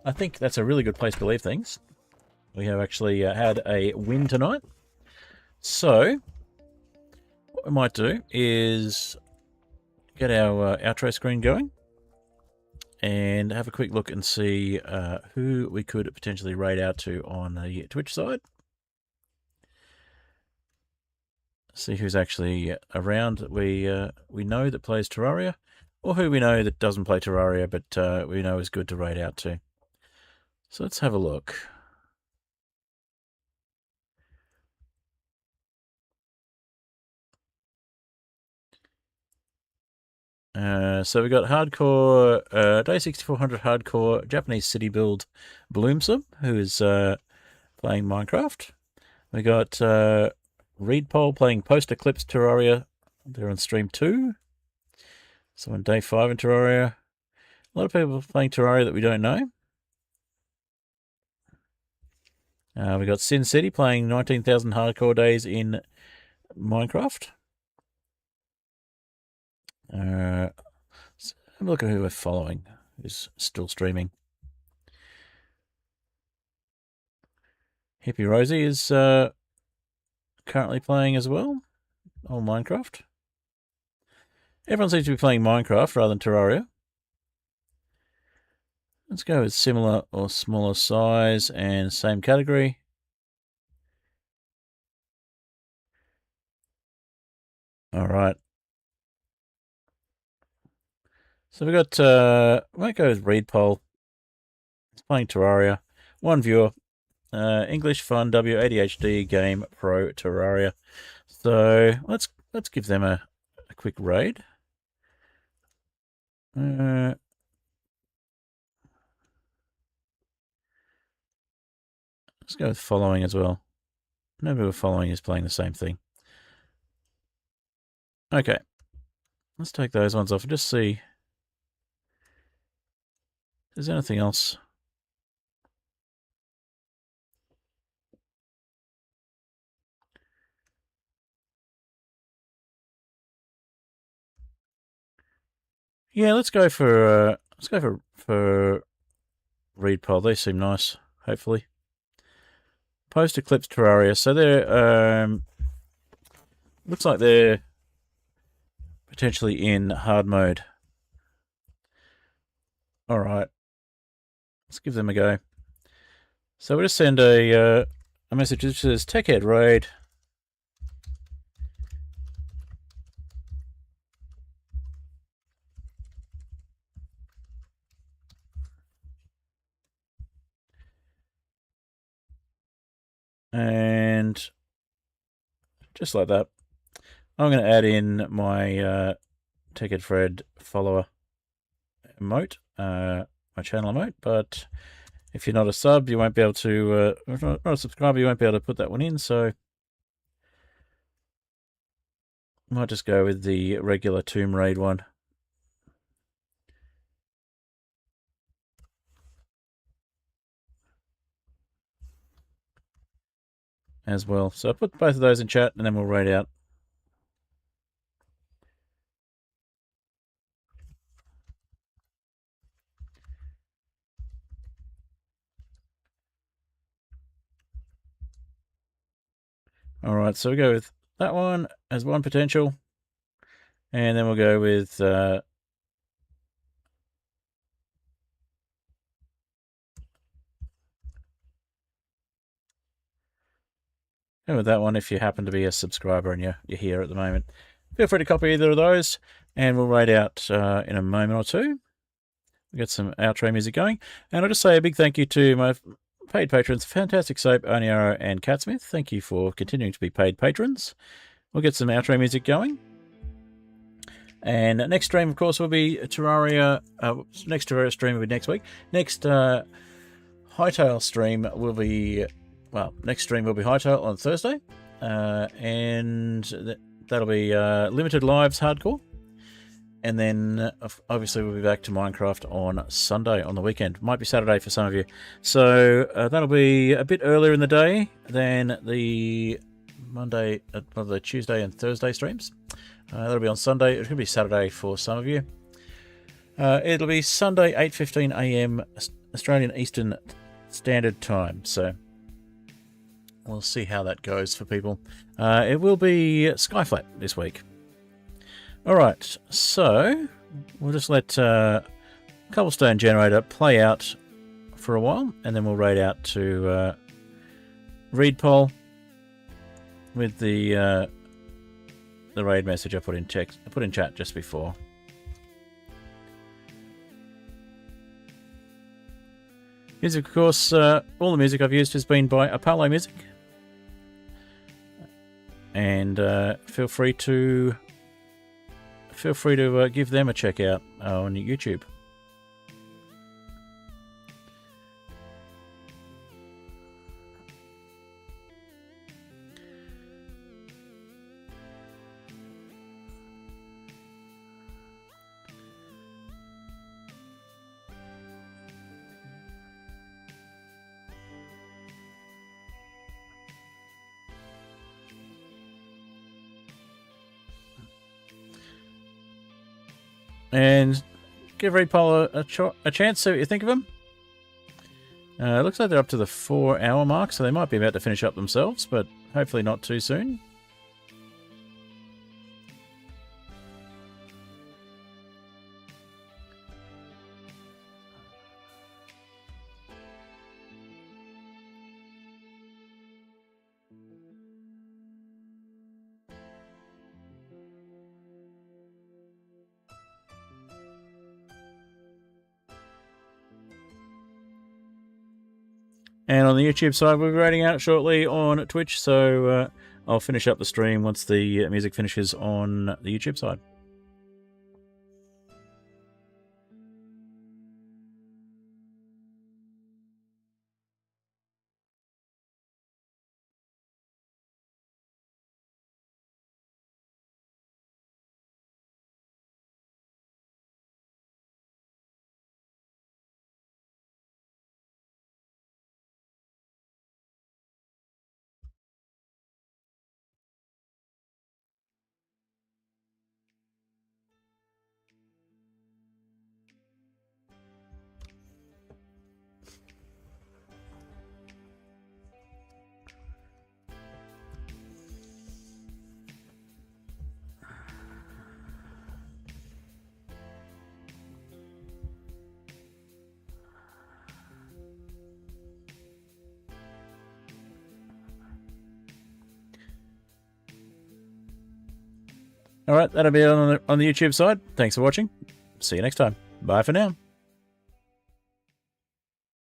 I think that's a really good place to leave things. We have actually had a win tonight. So what we might do is get our outro screen going and have a quick look and see who we could potentially raid out to on the Twitch side. See who's actually around that we know that plays Terraria, or who we know that doesn't play Terraria but we know is good to raid out to. So let's have a look. So we got hardcore, day 6400 hardcore Japanese city build Bloomsome, who is playing Minecraft. We got Reedpole playing Post Eclipse Terraria. They're on stream 2. So on day 5 in Terraria. A lot of people playing Terraria that we don't know. We got Sin City playing 19,000 hardcore days in Minecraft. Let's have a look at who we're following, who's still streaming. Hippie Rosie is currently playing as well on Minecraft. Everyone seems to be playing Minecraft rather than Terraria. Let's go with similar or smaller size and same category. All right. So we got, might go with Reedpole. He's playing Terraria. One viewer. English Fun W ADHD Game Pro Terraria. So let's give them a quick raid. Let's go with following as well. Nobody we're following is playing the same thing. Okay. Let's take those ones off and just see if there's anything else. Yeah, let's go for Reedpole. They seem nice, hopefully. Post Eclipse Terraria. So they're looks like they're potentially in hard mode. All right, let's give them a go. So we'll just send a message that says Techhead Raid. And just like that, I'm going to add in my Techhead Fred follower emote, my channel emote, but if you're not a sub, you won't be able to, if not a subscriber, you won't be able to put that one in, so I might just go with the regular Tomb Raid one. As well. So I'll put both of those in chat and then we'll raid out. Alright, so we go with that one as one potential. And then we'll go with that one if you happen to be a subscriber and you're here at the moment. Feel free to copy either of those and we'll raid out in a moment or two. We'll get some outro music going. And I'll just say a big thank you to my paid patrons, Fantastic Soap, Oniaro, and Catsmith. Thank you for continuing to be paid patrons. We'll get some outro music going. And next stream, of course, will be Terraria. Next Terraria stream will be next week. Next Hightail stream will be... Well, next stream will be Hightail on Thursday. And that'll be Limited Lives Hardcore. And then, obviously, we'll be back to Minecraft on Sunday on the weekend. Might be Saturday for some of you. So, that'll be a bit earlier in the day than the Monday, the Tuesday and Thursday streams. That'll be on Sunday. It could be Saturday for some of you. It'll be Sunday, 8:15 AM Australian Eastern Standard Time. So we'll see how that goes for people. It will be Skyflat this week. Alright, so we'll just let Cobblestone Generator play out for a while, and then we'll raid out to Read Poll with the raid message I put in chat just before. Music, of course, all the music I've used has been by Apollo Music, and feel free to give them a check out on YouTube. And give Read Poll a chance, see what you think of them. It looks like they're up to the 4-hour mark, so they might be about to finish up themselves, but hopefully not too soon. And on the YouTube side, we'll be rating out shortly on Twitch, so I'll finish up the stream once the music finishes on the YouTube side. Alright, that'll be it on the YouTube side. Thanks for watching. See you next time. Bye for now.